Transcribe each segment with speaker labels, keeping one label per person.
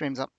Speaker 1: Stream's up.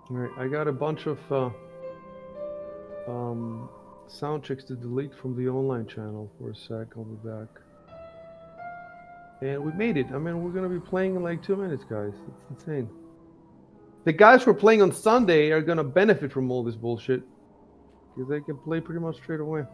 Speaker 2: Alright, I got a bunch of sound checks to delete from the online channel for a sec. I'll be back. And we made it. I mean, we're gonna be playing in like 2 minutes, guys. It's insane. The guys who are playing on Sunday are gonna benefit from all this bullshit because they can play pretty much straight away.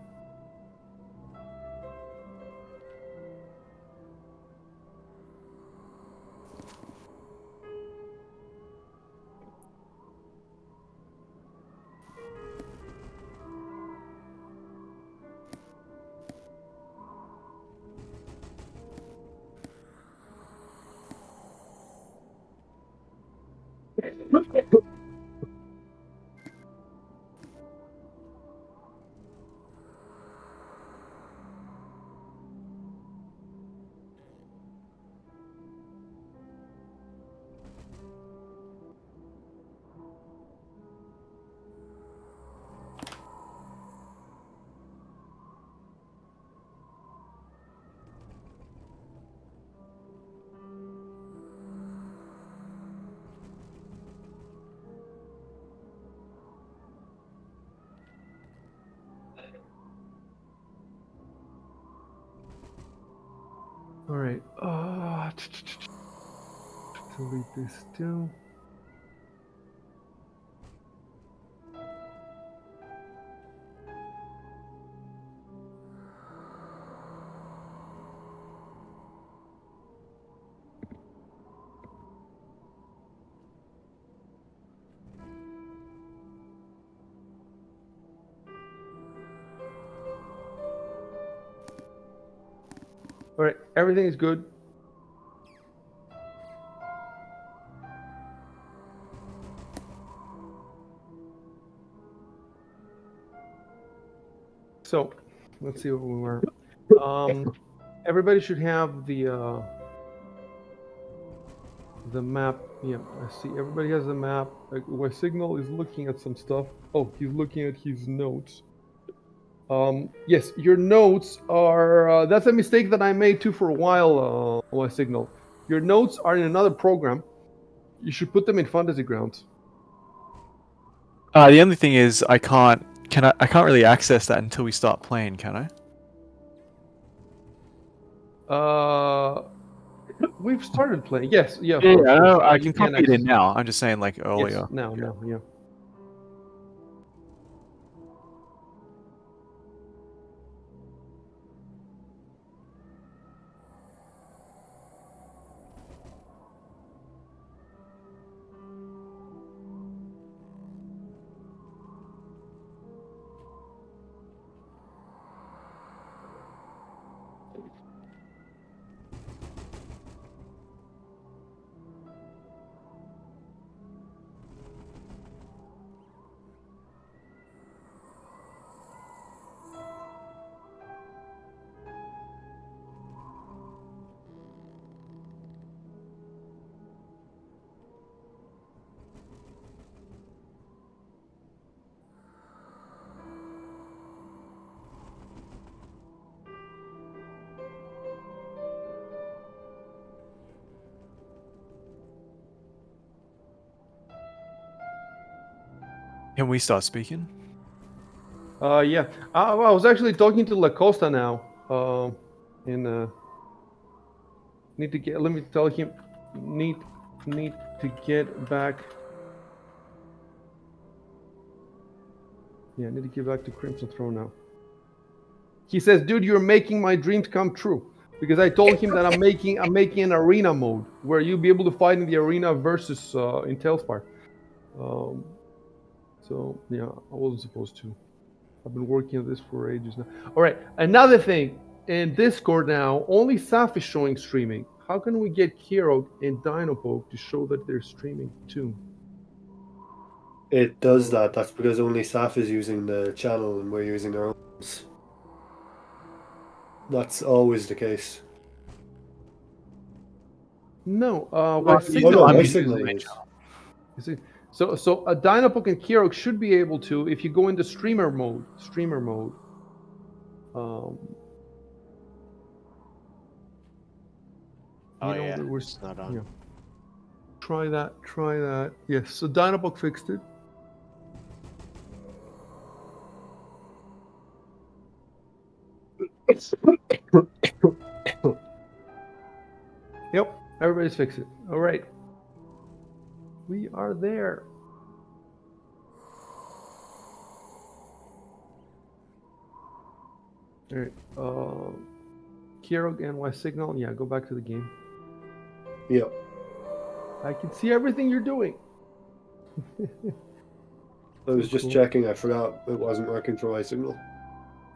Speaker 2: All right. Delete this too. All right, everything is good. So, let's see what we were. Everybody should have the map. Yeah, I see. Everybody has the map. Signal is looking at some stuff. Oh, he's looking at his notes. Yes, your notes are. That's a mistake that I made too for a while. Signal. Your notes are in another program. You should put them in fantasy grounds.
Speaker 3: The only thing is, I can't really access that until we start playing, can I?
Speaker 2: We've started playing. Yes, yeah, of
Speaker 3: Yeah,
Speaker 2: course.
Speaker 3: I know. I
Speaker 2: You
Speaker 3: can
Speaker 2: can
Speaker 3: copy it in
Speaker 2: access.
Speaker 3: now. I'm just saying, like earlier.
Speaker 2: Yes, now, yeah.
Speaker 3: Can we start speaking?
Speaker 2: Yeah. I was actually talking to La Costa now. In need to get. Let me tell him. Need to get back. Yeah, I need to get back to Crimson Throne now. He says, "Dude, you're making my dreams come true." Because I told him that I'm making an arena mode where you'll be able to fight in the arena versus in Tailspire. Um, so yeah, I wasn't supposed to. I've been working on this for ages now. All right, another thing in Discord now, only Saf is showing streaming. How can we get Kirog and Dinopoke to show that they're streaming too?
Speaker 1: It does
Speaker 2: Oh.
Speaker 1: that. That's because only Saf is using the channel and we're using our own. That's always the case.
Speaker 2: No,
Speaker 1: Oh
Speaker 2: why
Speaker 1: no,
Speaker 2: Signal
Speaker 3: I'm
Speaker 1: my
Speaker 2: is.
Speaker 3: using
Speaker 1: signal
Speaker 3: my
Speaker 1: is.
Speaker 2: You see? So a Dinopoke and Kirog should be able to if you go into streamer mode. Streamer mode. Um,
Speaker 4: Oh
Speaker 2: you know
Speaker 4: yeah,
Speaker 2: there was.
Speaker 4: it's not on.
Speaker 2: Yeah. Try that. Try that. Yes. So Dinopoke fixed it. Yep. Everybody's fixed it. All right. We are there. All right. Kirog and Y Signal. Yeah. Go back to the game.
Speaker 1: Yep.
Speaker 2: I can see everything you're doing.
Speaker 1: I was
Speaker 2: So
Speaker 1: just
Speaker 2: cool.
Speaker 1: checking. I forgot it wasn't working for my signal.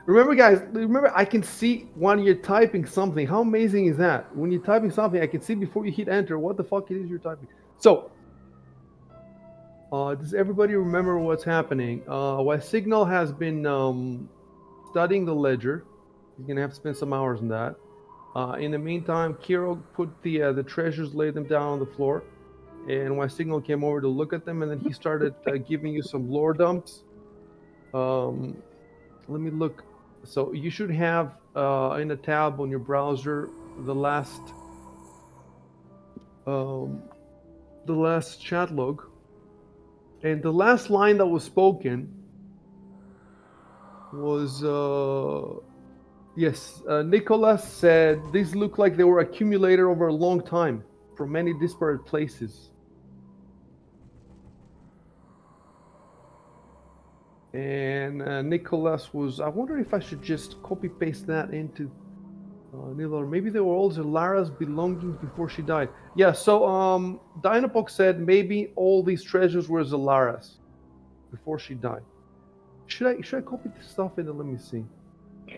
Speaker 2: Remember, guys, remember I can see when you're typing something. How amazing is that? When you're typing something, I can see before you hit enter what the fuck it is you're typing. So, does everybody remember what's happening? While Signal has been studying the ledger, he's going to have to spend some hours on that. In the meantime, Kiro put the treasures, laid them down on the floor, and while Signal came over to look at them, and then he started giving you some lore dumps. Let me look. So you should have in a tab on your browser um, the last chat log, and the last line that was spoken was yes. Nicholas said these look like they were accumulated over a long time from many disparate places. And Nicholas was. I wonder if I should just copy paste that into Nila, or maybe they were all Zalara's belongings before she died. Yeah, so Dynapok said maybe all these treasures were Zalara's before she died. Should I copy this stuff in? Let me see.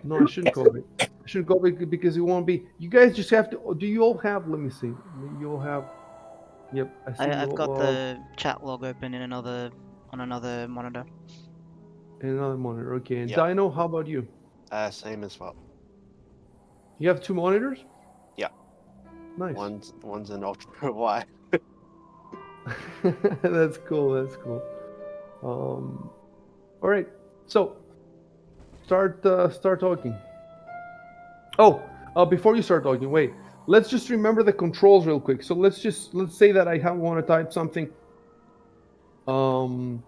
Speaker 2: No, I shouldn't copy. I shouldn't copy because it won't be. You guys just have to. Do you all have? Let me see. You all have. Yep, I see you
Speaker 5: I've got
Speaker 2: all.
Speaker 5: the chat log open in on another monitor.
Speaker 2: In another monitor. Okay, and
Speaker 4: Yep.
Speaker 2: Dino, how about you?
Speaker 4: Same as well.
Speaker 2: You have two monitors.
Speaker 4: Yeah.
Speaker 2: Nice.
Speaker 4: One's an ultra wide.
Speaker 2: That's cool. That's cool. All right. So start talking. Oh, before you start talking, wait. Let's just remember the controls real quick. So let's say that I want to type something. Um.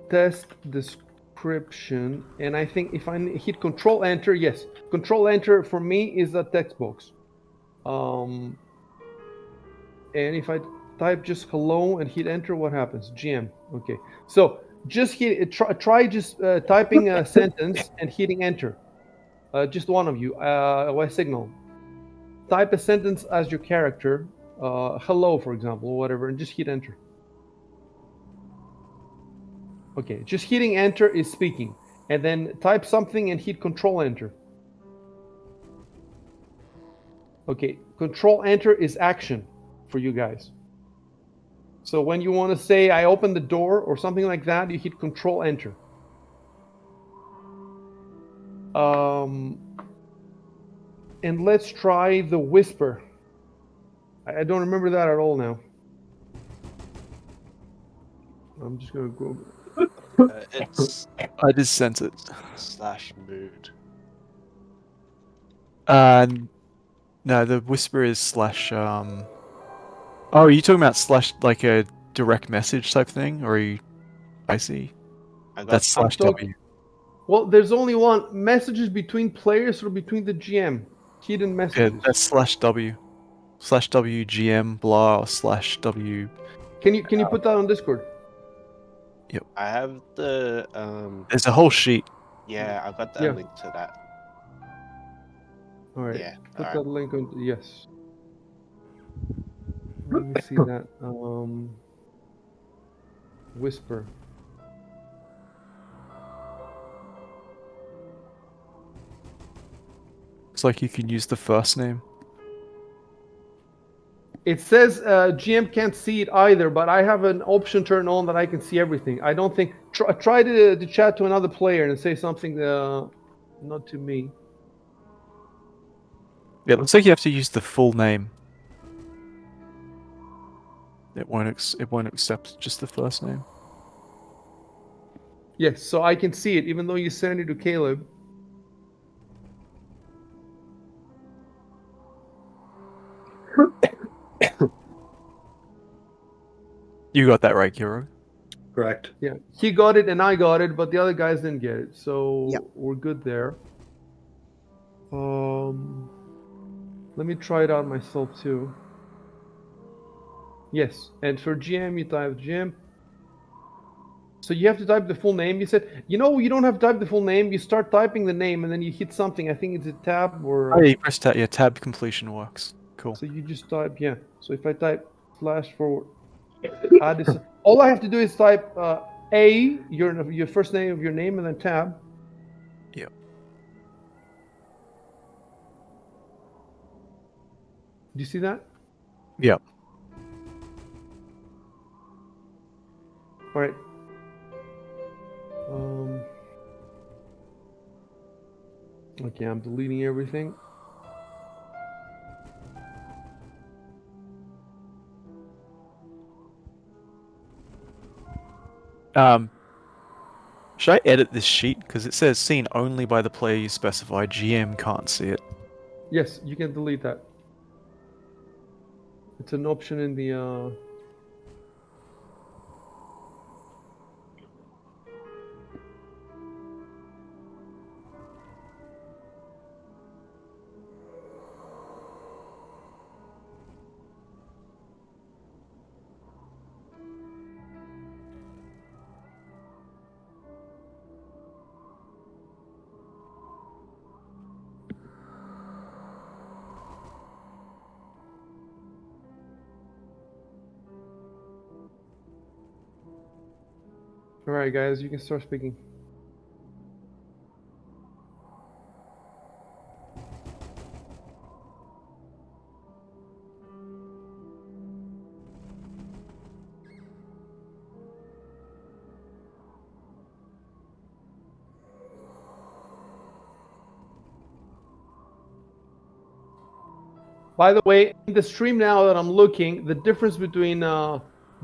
Speaker 2: Test description, and I think if I hit Control Enter, yes, Control Enter for me is a text box. And if I type just hello and hit enter, what happens? GM. Okay. So just try just typing a sentence and hitting enter. Just one of you. Y signal. Type a sentence as your character. Hello, for example, or whatever, and just hit enter. Okay. Just hitting enter is speaking, and then type something and hit control enter. Okay. Control enter is action for you guys. So when you want to say I open the door or something like that, you hit control enter. And let's try the whisper. I don't remember that at all now. I'm just gonna go.
Speaker 4: It's
Speaker 3: I just sent it.
Speaker 4: slash mood.
Speaker 3: No, the whisper is slash. Oh, are you talking about slash like a direct message type thing, or are you? I see.
Speaker 4: I got.
Speaker 3: That's slash W.
Speaker 2: Well, there's only one messages between players or between the GM. Hidden
Speaker 3: Yeah,
Speaker 2: messages.
Speaker 3: that's slash W. Slash W GM blah or slash W.
Speaker 2: Can you put that on Discord?
Speaker 4: I have the
Speaker 3: There's a whole sheet.
Speaker 4: yeah, I got the
Speaker 2: Yeah.
Speaker 4: link to that.
Speaker 2: All right.
Speaker 4: Yeah.
Speaker 2: Put
Speaker 4: All
Speaker 2: that
Speaker 4: right.
Speaker 2: link on. Yes. Let me see that. Whisper.
Speaker 3: Looks like you can use the first name.
Speaker 2: It says GM can't see it either, but I have an option turned on that I can see everything. I don't think. Try to chat to another player and say something not to me.
Speaker 3: Yeah, it looks like you have to use the full name. It won't accept just the first name.
Speaker 2: Yes, so I can see it, even though you send it to Caleb.
Speaker 3: You got that right, Kiro.
Speaker 1: Correct.
Speaker 2: Yeah, he got it and I got it, but the other guys didn't get it, so
Speaker 5: Yep.
Speaker 2: we're good there. Let me try it out myself too. Yes, and for GM you type GM. So you have to type the full name. You said, you don't have to type the full name. You start typing the name and then you hit something. I think it's a tab or.
Speaker 3: Oh, yeah, you press tab. Yeah, tab completion works. Cool.
Speaker 2: So you just type, yeah. So if I type /forward, add this. All I have to do is type your first name of your name and then tab.
Speaker 3: Yep.
Speaker 2: Do you see that?
Speaker 3: Yep.
Speaker 2: All right. Okay, I'm deleting everything.
Speaker 3: Should I edit this sheet? Because it says seen only by the player you specify. GM can't see it.
Speaker 2: Yes, you can delete that. It's an option in the. All right, guys, you can start speaking. By the way, in the stream now that I'm looking, the difference between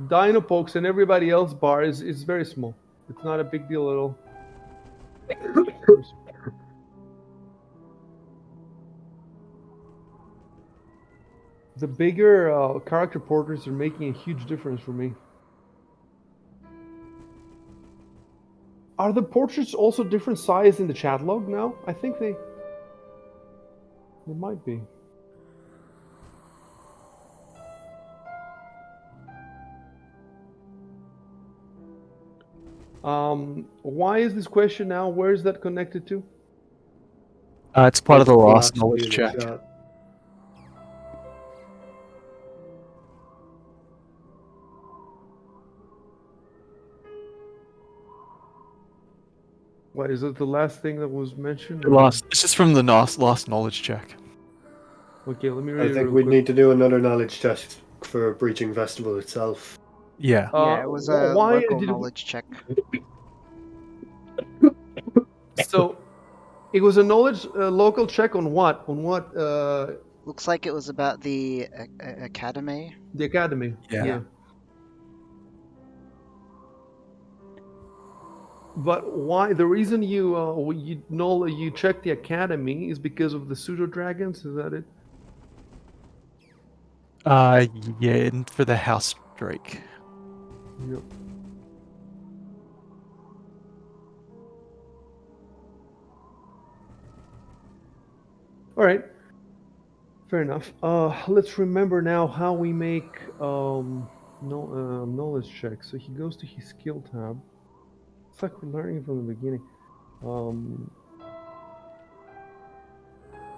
Speaker 2: Dinopokes and everybody else bar is very small. It's not a big deal at all. The bigger character portraits are making a huge difference for me. Are the portraits also different size in the chat log now? I think they might be. Why is this question now? Where is that connected to?
Speaker 3: It's part of the last
Speaker 1: Lastly
Speaker 3: knowledge
Speaker 1: in the
Speaker 3: check.
Speaker 1: chat.
Speaker 2: What is it? The last thing that was mentioned?
Speaker 3: The last. This is from the last knowledge check.
Speaker 2: Okay, let me
Speaker 1: I
Speaker 2: read it
Speaker 1: think
Speaker 2: real
Speaker 1: we'd
Speaker 2: quick.
Speaker 1: need to do another knowledge test for Breaching Festival itself.
Speaker 3: Yeah.
Speaker 5: Yeah, it was a
Speaker 2: why
Speaker 5: local
Speaker 2: did
Speaker 5: knowledge check.
Speaker 2: So it was a knowledge local check on what? On what?
Speaker 5: Looks like it was about the academy.
Speaker 2: The academy.
Speaker 3: Yeah.
Speaker 2: But why? The reason you check the academy is because of the pseudo dragons. Is that it?
Speaker 3: Yeah, and for the house drake.
Speaker 2: Yep. All right. Fair enough. Let's remember now how we make knowledge check. So he goes to his skill tab. It's like we're learning from the beginning.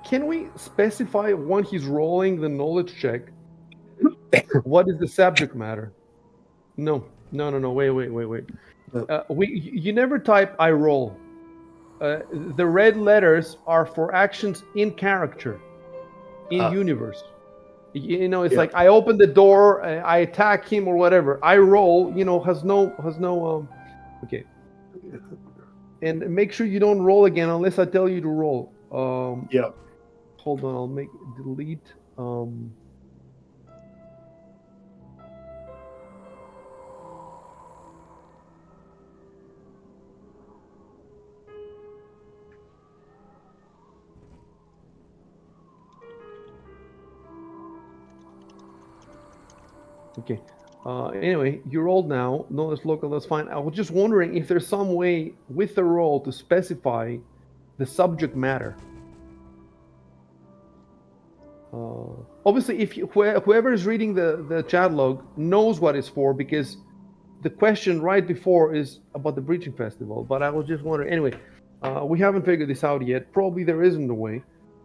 Speaker 2: Can we specify when he's rolling the knowledge check? What is the subject matter? No. Wait.
Speaker 1: No.
Speaker 2: You never type I roll. The red letters are for actions in character, in
Speaker 1: Ah.
Speaker 2: universe. You know, it's
Speaker 1: Yeah.
Speaker 2: like I open the door, I attack him or whatever. I roll, you know, has no okay. And make sure you don't roll again unless I tell you to roll.
Speaker 1: Yeah.
Speaker 2: Hold on, I'll make delete. Okay. Anyway, you rolled now. No, that's local. That's fine. I was just wondering if there's some way with the roll to specify the subject matter. Obviously, if whoever is reading the chat log knows what it's for, because the question right before is about the Breaching Festival. But I was just wondering. Anyway, we haven't figured this out yet. Probably there isn't a way.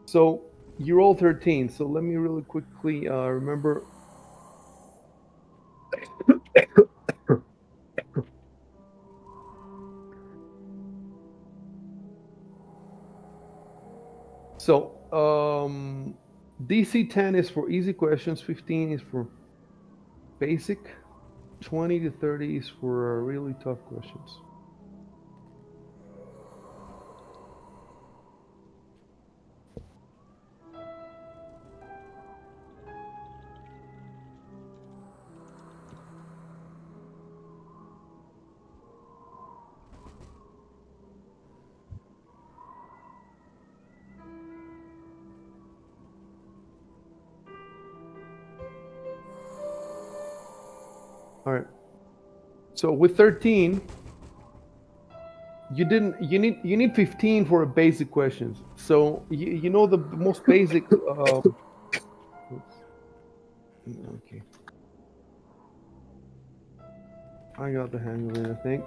Speaker 2: So you roll 13. So let me really quickly remember. So DC 10 is for easy questions, 15 is for basic, 20 to 30 is for really tough questions. All right. So with 13, you need 15 for a basic questions. So you know the most basic. Okay. I got the hang of it, I think.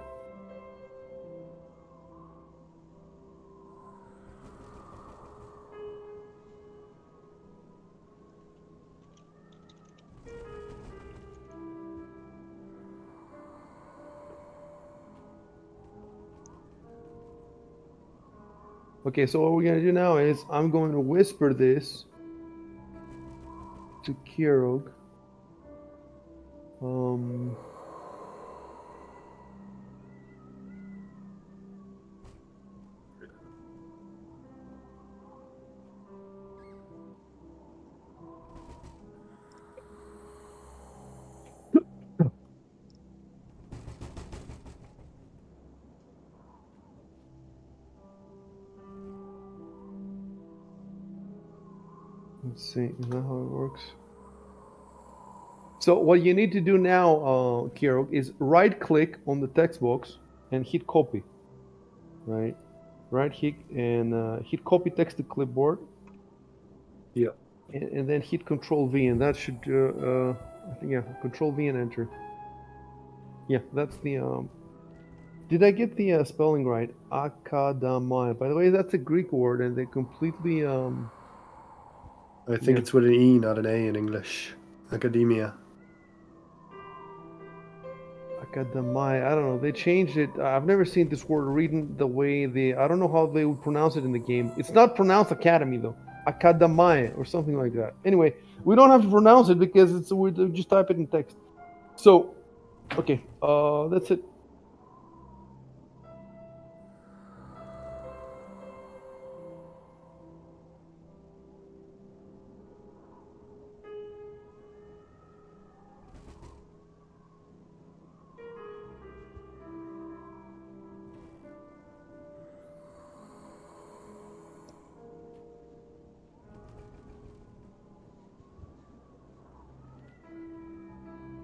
Speaker 2: Okay, so what we're gonna do now is I'm going to whisper this to Kirog. Let's see, is that how it works? So what you need to do now, Kirog, is right-click on the text box and hit copy. Right, hit and hit copy text to clipboard.
Speaker 1: Yeah.
Speaker 2: And then hit Control V, and that should I think, yeah, Control V and enter. Yeah, that's the. Did I get the spelling right? Akadamai. By the way, that's a Greek word, and they completely
Speaker 1: I think
Speaker 2: Yeah.
Speaker 1: it's with an E, not an A in English. Academia.
Speaker 2: Akadamai. I don't know. They changed it. I've never seen this word written the way they. I don't know how they would pronounce it in the game. It's not pronounced academy though. Akadamai or something like that. Anyway, we don't have to pronounce it because it's we just type it in text. So, okay. That's it.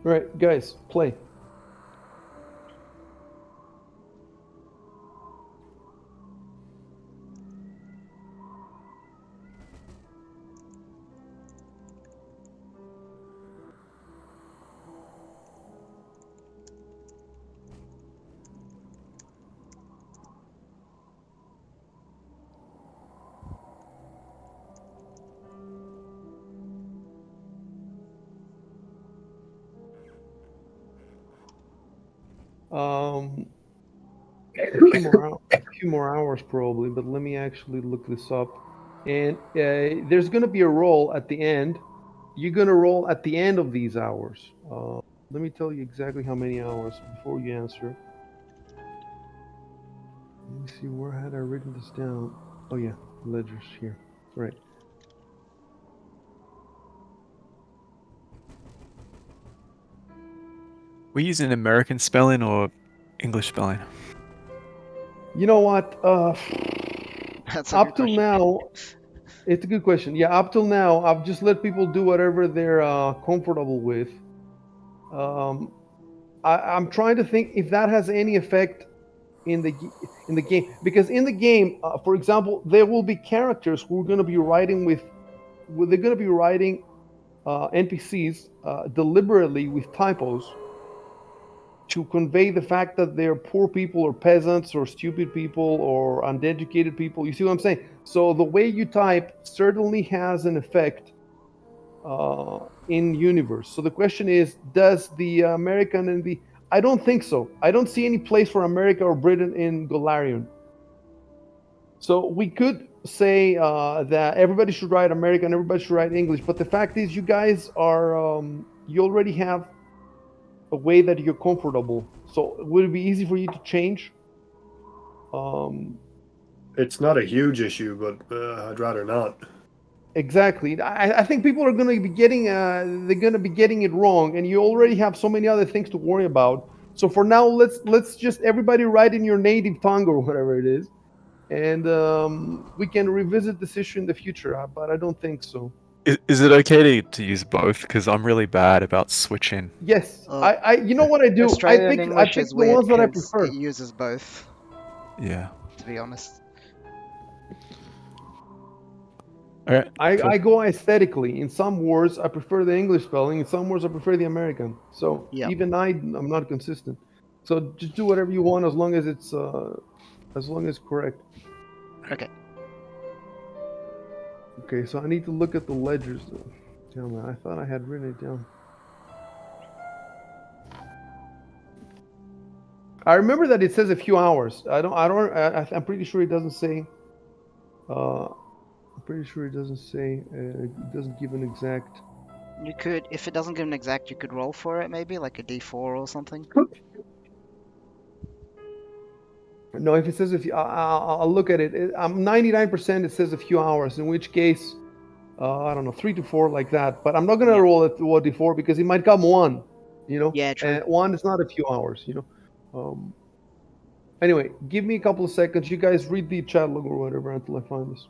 Speaker 2: All right, guys, play. A few more hours probably, but let me actually look this up. And there's going to be a roll at the end. You're going to roll at the end of these hours. Let me tell you exactly how many hours before you answer. Let me see, where had I written this down? Oh yeah, ledgers here. Right.
Speaker 3: We using American spelling or English spelling?
Speaker 2: You know what?
Speaker 5: That's a
Speaker 2: Up
Speaker 5: good
Speaker 2: till
Speaker 5: question.
Speaker 2: now, it's a good question. Yeah, up till now, I've just let people do whatever they're comfortable with. Um, I'm trying to think if that has any effect in the game, because in the game, for example, there will be characters who are going to be writing they're going to be writing NPCs deliberately with typos to convey the fact that they're poor people or peasants or stupid people or uneducated people. You see what I'm saying? So the way you type certainly has an effect in universe. So the question is, does the American and the I don't think so. I don't see any place for America or Britain in Golarion. So we could say that everybody should write American, everybody should write English. But the fact is, you guys are you already have a way that you're comfortable. So would it be easy for you to change? Um,
Speaker 1: It's not a huge issue, but I'd rather not.
Speaker 2: exactly. I think people are going to be getting they're going to be getting it wrong, and you already have so many other things to worry about. So for now, let's just everybody write in your native tongue or whatever it is, and we can revisit this issue in the future. But I don't think so.
Speaker 3: Is it okay to use both? Because I'm really bad about switching.
Speaker 2: Yes,
Speaker 5: Well,
Speaker 2: you know what I do?
Speaker 5: Australian
Speaker 2: I
Speaker 5: English
Speaker 2: pick
Speaker 5: is
Speaker 2: the
Speaker 5: weird
Speaker 2: ones that I
Speaker 5: because
Speaker 2: prefer.
Speaker 5: it uses both,
Speaker 3: Yeah.
Speaker 5: to be honest.
Speaker 3: All right. Cool.
Speaker 2: I go aesthetically. In some words, I prefer the English spelling. In some words, I prefer the American. So
Speaker 5: Yeah.
Speaker 2: even I'm not consistent. So just do whatever you want as long as it's correct.
Speaker 5: Okay.
Speaker 2: Okay, so I need to look at the ledgers though. Damn it, I thought I had written it down. I remember that it says a few hours. I'm pretty sure it doesn't say. I'm pretty sure it doesn't say. It doesn't give an exact.
Speaker 5: You could, if it doesn't give an exact, you could roll for it maybe, like a d4 or something.
Speaker 2: No, if it says I'll look at it. I'm 99% it says a few hours. In which case, I don't know, 3 to 4 like that. But I'm not gonna
Speaker 5: Yeah.
Speaker 2: roll it to 1d4 because it might come one.
Speaker 5: Yeah, true.
Speaker 2: And one is not a few hours. Anyway, give me a couple of seconds. You guys read the chat log or whatever until I find this.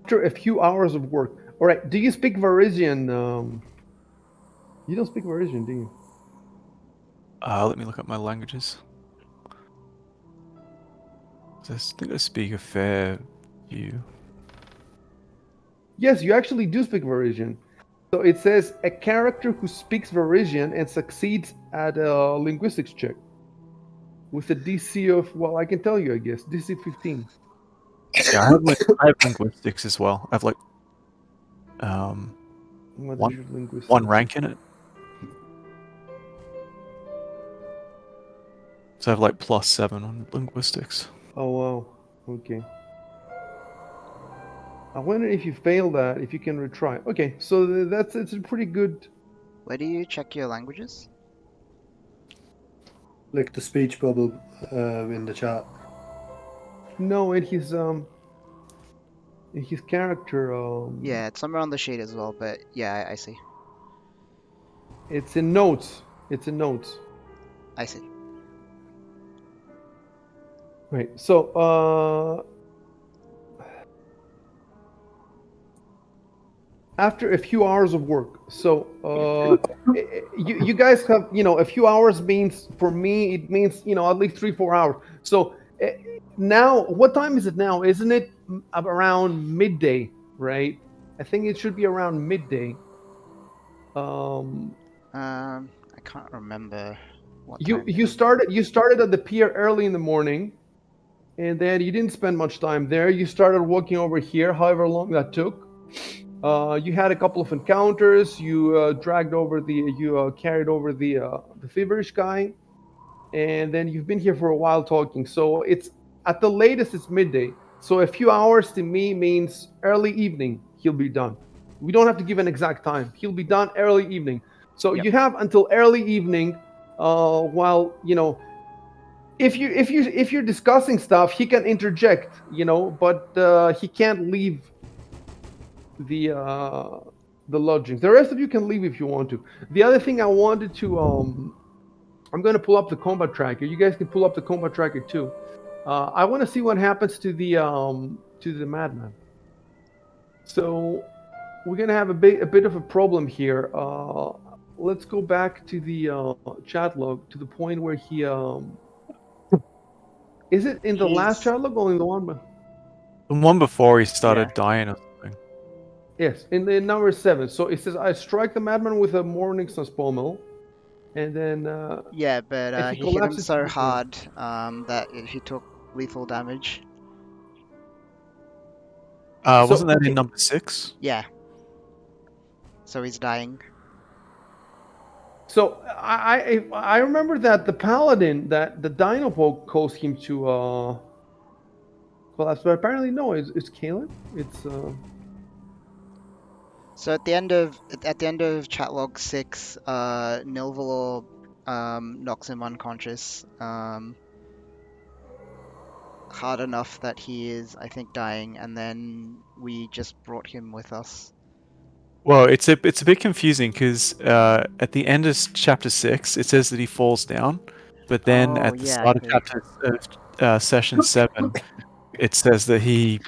Speaker 2: After a few hours of work. All right. Do you speak Varisian? You don't speak Varisian, do you?
Speaker 3: Let me look up my languages. I think I speak a fair few.
Speaker 2: Yes, you actually do speak Varisian. So it says a character who speaks Varisian and succeeds at a linguistics check with a DC of, well, I can tell you, I guess, DC 15.
Speaker 3: Yeah, I have linguistics as well. I have like
Speaker 2: What is
Speaker 3: one
Speaker 2: your linguistics?
Speaker 3: one rank in it. So I have like +7 on linguistics.
Speaker 2: Oh, wow. Okay. I wonder if you fail that, if you can retry. Okay, so it's a pretty good.
Speaker 5: Where do you check your languages?
Speaker 1: Click the speech bubble in the chat.
Speaker 2: No, in his character.
Speaker 5: Yeah, it's somewhere on the sheet as well, but yeah, I see.
Speaker 2: It's in notes. It's in notes.
Speaker 5: I see.
Speaker 2: Right. So, after a few hours of work, so you guys have a few hours means for me it means at least 3-4 hours. So Now, what time is it now? Isn't it around midday, right? I think it should be around midday.
Speaker 5: I can't remember what
Speaker 2: You
Speaker 5: time it
Speaker 2: you
Speaker 5: is.
Speaker 2: started at the pier early in the morning, and then you didn't spend much time there. You started walking over here, however long that took. You had a couple of encounters. You carried over the feverish guy, and then you've been here for a while talking. So it's at the latest it's midday. So a few hours to me means early evening. He'll be done. We don't have to give an exact time. He'll be done early evening. So
Speaker 5: Yep.
Speaker 2: you have until early evening. While if you're discussing stuff, he can interject. But he can't leave the uh, the lodgings. The rest of you can leave if you want to. The other thing I wanted to I'm going to pull up the combat tracker. You guys can pull up the combat tracker too. I want to see what happens to the madman. So we're going to have a bit of a problem here. Let's go back to the chat log to the point where he is it in the last
Speaker 5: He's
Speaker 2: chat log or in the one?
Speaker 3: The one before he started
Speaker 5: Yeah.
Speaker 3: dying or something.
Speaker 2: Yes, in the number 7. So it says I strike the madman with a morning sun's pommel, and then
Speaker 5: Yeah, but
Speaker 2: and he
Speaker 5: he hit him
Speaker 2: collapses to
Speaker 5: so
Speaker 2: the ground.
Speaker 5: hard that he took lethal damage.
Speaker 2: So
Speaker 3: Wasn't that in
Speaker 2: okay,
Speaker 3: number 6?
Speaker 5: Yeah. So he's dying.
Speaker 2: so I remember that the paladin that the dino poke caused him to collapse, but apparently no, it's Caleb. It's
Speaker 5: So at the end of chat log 6, Nilvalor knocks him unconscious hard enough that he is, I think, dying, and then we just brought him with us.
Speaker 3: Well, it's a bit confusing because at the end of chapter 6, it says that he falls down, but then
Speaker 5: Oh
Speaker 3: at the
Speaker 5: yeah, I
Speaker 3: start of
Speaker 5: see.
Speaker 3: session 7, it says that he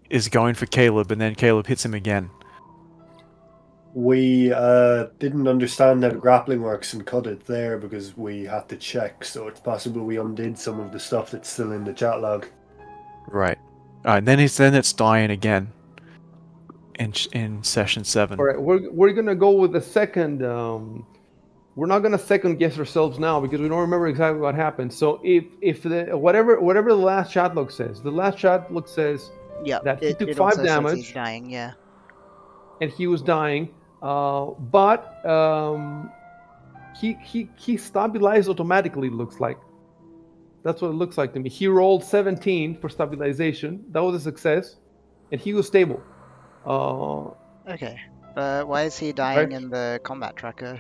Speaker 3: is going for Caleb, and then Caleb hits him again.
Speaker 1: We didn't understand how the grappling works and cut it there because we had to check. So it's possible we undid some of the stuff that's still in the chat log.
Speaker 3: Right. And then it's dying again in session 7.
Speaker 2: all right. We're gonna go with the second. We're not gonna second guess ourselves now because we don't remember exactly what happened. So if the whatever the last chat log says, the last chat log says
Speaker 5: Yep.
Speaker 2: that he
Speaker 5: It
Speaker 2: took
Speaker 5: it
Speaker 2: 5
Speaker 5: also says he's
Speaker 2: damage
Speaker 5: dying. Yeah.
Speaker 2: and he was dying, but he stabilized automatically. It looks like that's what it looks like to me. He rolled 17 for stabilization. That was a success, and he was stable.
Speaker 5: Okay. But why is he dying
Speaker 2: Right?
Speaker 5: in the combat tracker?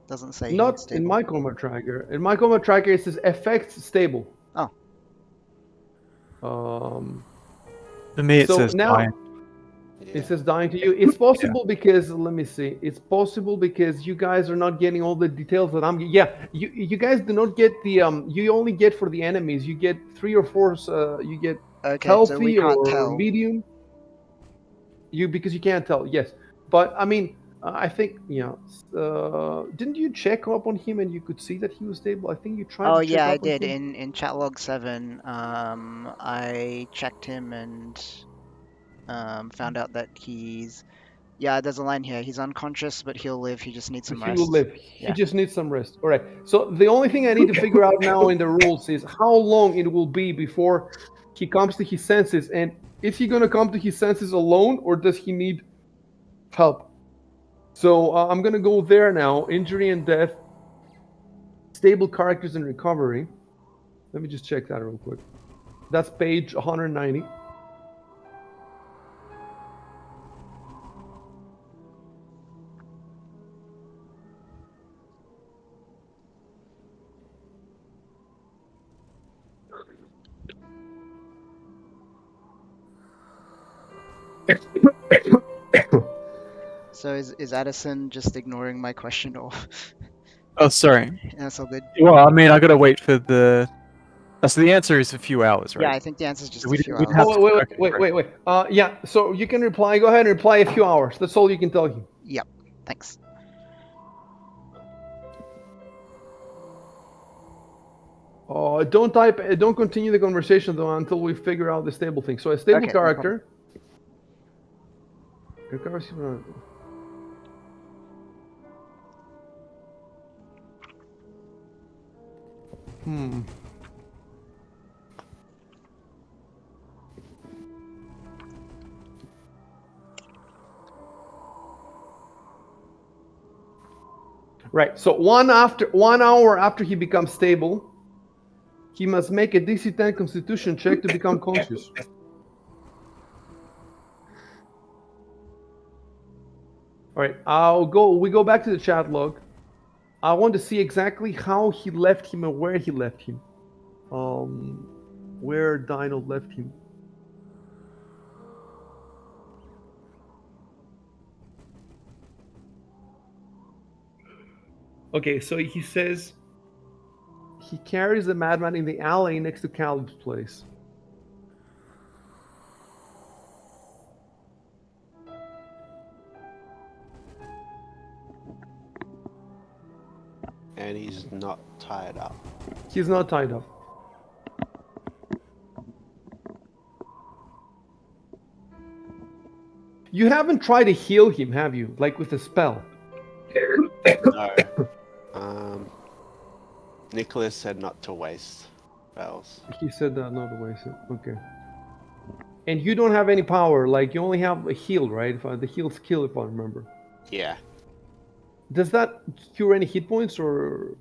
Speaker 5: Doesn't say he's
Speaker 2: Not in
Speaker 5: stable.
Speaker 2: my combat tracker. In my combat tracker, it says effects stable.
Speaker 5: Oh.
Speaker 3: To me, it
Speaker 2: So
Speaker 3: says
Speaker 2: now
Speaker 3: dying.
Speaker 2: it says dying to you. It's possible because let me see. It's possible because you guys are not getting all the details that I'm. Yeah, you guys do not get the You only get for the enemies. You get 3 or 4. You get
Speaker 5: Okay, so we
Speaker 2: healthy
Speaker 5: can't
Speaker 2: or
Speaker 5: tell.
Speaker 2: medium. Because you can't tell. Yes, but I mean, I think didn't you check up on him and you could see that he was stable? I think you tried
Speaker 5: Oh
Speaker 2: to check
Speaker 5: yeah, I
Speaker 2: up on
Speaker 5: did.
Speaker 2: him.
Speaker 5: In chat log 7, I checked him and found out that yeah, there's a line here. He's unconscious, but he'll live. He just needs
Speaker 2: But
Speaker 5: some
Speaker 2: he will
Speaker 5: rest.
Speaker 2: live. He
Speaker 5: Yeah.
Speaker 2: just needs some rest. All right. So the only thing I need to figure out now in the rules is how long it will be before he comes to his senses, and is he going to come to his senses alone, or does he need help? So I'm going to go there now. Injury and death, stable characters and recovery. Let me just check that real quick. That's page 190.
Speaker 5: So is Addison just ignoring my question, or
Speaker 3: Oh, sorry.
Speaker 5: that's all good?
Speaker 3: Well, I mean, I gotta wait for the. So the answer is a few hours,
Speaker 5: Yeah,
Speaker 3: right?
Speaker 5: I think the answer is just
Speaker 3: So
Speaker 5: a few
Speaker 3: we'd
Speaker 5: hours.
Speaker 3: have
Speaker 2: Oh,
Speaker 3: to.
Speaker 2: wait,
Speaker 3: Okay,
Speaker 2: wait,
Speaker 3: great.
Speaker 2: wait, wait, wait. Yeah, so you can reply. Go ahead and reply a few hours. That's all you can tell him.
Speaker 5: Yep. Thanks.
Speaker 2: Don't type. Don't continue the conversation though until we figure out the stable thing. So a stable
Speaker 5: Okay, no
Speaker 2: character. Hmm. Right. So 1 hour after he becomes stable, he must make a DC 10 Constitution check to become conscious. All right. We go back to the chat log. I want to see exactly how he left him and where he left him. Where Dino left him. Okay, so he says he carries the madman in the alley next to Caleb's place.
Speaker 4: And he's not tied up.
Speaker 2: He's not tied up. You haven't tried to heal him, have you? Like with a spell?
Speaker 4: No. Nicholas said not to waste spells.
Speaker 2: He said that not to waste it. Okay. And you don't have any power. Like you only have a heal, right? The heal skill, if I remember.
Speaker 4: Yeah.
Speaker 2: Does that cure any hit points or?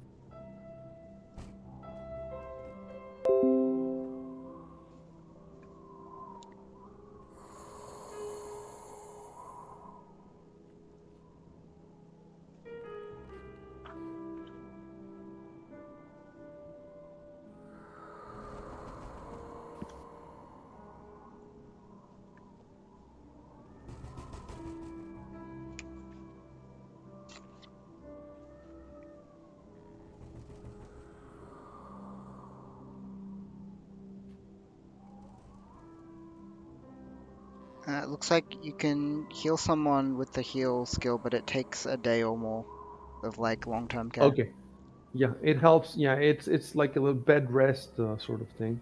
Speaker 5: It looks like you can heal someone with the heal skill, but it takes a day or more of like long-term care.
Speaker 2: Okay. Yeah, it helps. Yeah, it's like a little bed rest sort of thing.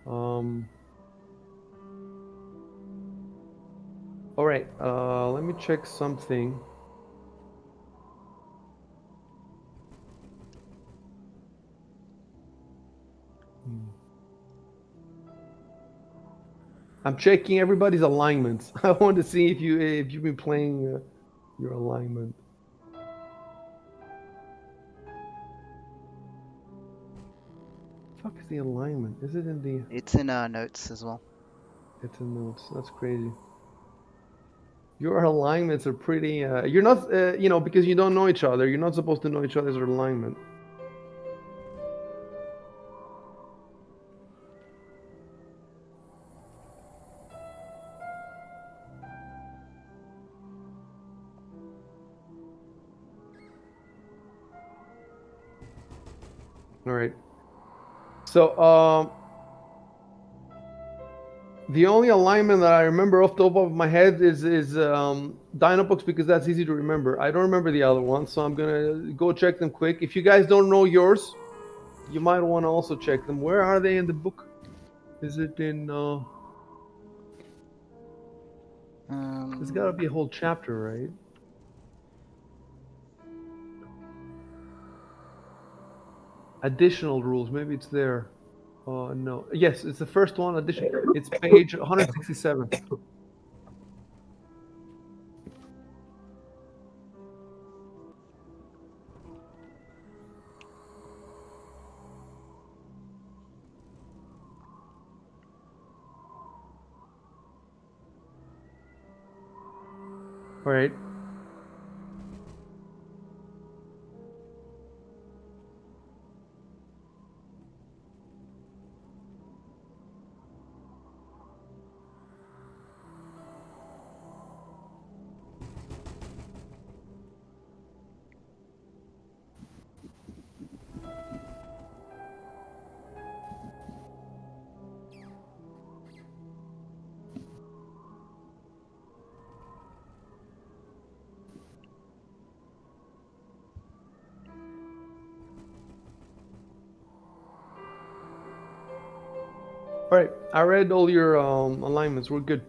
Speaker 2: All right. Let me check something. I'm checking everybody's alignments. I want to see if you've been playing your alignment. Fuck is the alignment? Is it in the?
Speaker 5: It's in notes as well.
Speaker 2: It's in notes. That's crazy. Your alignments are pretty. You're not, because you don't know each other. You're not supposed to know each other's alignment. All right. So, the only alignment that I remember off the top of my head is Dinobox because that's easy to remember. I don't remember the other ones, so I'm gonna go check them quick. If you guys don't know yours, you might want to also check them. Where are they in the book? Is it in? There's got to be a whole chapter, right? Additional rules. Maybe it's there. No. Yes, it's the first one. Addition. It's page 167. All right. All right, I read all your alignments. We're good.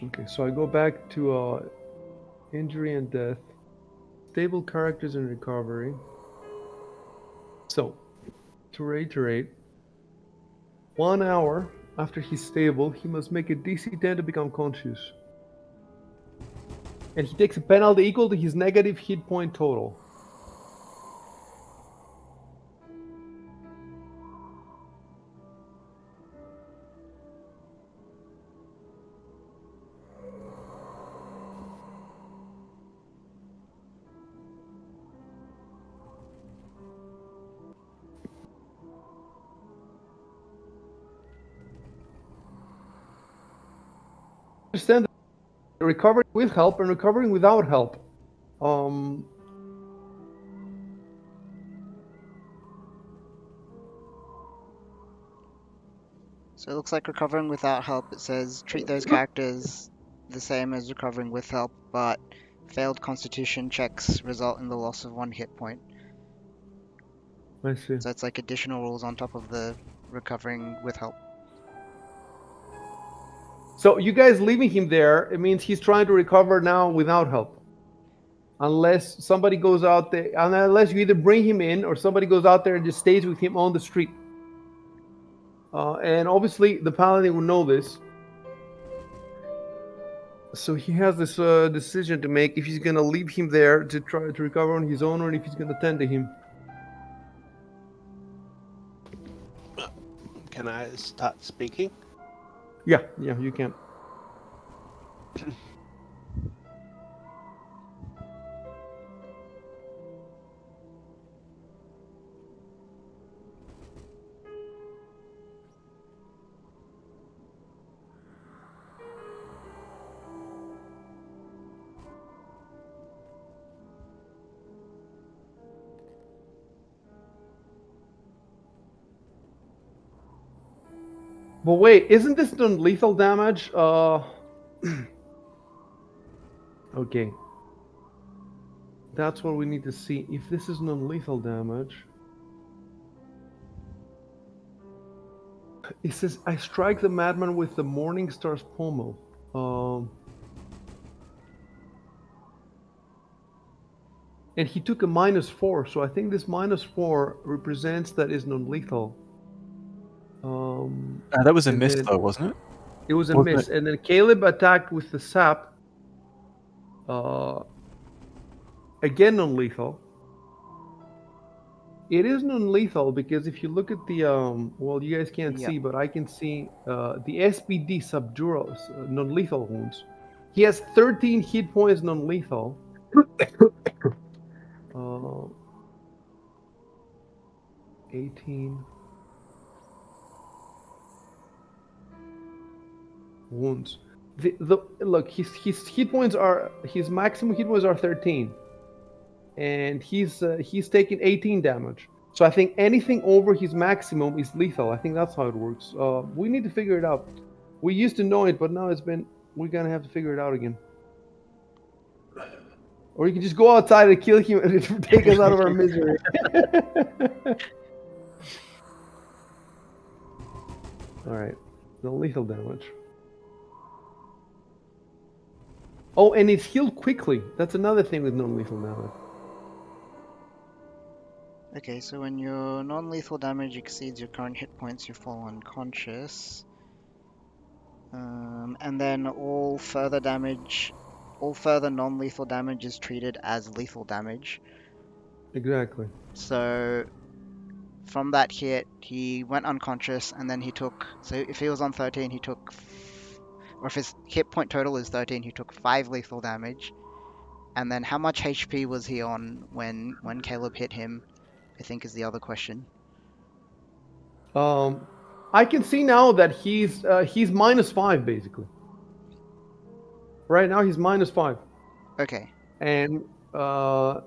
Speaker 2: Okay, so I go back to injury and death, stable characters and recovery. So, to reiterate, 1 hour after he's stable, he must make a DC 10 to become conscious. And he takes a penalty equal to his negative hit point total. Understand that recovering with help and recovering without help.
Speaker 5: So it looks like recovering without help. It says treat those characters the same as recovering with help, but failed Constitution checks result in the loss of 1 hit point.
Speaker 2: I see.
Speaker 5: So it's like additional rules on top of the recovering with help.
Speaker 2: So you guys leaving him there, it means he's trying to recover now without help. Unless somebody goes out there, and unless you either bring him in or somebody goes out there and just stays with him on the street. And obviously the paladin will know this. So he has this decision to make if he's going to leave him there to try to recover on his own or if he's going to tend to him.
Speaker 4: Can I start speaking?
Speaker 2: Yeah, you can. But wait, isn't this non-lethal damage? Okay. That's what we need to see. If this is non-lethal damage, it says I strike the madman with the morning star's pommel. And he took a -4, so I think this -4 represents that is non-lethal.
Speaker 3: That was a
Speaker 2: And
Speaker 3: miss,
Speaker 2: then-
Speaker 3: though, wasn't it?
Speaker 2: It was a
Speaker 3: Wasn't
Speaker 2: miss, and then Caleb attacked with the sap. Again, non-lethal. It is non-lethal because if you look at the well, you guys can't
Speaker 5: Yeah.
Speaker 2: see, but I can see the SBD subdural non-lethal wounds. He has 13 hit points non-lethal. 18 wounds. Look, his hit points are his maximum hit points are 13, and he's taking 18 damage. So I think anything over his maximum is lethal. I think that's how it works. We need to figure it out. We used to know it, but now we're gonna have to figure it out again. Or you can just go outside and kill him and take us out of our misery. All right, no lethal damage. Oh, and it's healed quickly. That's another thing with non-lethal damage.
Speaker 5: Okay, so when your non-lethal damage exceeds your current hit points, you fall unconscious. And then all further non-lethal damage is treated as lethal damage.
Speaker 2: Exactly.
Speaker 5: So from that hit, he went unconscious, and then he took. So if he was on 13, he took. Or if his hit point total is 13, he took 5 lethal damage. And then how much HP was he on when Caleb hit him? I think is the other question.
Speaker 2: I can see now that he's -5 basically. Right now he's -5,
Speaker 5: Okay.
Speaker 2: and so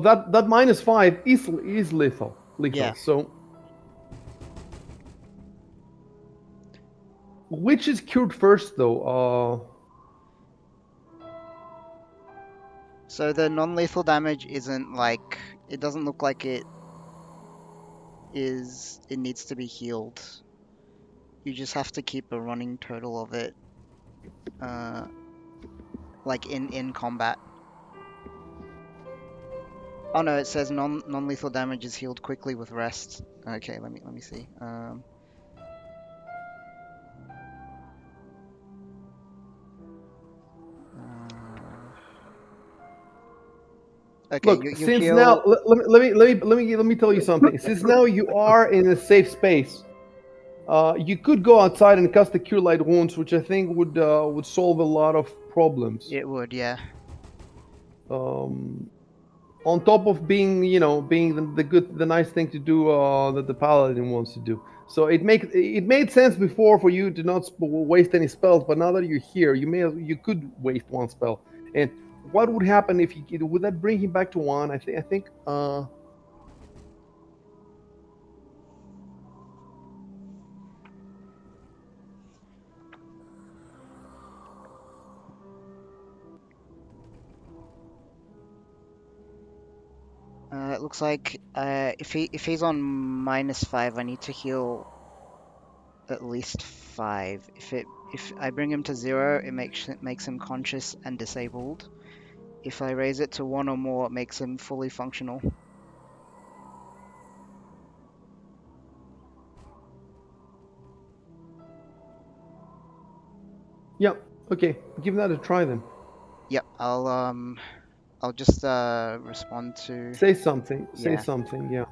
Speaker 2: that -5 is lethal.
Speaker 5: Yeah.
Speaker 2: So Which is cured first, though?
Speaker 5: So the non-lethal damage isn't like, it doesn't look like it needs to be healed. You just have to keep a running total of it, like in combat. Oh no, it says non-lethal damage is healed quickly with rest. Okay, let me see. Uh, okay,
Speaker 2: Look,
Speaker 5: you
Speaker 2: since now,
Speaker 5: heal.
Speaker 2: let me tell you something. Since now you are in a safe space, you could go outside and cast the Cure Light Wounds, which I think would solve a lot of problems.
Speaker 5: It would, yeah.
Speaker 2: Um, on top of being, being the nice thing to do that the paladin wants to do. So it made sense before for you to not waste any spells, but now that you're here, you could waste one spell. And what would happen if would that bring him back to one? I think.
Speaker 5: It looks like if he's on -5, I need to heal at least 5. If I bring him to 0, it makes him conscious and disabled. If I raise it to 1 or more, it makes him fully functional.
Speaker 2: Yeah. Okay. Give that a try then.
Speaker 5: Yep, I'll just respond to,
Speaker 2: Say something. Say
Speaker 5: yeah.
Speaker 2: something. Yeah.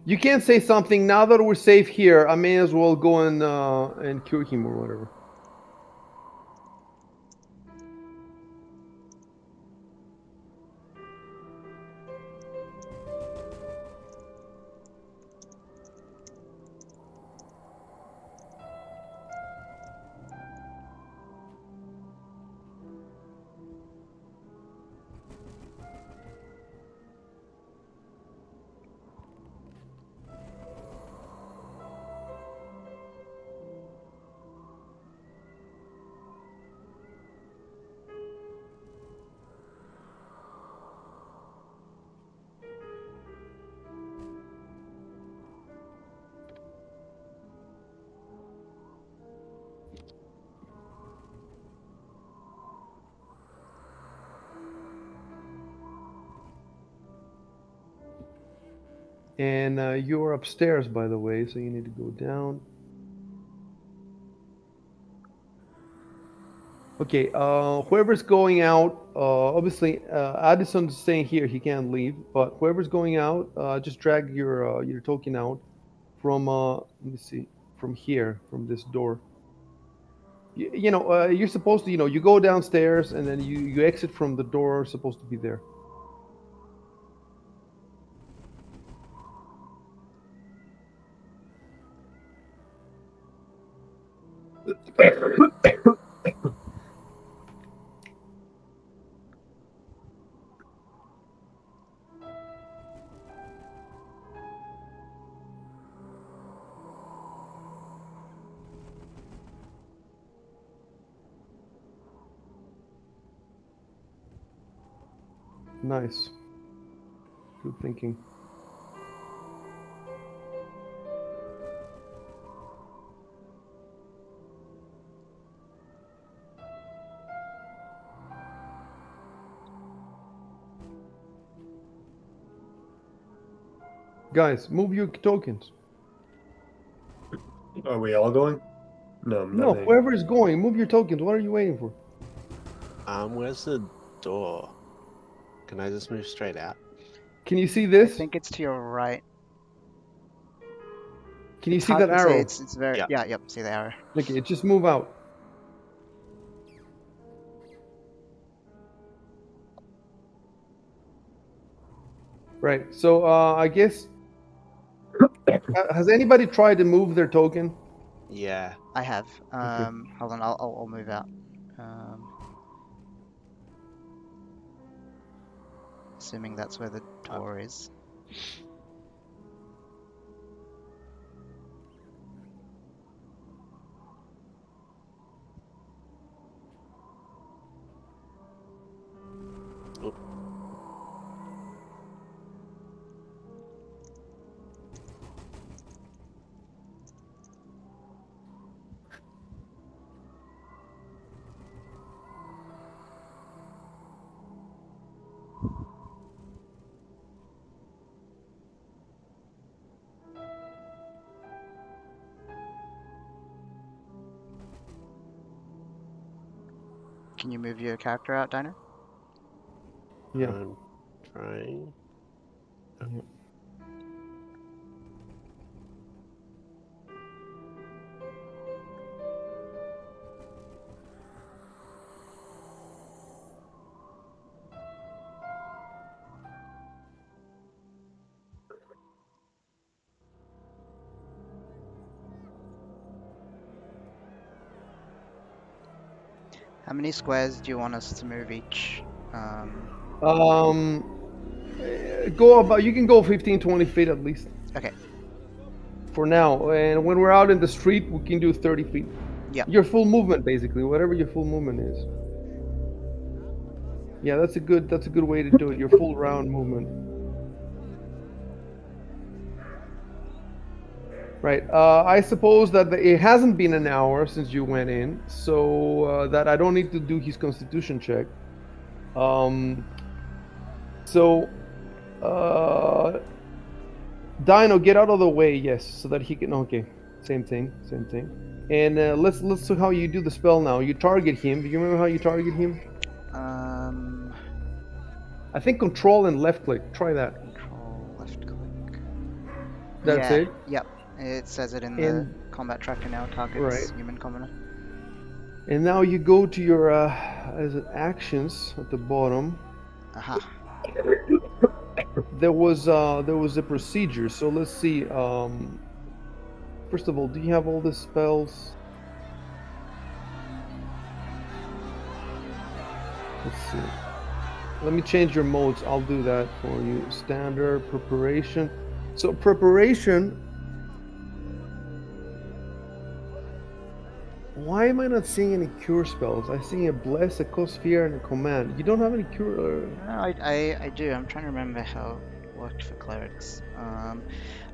Speaker 2: You can't say something now that we're safe here. I may as well go and cure him or whatever. And you're upstairs, by the way, so you need to go down. Okay, whoever's going out, obviously Addison's staying here; he can't leave. But whoever's going out, just drag your token out from let me see, from here, from this door. You're supposed to, you go downstairs and then you exit from the door supposed to be there. Nice. Good thinking. Guys, move your tokens.
Speaker 1: Are we all going? No, not
Speaker 2: No,
Speaker 1: me.
Speaker 2: whoever is going, move your tokens. What are you waiting for?
Speaker 4: Where's the door? Can I just move straight out?
Speaker 2: Can you see
Speaker 5: I
Speaker 2: this?
Speaker 5: think it's to your right.
Speaker 2: Can you
Speaker 5: It's
Speaker 2: see
Speaker 5: hard
Speaker 2: that
Speaker 5: to say.
Speaker 2: arrow?
Speaker 5: It's very,
Speaker 4: Yeah.
Speaker 5: yeah, yep, see the arrow.
Speaker 2: Okay, just move out. Right. So I guess has anybody tried to move their token?
Speaker 4: Yeah.
Speaker 5: I have.
Speaker 2: Okay.
Speaker 5: Hold on, I'll move out. Assuming that's where the door is. Can you move your character out, Dino?
Speaker 2: Yeah.
Speaker 4: I'm trying.
Speaker 2: Yeah.
Speaker 5: How many squares do you want us to move each?
Speaker 2: Go about. You can go 15, 20 feet at least
Speaker 5: Okay.
Speaker 2: for now. And when we're out in the street, we can do 30 feet.
Speaker 5: Yep.
Speaker 2: Your full movement, basically, whatever your full movement is. Yeah, that's a good way to do it. Your full round movement. Right. I suppose that it hasn't been an hour since you went in, so that I don't need to do his constitution check. So, Dino, get out of the way, yes, so that he can. Okay, same thing, same thing. And let's see how you do the spell now. You target him. Do you remember how you target him? I think control and left click. Try that.
Speaker 5: Control left click.
Speaker 2: That's
Speaker 5: Yeah.
Speaker 2: it.
Speaker 5: Yep. It says it in the
Speaker 2: And
Speaker 5: combat tracker now. Targets
Speaker 2: right.
Speaker 5: human commoner.
Speaker 2: And now you go to your as actions at the bottom.
Speaker 5: Aha.
Speaker 2: There was a procedure. So let's see. First of all, do you have all the spells? Let's see. Let me change your modes. I'll do that for you. Standard, preparation. So preparation. Why am I not seeing any cure spells? I see a bless, a cause fear, and a command. You don't have any cure.
Speaker 5: No, I do. I'm trying to remember how it worked for clerics.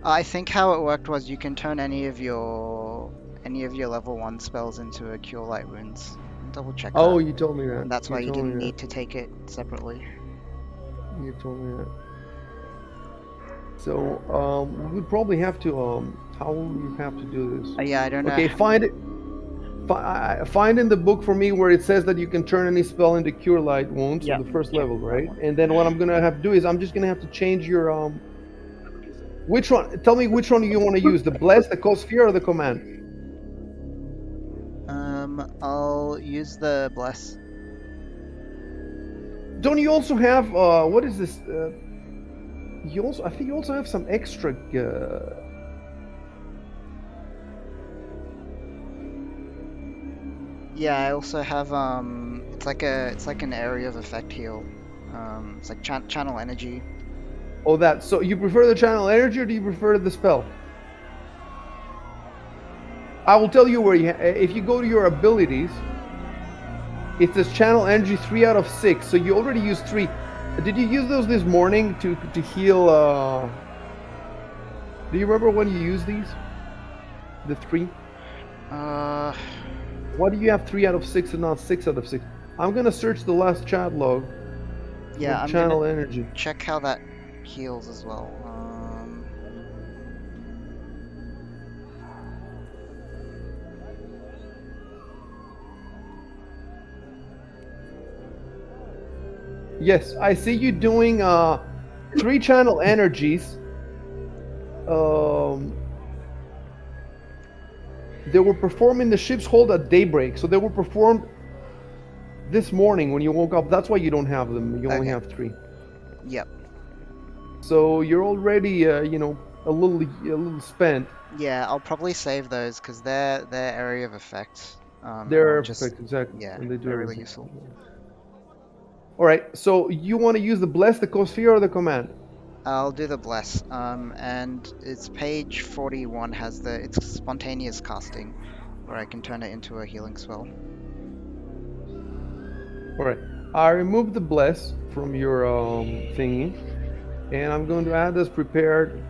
Speaker 5: I think how it worked was you can turn any of your level 1 spells into a cure light wounds. Double check
Speaker 2: Oh,
Speaker 5: that.
Speaker 2: you told me that.
Speaker 5: And that's
Speaker 2: You
Speaker 5: why you
Speaker 2: told me
Speaker 5: didn't
Speaker 2: that.
Speaker 5: need to take it separately.
Speaker 2: You told me that. So we would probably have to. How will we have to do this?
Speaker 5: Yeah, I don't know.
Speaker 2: Okay, find it. Find in the book for me where it says that you can turn any spell into cure light wounds
Speaker 5: Yeah,
Speaker 2: on the first
Speaker 5: yeah,
Speaker 2: level,
Speaker 5: that
Speaker 2: right?
Speaker 5: one.
Speaker 2: And then what I'm gonna have to do is I'm just gonna have to change your Which one? Tell me which one you want to use: the bless, the cause fear, or the command?
Speaker 5: I'll use the bless.
Speaker 2: Don't you also have what is this? I think you also have some extra.
Speaker 5: Yeah, I also have it's like an area of effect heal. It's like channel energy.
Speaker 2: Oh, that. So you prefer the channel energy, or do you prefer the spell? I will tell you where you. If you go to your abilities, it says channel energy 3 out of 6. So you already used 3. Did you use those this morning to heal? Do you remember when you used these? The 3. Why do you have 3 out of 6 and not 6 out of 6? I'm gonna search the last chat log.
Speaker 5: Yeah, I'm
Speaker 2: channel
Speaker 5: gonna
Speaker 2: energy.
Speaker 5: check how that heals as well.
Speaker 2: Yes, I see you doing 3 channel energies. They were performed in the ship's hold at daybreak, so they were performed this morning when you woke up. That's why you don't have them. You only
Speaker 5: Okay.
Speaker 2: have 3.
Speaker 5: Yep.
Speaker 2: So you're already, a little spent.
Speaker 5: Yeah, I'll probably save those because they're area of effect. And
Speaker 2: They're
Speaker 5: I'll just
Speaker 2: perfect, exactly,
Speaker 5: yeah,
Speaker 2: and they do
Speaker 5: they're really
Speaker 2: everything.
Speaker 5: useful.
Speaker 2: All right, so you want to use the bless, the cause fear, or the command?
Speaker 5: I'll do the bless. And it's page 41 has it's spontaneous casting, where I can turn it into a healing spell.
Speaker 2: All right, I removed the bless from your thingy, and I'm going to add as prepared.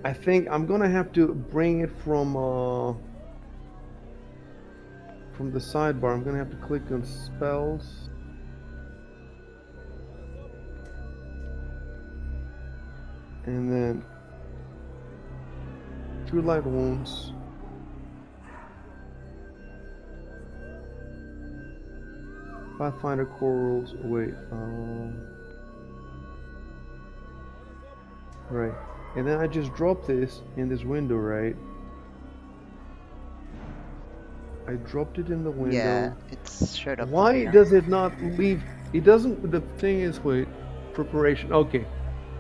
Speaker 2: I think I'm gonna have to bring it from from the sidebar, I'm gonna have to click on spells. And then Cure Light Wounds. Pathfinder core rules. Wait. Right. And then I just drop this in this window, right? I dropped it in the window.
Speaker 5: Yeah, it's showed up.
Speaker 2: Why
Speaker 5: here.
Speaker 2: does it not leave? It doesn't. The thing is, wait. Preparation. Okay.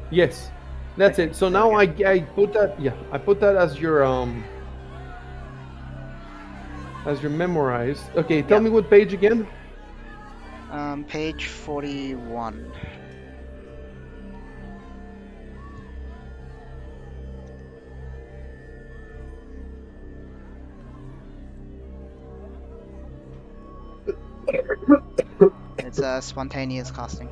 Speaker 2: Yes. That's
Speaker 5: Okay,
Speaker 2: it. So
Speaker 5: there we
Speaker 2: now
Speaker 5: go.
Speaker 2: I put that. Yeah. I put that as your memorized. Okay. Tell
Speaker 5: Yeah.
Speaker 2: me what page again.
Speaker 5: Page 41. It's a spontaneous casting.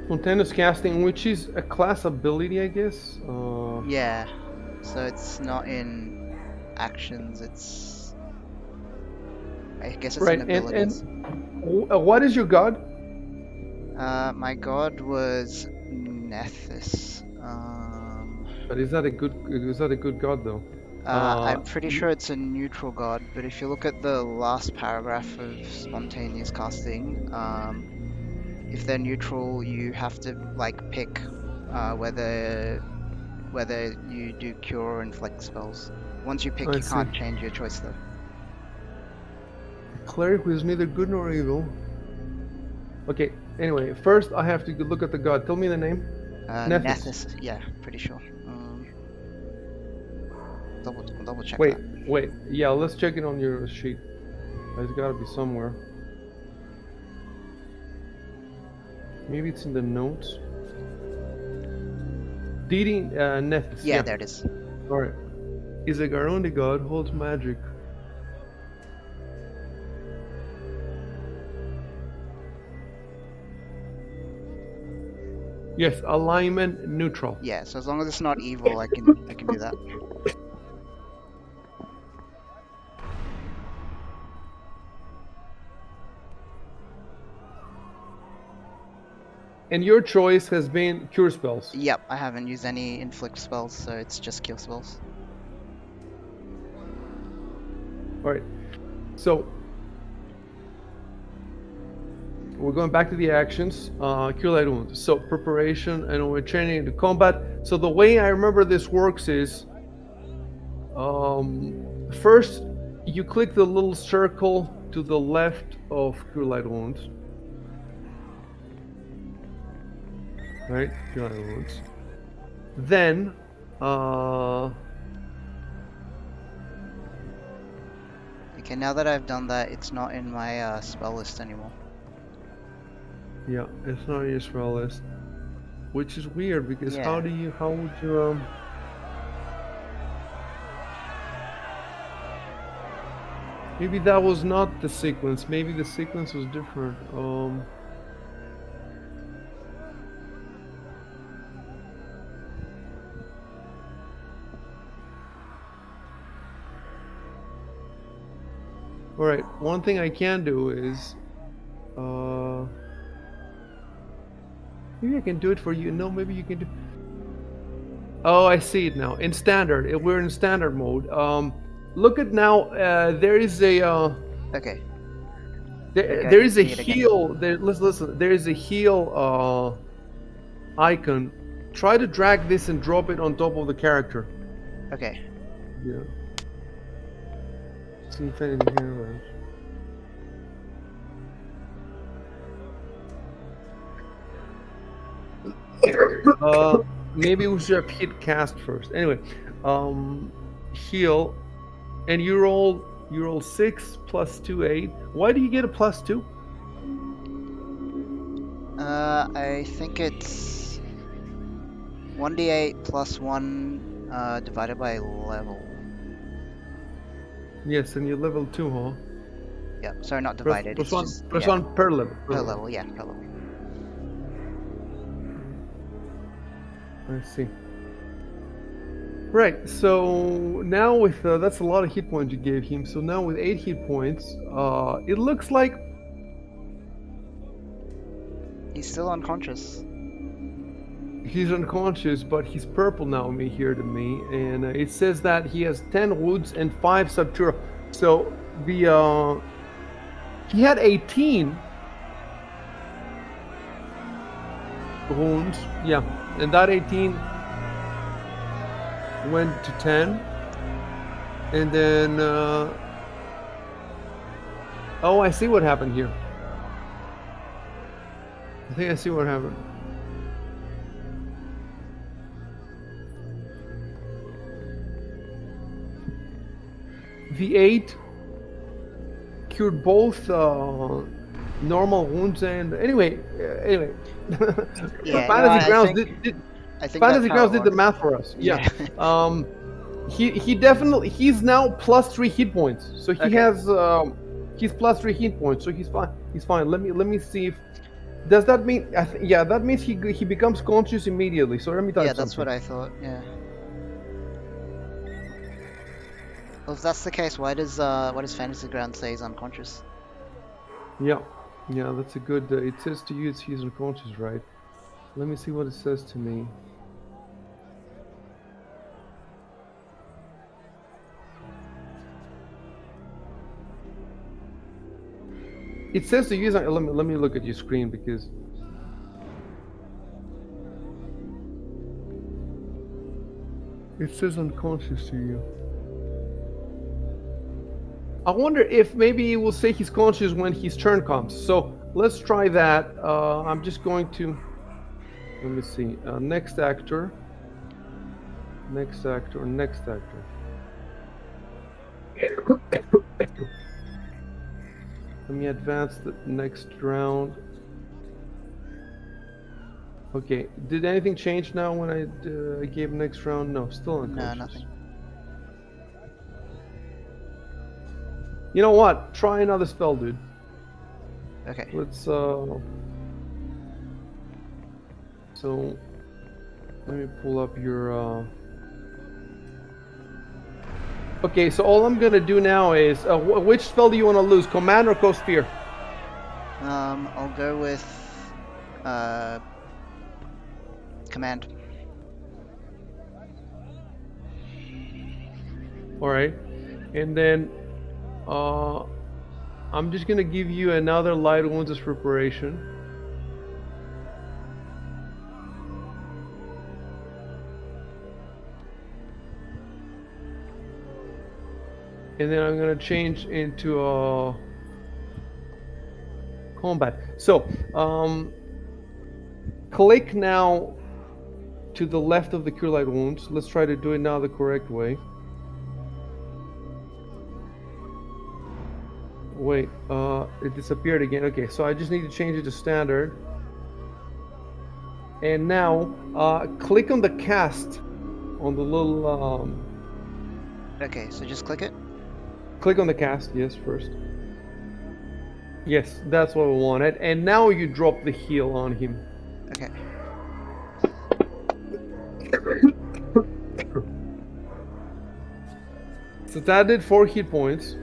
Speaker 2: Spontaneous casting, which is a class ability, I guess.
Speaker 5: Yeah, so it's not in actions, it's... I guess it's
Speaker 2: Right.
Speaker 5: in
Speaker 2: And
Speaker 5: abilities.
Speaker 2: what is your god?
Speaker 5: My god was Nethys.
Speaker 2: But is that a good god though?
Speaker 5: I'm pretty sure it's a neutral god, but if you look at the last paragraph of spontaneous casting, if they're neutral, you have to like pick whether you do cure or inflict spells. Once you pick,
Speaker 2: I
Speaker 5: you
Speaker 2: see.
Speaker 5: can't change your choice though.
Speaker 2: Cleric who is neither good nor evil. Okay. Anyway, first I have to look at the god. Tell me the name. Nethys.
Speaker 5: Nethys, yeah, pretty sure. Double check
Speaker 2: Wait.
Speaker 5: that.
Speaker 2: Wait. Yeah. Let's check it on your sheet. It's got to be somewhere. Maybe it's in the notes. Deeding Nethys.
Speaker 5: Yeah, there it is.
Speaker 2: Alright. Is a Garundi god, holds magic. Yes, alignment neutral.
Speaker 5: Yeah, so as long as it's not evil, I can do that.
Speaker 2: And your choice has been cure spells.
Speaker 5: Yep, I haven't used any inflict spells, so it's just kill spells.
Speaker 2: Alright. So we're going back to the actions. Cure light wounds. So preparation, and we're training into combat. So the way I remember this works is first you click the little circle to the left of cure light wounds. Right? Cure light wounds. Then
Speaker 5: Okay, now that I've done that, it's not in my spell list anymore.
Speaker 2: yeah, it's not in your spell list. Which is weird because
Speaker 5: Yeah.
Speaker 2: how would you maybe that was not the sequence. Maybe the sequence was different. Alright, one thing I can do is maybe I can do it for you. No, maybe you can do. Oh, I see it now. In standard, we're in standard mode. Look at now. There is a
Speaker 5: Okay.
Speaker 2: there is a
Speaker 5: see it again.
Speaker 2: heal. Let's listen. There is a heal icon. Try to drag this and drop it on top of the character.
Speaker 5: Okay.
Speaker 2: Yeah. See if anything happens. Maybe we should have hit cast first. Anyway, heal, and you You roll 6 plus 2, 8. Why do you get a plus 2?
Speaker 5: I think it's 1d8 plus 1 divided by level.
Speaker 2: Yes, and you're level 2, huh?
Speaker 5: Yeah, sorry, not
Speaker 2: Plus,
Speaker 5: divided.
Speaker 2: plus
Speaker 5: It's
Speaker 2: one,
Speaker 5: just
Speaker 2: plus
Speaker 5: yeah,
Speaker 2: one per level.
Speaker 5: per level. Yeah, per level.
Speaker 2: I see. Right, so now with that's a lot of hit points you gave him. So now with 8 hit points, it looks like
Speaker 5: He's still unconscious.
Speaker 2: he's unconscious, but he's purple now. Me here to me, and it says that he has 10 wounds and 5 sutura. So the he had 18 wounds, yeah, and that 18 went to 10, and then oh, I see what happened here. I think I see what happened. The 8 cured both normal wounds and anyway.
Speaker 5: Yeah, no,
Speaker 2: Fantasy
Speaker 5: I
Speaker 2: Grounds
Speaker 5: think
Speaker 2: did
Speaker 5: I think
Speaker 2: Fantasy
Speaker 5: that's how
Speaker 2: Grounds
Speaker 5: it
Speaker 2: did the
Speaker 5: works.
Speaker 2: math for us.
Speaker 5: Yeah.
Speaker 2: He definitely he's now plus 3 hit points. So he
Speaker 5: Okay.
Speaker 2: has he's plus 3 hit points. So he's fine. He's fine. Let me see if does that mean yeah, that means he becomes conscious immediately. So let me type
Speaker 5: Yeah, that's
Speaker 2: something.
Speaker 5: what I thought. Yeah. Well, if that's the case, why does Fantasy Ground say he's unconscious?
Speaker 2: Yeah. Yeah, that's a good it says to you he's unconscious, right? Let me see what it says to me. It says to use. Let me look at your screen because it says unconscious to you. I wonder if maybe it will say he's conscious when his turn comes. So let's try that. I'm just going to. Let me see. Next actor. Next actor. Next actor. Let me advance the next round. Okay, did anything change now when I gave next round? No, still unconscious.
Speaker 5: No, nothing.
Speaker 2: You know what? Try another spell, dude.
Speaker 5: Okay.
Speaker 2: Let's so let me pull up your okay, so all I'm gonna do now is which spell do you want to lose? Command or Coast Fear?
Speaker 5: I'll go with command.
Speaker 2: Alright. And then I'm just gonna give you another light wounds as preparation. And then I'm gonna change into combat. So click now to the left of the Cure Light Wounds. Let's try to do it now the correct way. Wait, it disappeared again. Okay, so I just need to change it to standard. And now, click on the cast on the little,
Speaker 5: Okay, so just click it.
Speaker 2: click on the cast, yes, first. Yes, that's what we wanted. And now you drop the heal on him.
Speaker 5: Okay.
Speaker 2: So that did 4 hit points.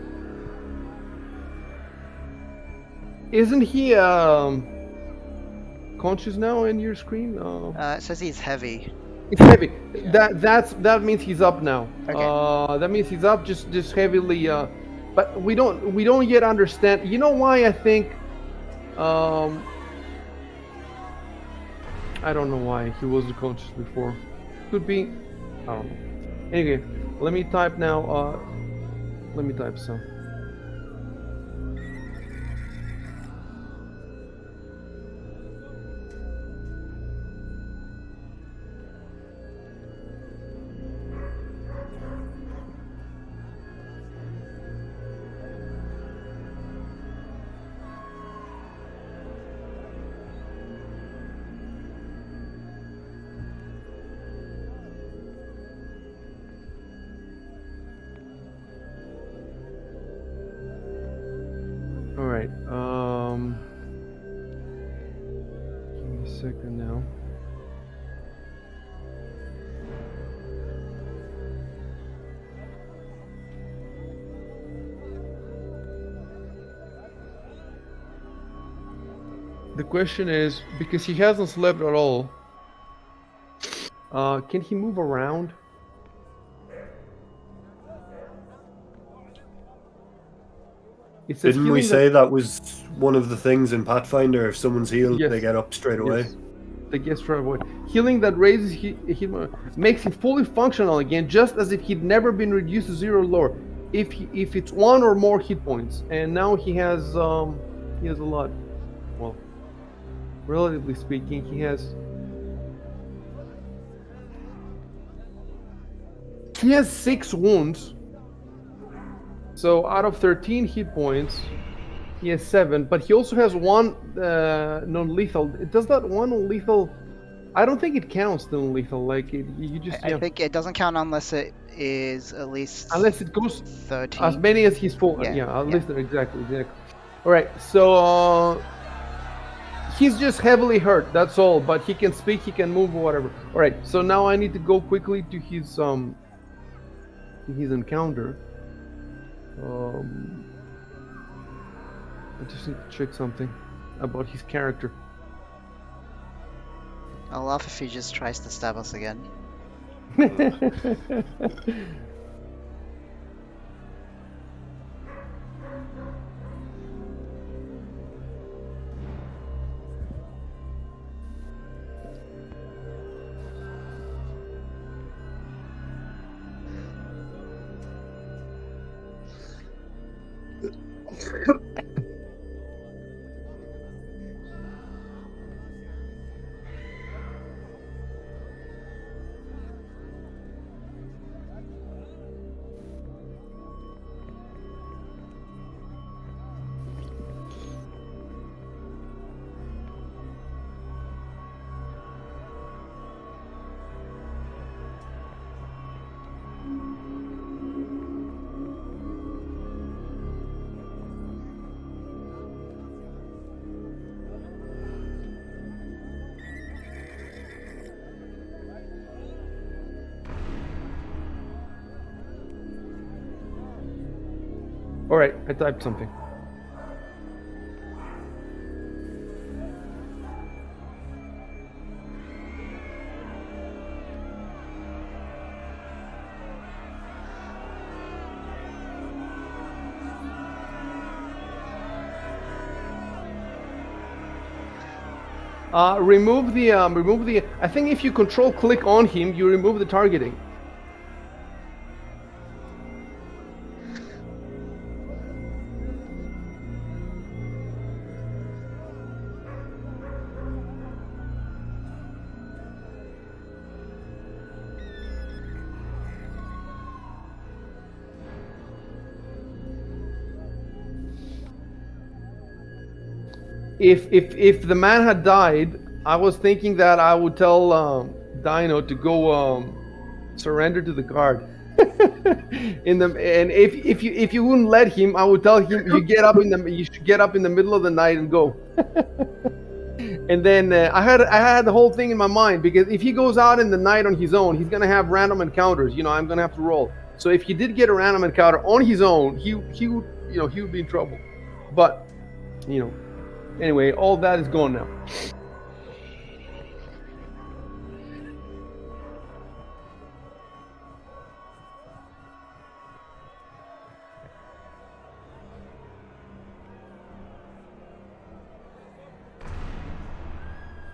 Speaker 2: Isn't he, conscious now in your screen?
Speaker 5: It says he's heavy.
Speaker 2: It's heavy.
Speaker 5: Yeah.
Speaker 2: That means he's up now.
Speaker 5: Okay.
Speaker 2: That means he's up just heavily. But we don't yet understand. You know why I think? I don't know why he wasn't conscious before. Could be. I don't know. Anyway, let me type now. Let me type some. All right. Give me a second now. The question is, because he hasn't slept at all, can he move around? It says
Speaker 1: Didn't we
Speaker 2: healing
Speaker 1: say that was one of the things in Pathfinder? If someone's healed, they
Speaker 2: Yes.
Speaker 1: get up straight away.
Speaker 2: Yes. They get straight away. Healing that raises makes him fully functional again, just as if he'd never been reduced to 0 or lower. If it's 1 or more hit points, and now he has a lot. Well, relatively speaking, he has 6 wounds. So out of 13 hit points, he has 7. But he also has 1 non-lethal. Does that 1 non-lethal? I don't think it counts non-lethal. Like you just
Speaker 5: I think it doesn't count unless it is at least
Speaker 2: unless it goes
Speaker 5: 13.
Speaker 2: as many as he's full.
Speaker 5: Yeah,
Speaker 2: Yeah, at
Speaker 5: yeah.
Speaker 2: least exactly. All right, so he's just heavily hurt. That's all. But he can speak, he can move, or whatever. All right, so now I need to go quickly to his encounter. I just need to check something about his character.
Speaker 5: I'll laugh if he just tries to stab us again.
Speaker 2: All right, I typed something. Remove the. I think if you control click on him, you remove the targeting. If the man had died, I was thinking that I would tell Dino to go surrender to the guard. And if you wouldn't let him, I would tell him you should get up in the middle of the night and go. And then I had the whole thing in my mind, because if he goes out in the night on his own, he's gonna have random encounters. I'm gonna have to roll. So if he did get a random encounter on his own, he would he would be in trouble. But anyway, all that is gone now.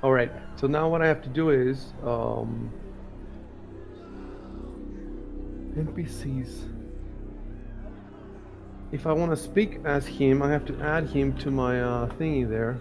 Speaker 2: All right, so now what I have to do is NPCs. If I want to speak as him, I have to add him to my thingy there.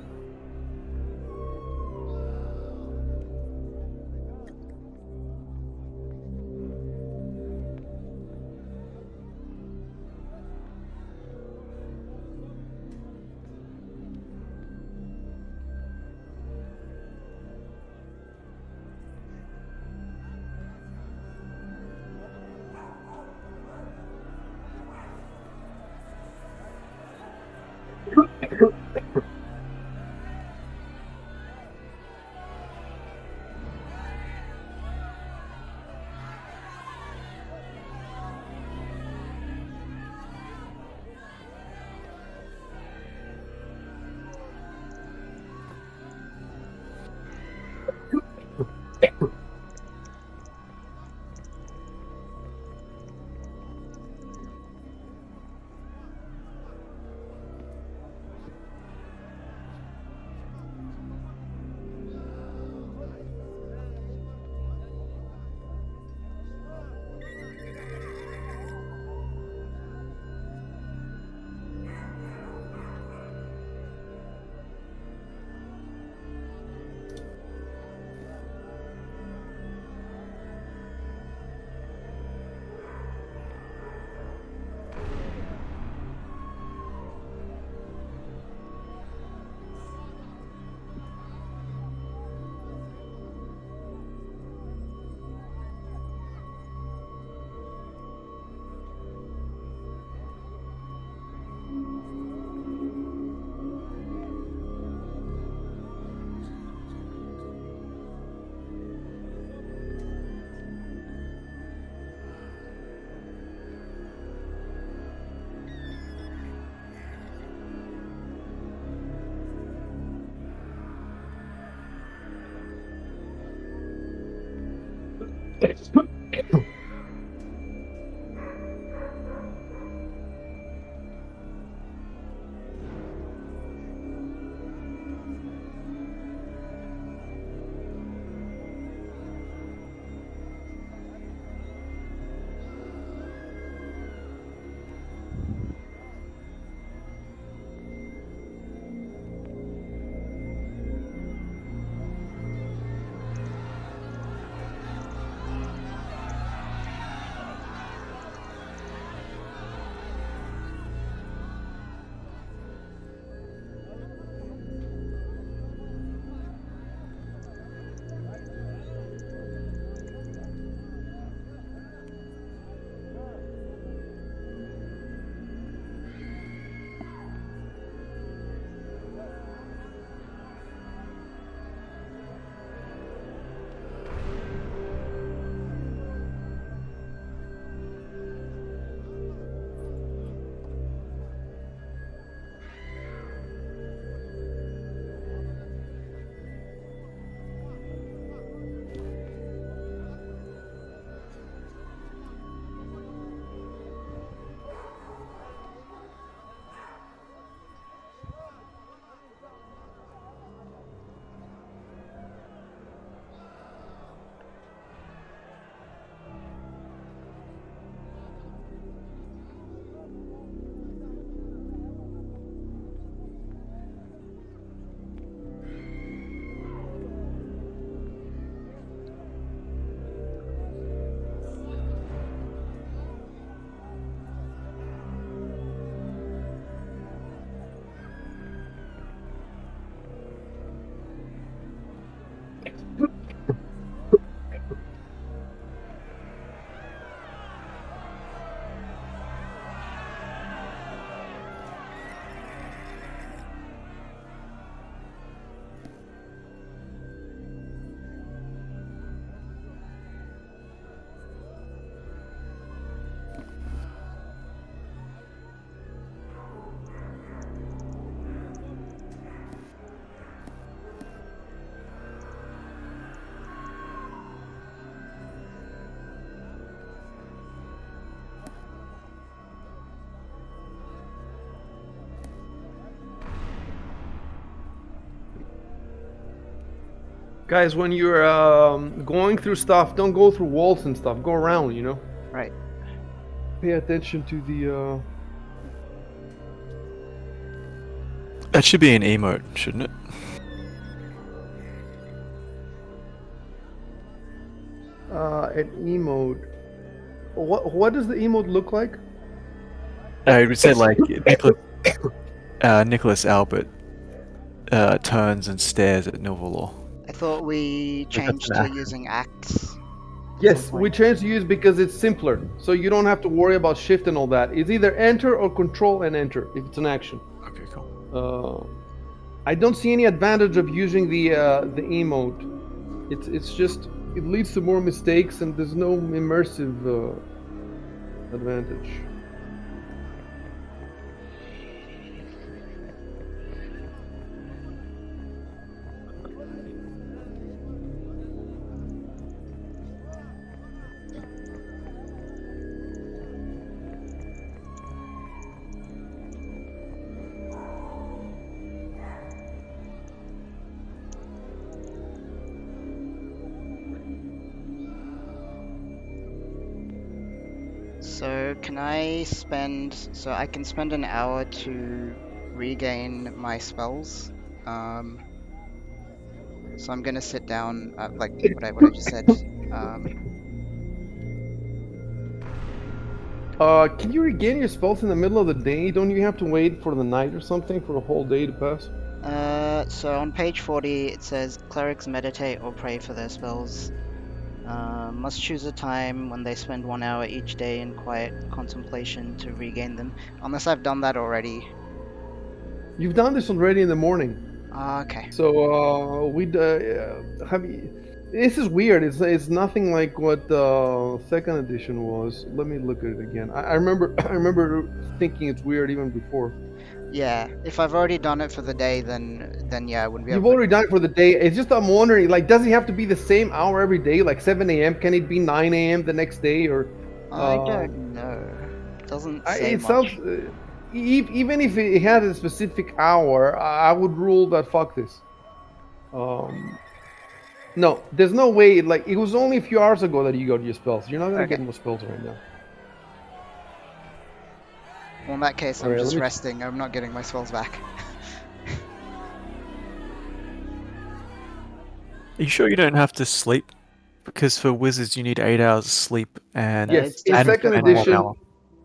Speaker 2: Guys, when you're going through stuff, don't go through walls and stuff. Go around, you know?
Speaker 5: Right.
Speaker 2: Pay attention to the...
Speaker 3: That should be an emote, shouldn't it?
Speaker 2: An emote. What does the emote look like?
Speaker 3: It would say like Nicholas Albert turns and stares at Novolor.
Speaker 5: I thought we
Speaker 3: Like, that's
Speaker 5: changed
Speaker 3: an
Speaker 5: to
Speaker 3: action.
Speaker 5: using acts.
Speaker 2: Yes,
Speaker 5: some
Speaker 2: we
Speaker 5: point.
Speaker 2: changed to use because it's simpler. So you don't have to worry about shift and all that. It's either enter or control and enter if it's an action.
Speaker 3: Okay, cool.
Speaker 2: I don't see any advantage of using the emote. It's just it leads to more mistakes and there's no immersive advantage.
Speaker 5: So can I spend? So I can spend an hour to regain my spells. So I'm gonna sit down, like what I just said. Um,
Speaker 2: Can you regain your spells in the middle of the day? Don't you have to wait for the night or something for a whole day to pass?
Speaker 5: so on page 40 it says clerics meditate or pray for their spells. Must choose a time when they spend 1 hour each day in quiet contemplation to regain them. Unless I've done that already.
Speaker 2: You've done this already in the morning.
Speaker 5: Okay.
Speaker 2: So have you, this is weird. It's nothing like what second edition was. Let me look at it again. I remember I remember thinking it's weird even before.
Speaker 5: Yeah, if I've already done it for the day, then yeah, I wouldn't be able
Speaker 2: You've
Speaker 5: to.
Speaker 2: already done it for the day. It's just I'm wondering, like, does it have to be the same hour every day, like 7 a.m.? Can it be 9 a.m. the next day, or?
Speaker 5: I don't know. Doesn't say
Speaker 2: It sounds.
Speaker 5: much.
Speaker 2: Even if it had a specific hour, I would rule that fuck this. Um, no, there's no way. Like, it was only a few hours ago that you got your spells. You're not gonna
Speaker 5: Okay.
Speaker 2: get more spells right now.
Speaker 5: Well, in that case,
Speaker 2: All
Speaker 5: I'm
Speaker 2: right, let
Speaker 5: just
Speaker 2: me.
Speaker 5: resting. I'm not getting my spells back.
Speaker 3: Are you sure you don't have to sleep? Because for wizards, you need 8 hours of sleep and
Speaker 2: Yes,
Speaker 5: It's
Speaker 2: in
Speaker 3: and
Speaker 5: different
Speaker 2: second
Speaker 5: for
Speaker 3: and one
Speaker 5: my.
Speaker 2: edition,
Speaker 3: hour.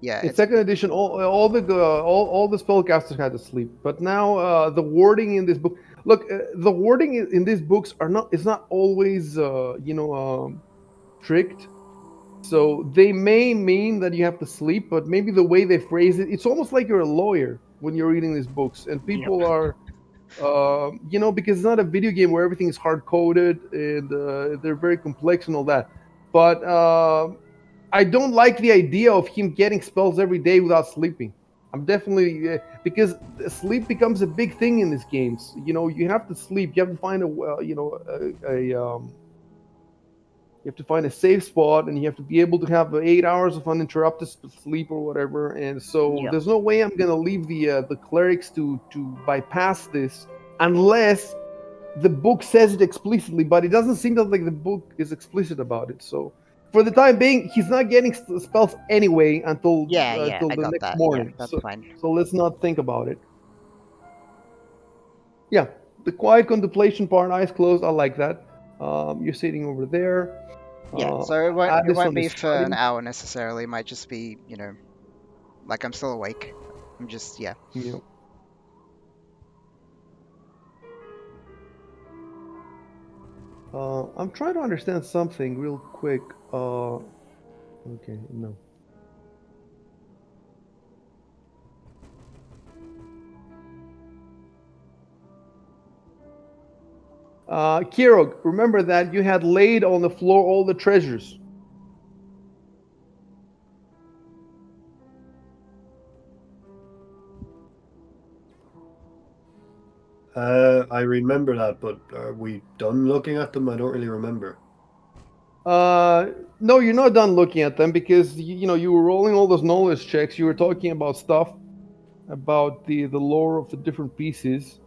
Speaker 5: Yeah,
Speaker 2: in
Speaker 5: it's
Speaker 2: second edition, all the spellcasters had to sleep. But now the wording in this book, look, the wording in these books are not is not always strict. So they may mean that you have to sleep, but maybe the way they phrase it, it's almost like you're a lawyer when you're reading these books, and
Speaker 5: Yep.
Speaker 2: people are, because it's not a video game where everything is hard coded and they're very complex and all that. But I don't like the idea of him getting spells every day without sleeping. I'm definitely because sleep becomes a big thing in these games. You know, you have to sleep. You have to find you have to find a safe spot, and you have to be able to have 8 hours of uninterrupted sleep or whatever. And so
Speaker 5: Yep.
Speaker 2: there's no way I'm gonna leave the clerics to bypass this unless the book says it explicitly. But it doesn't seem that like the book is explicit about it. So for the time being, he's not getting spells anyway
Speaker 5: Yeah, yeah,
Speaker 2: until
Speaker 5: I
Speaker 2: the
Speaker 5: got
Speaker 2: next
Speaker 5: that. Yeah,
Speaker 2: morning.
Speaker 5: that's fine.
Speaker 2: So let's not think about it. Yeah, the quiet contemplation part, eyes closed. I like that. You're sitting over there.
Speaker 5: Yeah,
Speaker 2: Uh,
Speaker 5: so it won't
Speaker 2: Addison
Speaker 5: be
Speaker 2: is
Speaker 5: for an
Speaker 2: studying.
Speaker 5: hour necessarily. It might just be, like I'm still awake. I'm just, yeah.
Speaker 2: Yeah. I'm trying to understand something real quick. Okay, no. Kirog, remember that you had laid on the floor all the treasures.
Speaker 1: I remember that, but are we done looking at them? I don't really remember.
Speaker 2: No, you're not done looking at them because you were rolling all those knowledge checks. You were talking about stuff about the lore of the different pieces.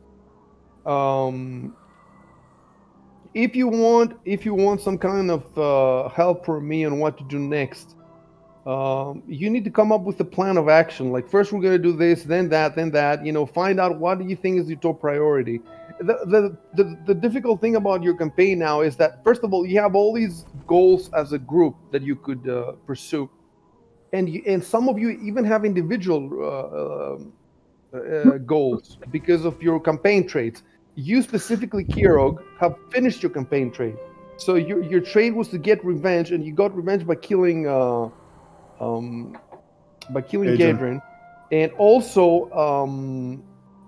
Speaker 2: Um, if you want some kind of help from me on what to do next, you need to come up with a plan of action. Like first we're going to do this, then that, then that. Find out what do you think is your top priority. The difficult thing about your campaign now is that first of all you have all these goals as a group that you could pursue, and some of you even have individual goals because of your campaign traits. You specifically, Kirog, have finished your campaign trait. So your trait was to get revenge, and you got revenge um, by killing
Speaker 1: Adrian.
Speaker 2: Gadrin, and also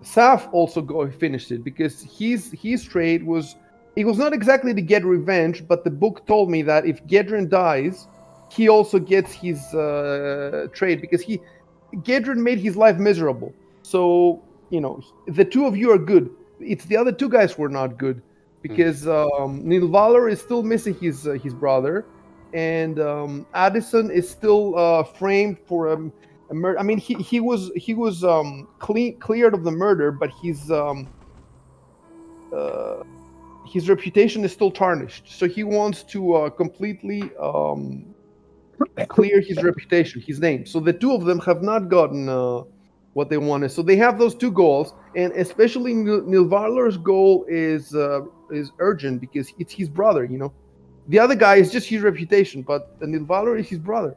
Speaker 2: Saf also finished it because his trade was, it was not exactly to get revenge, but the book told me that if Gedrin dies, he also gets his trade because Gedrin made his life miserable. So the two of you are good. It's the other two guys who are not good because Nilvalor is still missing his brother, and Addison is still framed for a murder. I mean, he was cleared of the murder, but uh, his reputation is still tarnished. So he wants to completely clear his reputation, his name. So the two of them have not gotten what they wanted. So they have those two goals, and especially Nilvarler's goal is urgent because it's his brother. The other guy is just his reputation, but Nilvaler is his brother.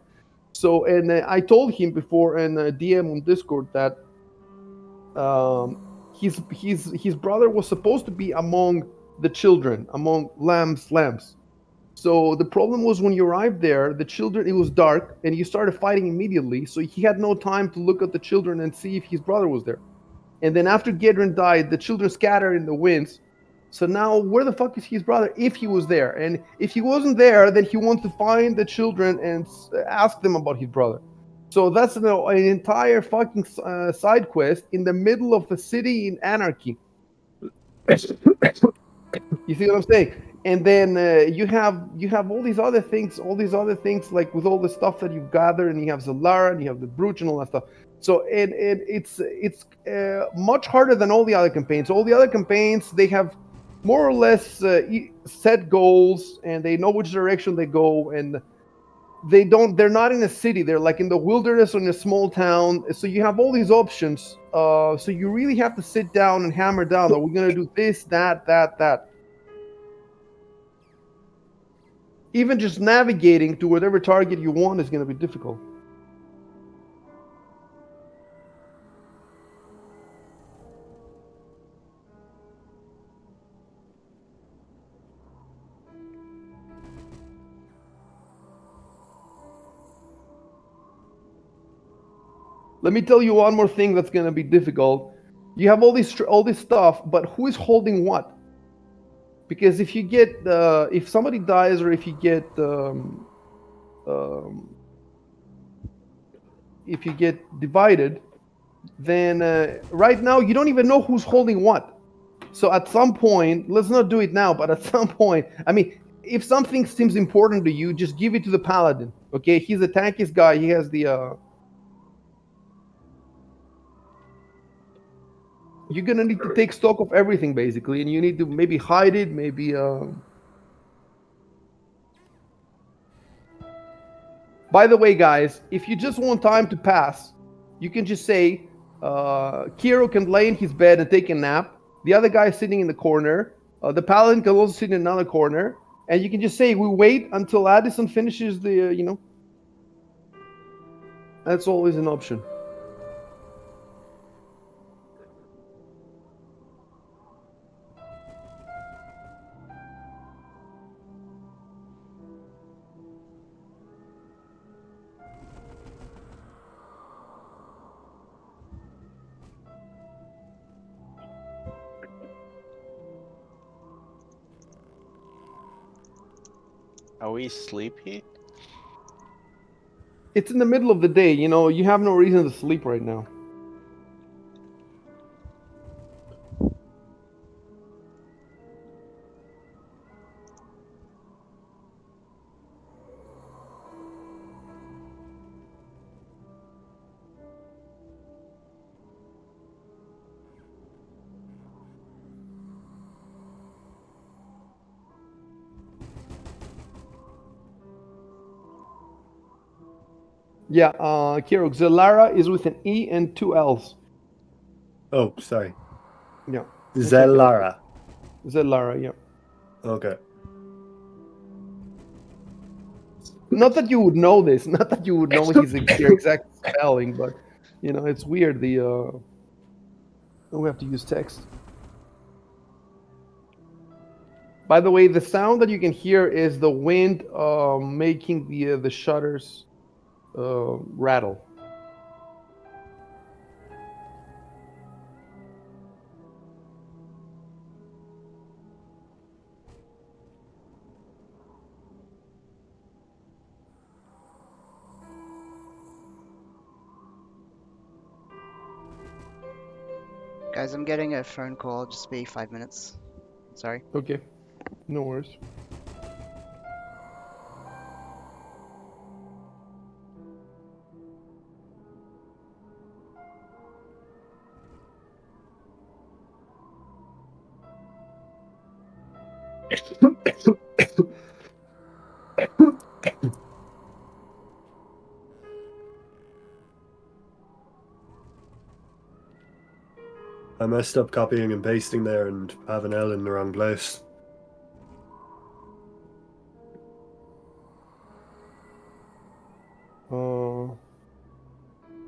Speaker 2: So, and I told him before in DM on Discord that his brother was supposed to be among the children, among lambs. So the problem was when you arrived there, the children, it was dark and you started fighting immediately. So he had no time to look at the children and see if his brother was there. And then after Gedrin died, the children scattered in the winds. So now where the fuck is his brother if he was there? And if he wasn't there, then he wants to find the children and ask them about his brother. So that's an entire fucking side quest in the middle of a city in anarchy. You see what I'm saying? And then you have all these other things like with all the stuff that you've gathered, and you have Zalara and you have the Brooch and all that stuff. So it's much harder than all the other campaigns. All the other campaigns, they have more or less set goals, and they know which direction they go, and they're not in a city. They're like in the wilderness or in a small town. So you have all these options. So you really have to sit down and hammer down. Are we gonna do this, that? Even just navigating to whatever target you want is going to be difficult. Let me tell you one more thing that's going to be difficult. You have all this stuff, but who is holding what? Because if somebody dies, or if you get divided, then right now you don't even know who's holding what. So at some point, let's not do it now, but at some point, I mean, if something seems important to you, just give it to the paladin. Okay, he's the tankiest guy. He has the. You're gonna need to take stock of everything basically, and you need to maybe hide it, maybe. By the way, guys, if you just want time to pass, you can just say, Kiro can lay in his bed and take a nap. The other guy is sitting in the corner. The paladin can also sit in another corner. And you can just say, we wait until Addison finishes the. That's always an option.
Speaker 4: Are we sleepy?
Speaker 2: It's in the middle of the day. You have no reason to sleep right now. Yeah, Kiro, Zelara is with an E and two L's.
Speaker 1: Oh, sorry.
Speaker 2: Yeah.
Speaker 1: Zelara.
Speaker 2: Zelara, yeah.
Speaker 1: Okay.
Speaker 2: Not that you would know this, not that you would know your exact spelling, but it's weird. We have to use text. By the way, the sound that you can hear is the wind making the shutters rattle.
Speaker 5: Guys, I'm getting a phone call. Just be 5 minutes. Sorry.
Speaker 2: Okay, no worries.
Speaker 1: I messed up copying and pasting there and have an L in the wrong place.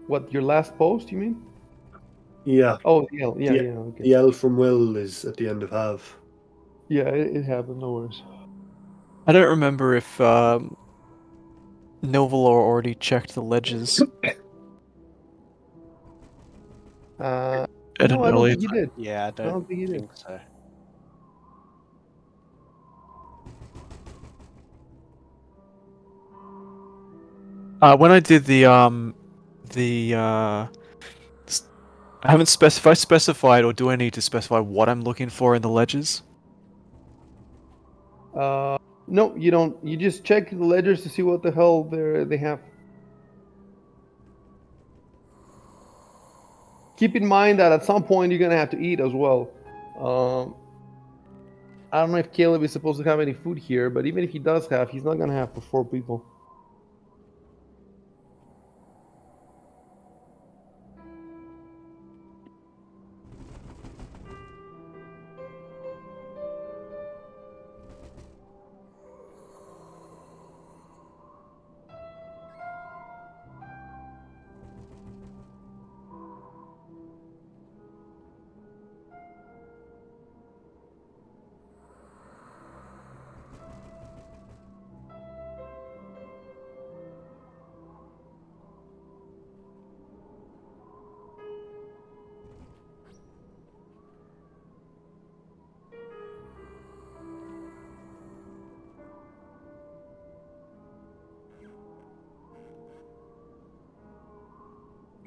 Speaker 2: What, your last post, you mean?
Speaker 1: Yeah.
Speaker 2: Oh, the L. Yeah,
Speaker 1: The,
Speaker 2: yeah, okay.
Speaker 1: the L from Will is at the end of have.
Speaker 2: Yeah, it happened, no worries.
Speaker 3: I don't remember if Novalor already checked the ledgers
Speaker 2: Uh,
Speaker 3: at
Speaker 2: no,
Speaker 3: an
Speaker 2: I don't
Speaker 3: earlier
Speaker 2: think he
Speaker 3: time.
Speaker 2: did.
Speaker 4: Yeah, I
Speaker 2: I
Speaker 4: don't
Speaker 2: don't think he did.
Speaker 4: think so.
Speaker 3: When I did I haven't specified, or do I need to specify what I'm looking for in the ledgers?
Speaker 2: No, you don't. You just check the ledgers to see what the hell they have. Keep in mind that at some point you're gonna have to eat as well. Um, I don't know if Caleb is supposed to have any food here, but even if he does have, he's not gonna have for 4 people.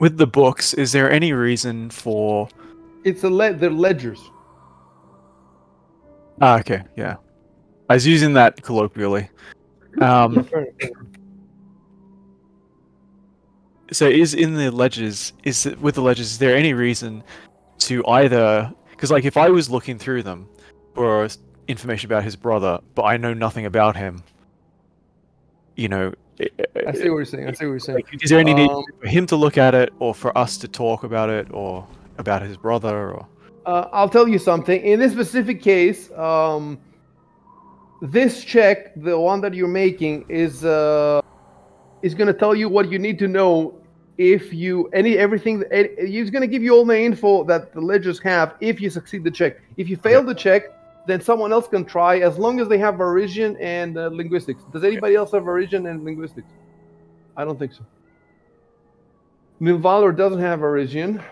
Speaker 3: With the books, is there any reason for?
Speaker 2: They're ledgers.
Speaker 3: Okay, yeah. I was using that colloquially.
Speaker 2: Yeah, fair enough.
Speaker 3: So is in the ledgers, with the ledgers, is there any reason to either, because like if I was looking through them for information about his brother, but I know nothing about him, you know,
Speaker 2: I see what you're saying. I see what you're saying.
Speaker 3: like, is there any need
Speaker 2: Um,
Speaker 3: for him to look at it, or for us to talk about it, or about his brother, or?
Speaker 2: I'll tell you something. In this specific case, this check, the one that you're making, is going to tell you what you need to know if you everything. He's going to give you all the info that the ledgers have if you succeed the check. If you fail the check, then someone else can try as long as they have Varisian and linguistics. Does anybody else have Varisian and linguistics? I don't think so. Nilvalor doesn't have Varisian.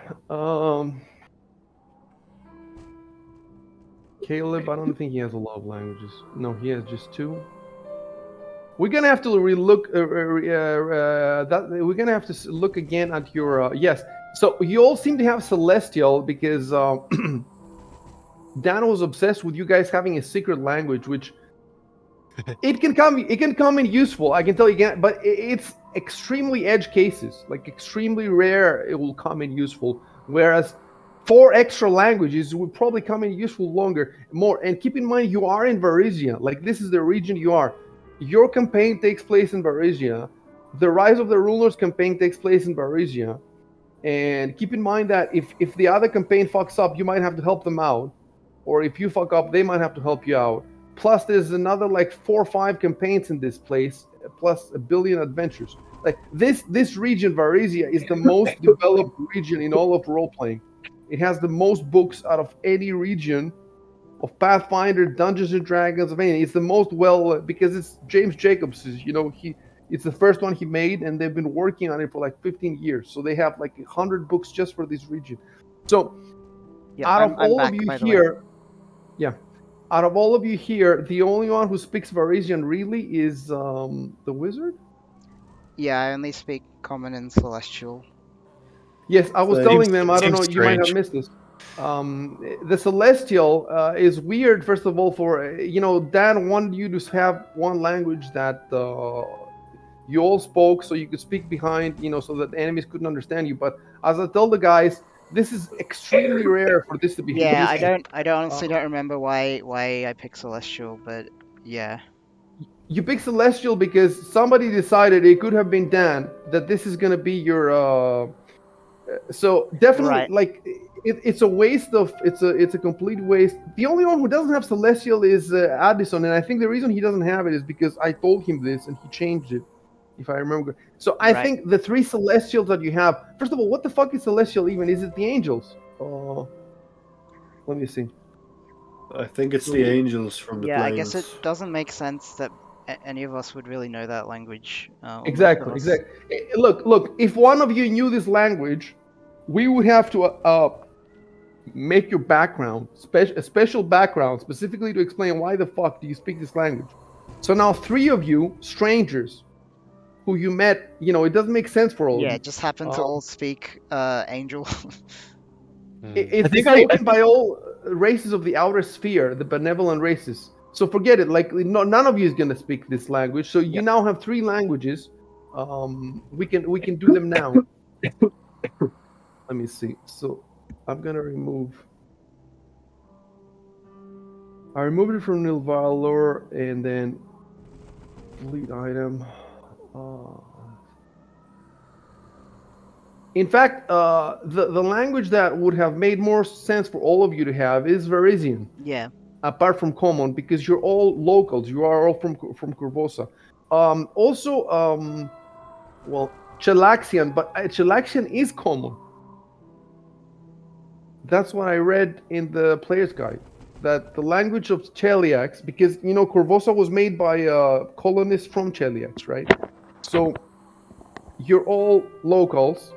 Speaker 2: Caleb, I don't think he has a lot of languages. No, he has just 2. We're gonna have to relook that. We're gonna have to look again at your yes. So you all seem to have Celestial because Dan was obsessed with you guys having a secret language, which it can come in useful. I can tell you again, but it's extremely edge cases, like extremely rare. It will come in useful, whereas 4 extra languages would probably come in useful more. And keep in mind, you are in Varisia. Like this is the region you are. Your campaign takes place in Varisia. The Rise of the Rulers campaign takes place in Varisia. And keep in mind that if the other campaign fucks up, you might have to help them out, or if you fuck up, they might have to help you out. Plus, there's another like 4 or 5 campaigns in this place, plus a billion adventures. Like this region, Varisia, is the most developed region in all of role playing. It has the most books out of any region of Pathfinder, Dungeons and Dragons, of anything. It's the most because it's James Jacobs. It's the first one he made, and they've been working on it for like 15 years. So they have like 100 books just for this region. So
Speaker 5: Yep,
Speaker 2: out of
Speaker 5: I'm
Speaker 2: all of
Speaker 5: back,
Speaker 2: you
Speaker 5: by the way.
Speaker 2: here, yeah, out of all of you here, the only one who speaks Varisian really is the wizard.
Speaker 5: Yeah, I only speak Common and Celestial.
Speaker 2: Yes, I was
Speaker 1: Same.
Speaker 2: telling them. I don't
Speaker 3: Seems
Speaker 2: know. You might have
Speaker 3: strange.
Speaker 2: missed this. The celestial is weird. First of all, for Dan wanted you to have one language that you all spoke, so you could speak behind, so that enemies couldn't understand you. But as I tell the guys, this is extremely rare for this to be
Speaker 5: Yeah,
Speaker 2: useful.
Speaker 5: I don't honestly
Speaker 2: Uh,
Speaker 5: don't remember why I picked Celestial, but yeah.
Speaker 2: you pick celestial because somebody decided, it could have been Dan, that this is gonna be your. So definitely,
Speaker 5: Right,
Speaker 2: like, it's a waste of it's a complete waste. The only one who doesn't have celestial is Addison, and I think the reason he doesn't have it is because I told him this and he changed it, if I remember. So I
Speaker 5: right.
Speaker 2: think the three celestials that you have. First of all, what the fuck is celestial even? Is it the angels? Let me see.
Speaker 1: I think it's the
Speaker 2: So
Speaker 1: angels from the
Speaker 5: Yeah, I guess it
Speaker 1: planes.
Speaker 5: doesn't make sense that any of us would really know that language, or most of
Speaker 2: exactly,
Speaker 5: us.
Speaker 2: exactly. Look. If one of you knew this language, we would have to make your background a special background specifically to explain why the fuck do you speak this language. So now three of you strangers who you met, it doesn't make sense for all of
Speaker 5: Yeah,
Speaker 2: you.
Speaker 5: just happen to all speak Angel.
Speaker 3: I
Speaker 2: It's
Speaker 3: think I
Speaker 2: spoken by all races of the outer sphere, the benevolent races. So forget it. Like, no, none of you is gonna speak this language. So you
Speaker 5: Yep.
Speaker 2: now have three languages. We can do them now. Let me see. So I'm gonna remove. I removed it from Nilvalor and then delete item. Uh, in fact, the language that would have made more sense for all of you to have is Varisian,
Speaker 5: Yeah.
Speaker 2: apart from Common, because you're all locals. You are all from Corvosa. Also, well, Chelaxian, but Chelaxian is Common. That's what I read in the player's guide. That the language of Cheliax, because Corvosa was made by colonists from Cheliax, right? So you're all locals.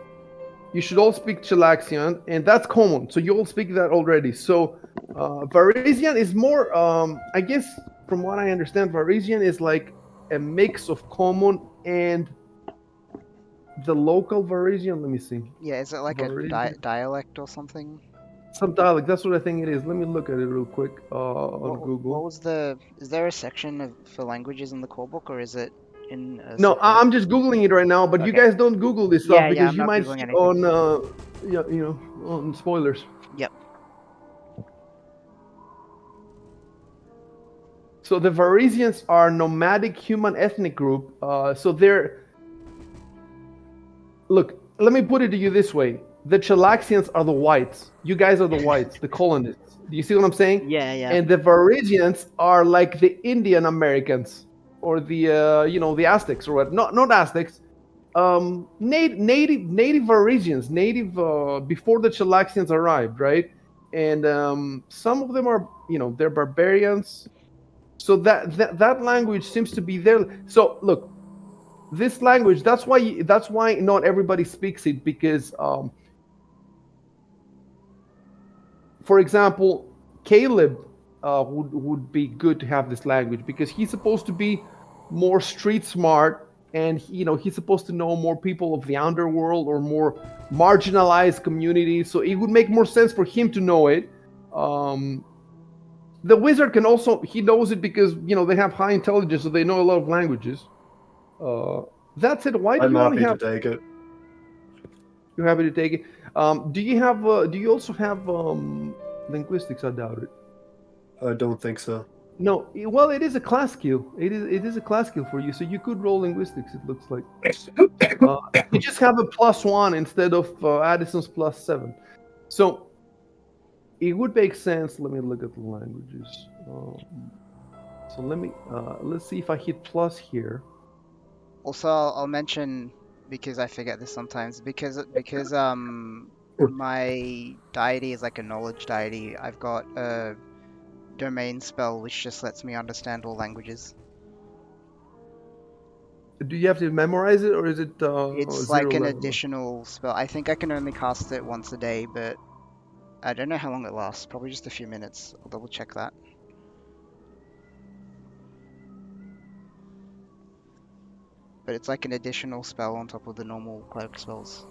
Speaker 2: You should all speak Chelaxian, and that's common. So you all speak that already. So Varisian is more, I guess, from what I understand, Varisian is like a mix of common and the local Varisian. Let me see.
Speaker 5: Yeah, is it like a
Speaker 2: Varisian.
Speaker 5: dialect or something?
Speaker 2: Some dialect. That's what I think it is. Let me look at it real quick on
Speaker 5: What
Speaker 2: Google.
Speaker 5: was the? Is there a section for languages in the core book, or is it in a
Speaker 2: No,
Speaker 5: separate?
Speaker 2: I'm just googling it right now. But you
Speaker 5: Okay.
Speaker 2: guys don't Google this
Speaker 5: Yeah,
Speaker 2: stuff
Speaker 5: yeah,
Speaker 2: because
Speaker 5: I'm
Speaker 2: you
Speaker 5: not
Speaker 2: might
Speaker 5: googling
Speaker 2: hit
Speaker 5: anything.
Speaker 2: on, on spoilers.
Speaker 5: Yep.
Speaker 2: So the Varisians are nomadic human ethnic group. So they're look. Let me put it to you this way: the Chelaxians are the whites. You guys are the whites, the colonists. Do you see what I'm saying?
Speaker 5: Yeah, yeah.
Speaker 2: And the Varisians are like the Indian Americans or the the Aztecs or what? Not Aztecs. Native Varisians, native before the Chelaxians arrived, right? And some of them are they're barbarians. So that language seems to be there. So look, this language, that's why not everybody speaks it, because for example, Caleb would be good to have this language because he's supposed to be more street smart, and he's supposed to know more people of the underworld or more marginalized communities. So it would make more sense for him to know it. Um, the wizard can also, he knows it because they have high intelligence, so they know a lot of languages. Uh, that's it. Why do
Speaker 1: I'm
Speaker 2: you only
Speaker 1: happy to
Speaker 2: have?
Speaker 1: take it.
Speaker 2: You're happy to take it. Do you have? Do you also have linguistics? I doubt it.
Speaker 1: I don't think so.
Speaker 2: No. Well, it is a class skill. It is a class skill for you, so you could roll linguistics. It looks like uh, you just have a +1 instead of Addison's +7. So it would make sense. Let me look at the languages. So let's see if I hit plus here.
Speaker 5: Also, I'll mention, because I forget this sometimes, because my deity is like a knowledge deity. I've got a domain spell which just lets me understand all languages.
Speaker 2: Do you have to memorize it, or is it
Speaker 5: It's
Speaker 2: zero
Speaker 5: like an
Speaker 2: level?
Speaker 5: additional spell. I think I can only cast it once a day, but I don't know how long it lasts. Probably just a few minutes. I'll double check that. But it's like an additional spell on top of the normal cleric spells.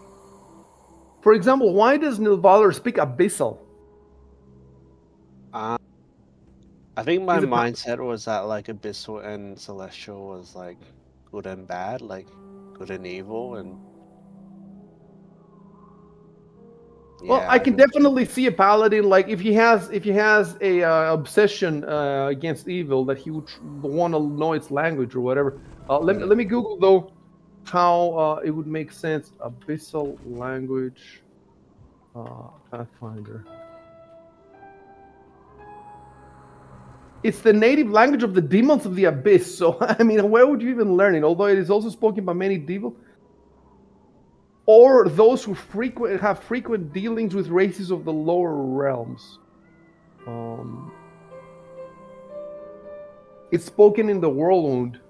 Speaker 2: For example, why does Nilvalor speak Abyssal?
Speaker 4: I think my
Speaker 2: He's a
Speaker 4: mindset was that like Abyssal and Celestial was like good and bad, like good and evil, and
Speaker 2: Well,
Speaker 4: yeah,
Speaker 2: I
Speaker 4: I
Speaker 2: can
Speaker 4: just
Speaker 2: definitely see a paladin like if he has a obsession against evil that he would want to know its language or whatever. Let me Google though how it would make sense. Abyssal language, Pathfinder. It's the native language of the demons of the abyss. So I mean, where would you even learn it? Although it is also spoken by many devil or those who have frequent dealings with races of the lower realms. Um, it's spoken in the whirlwind.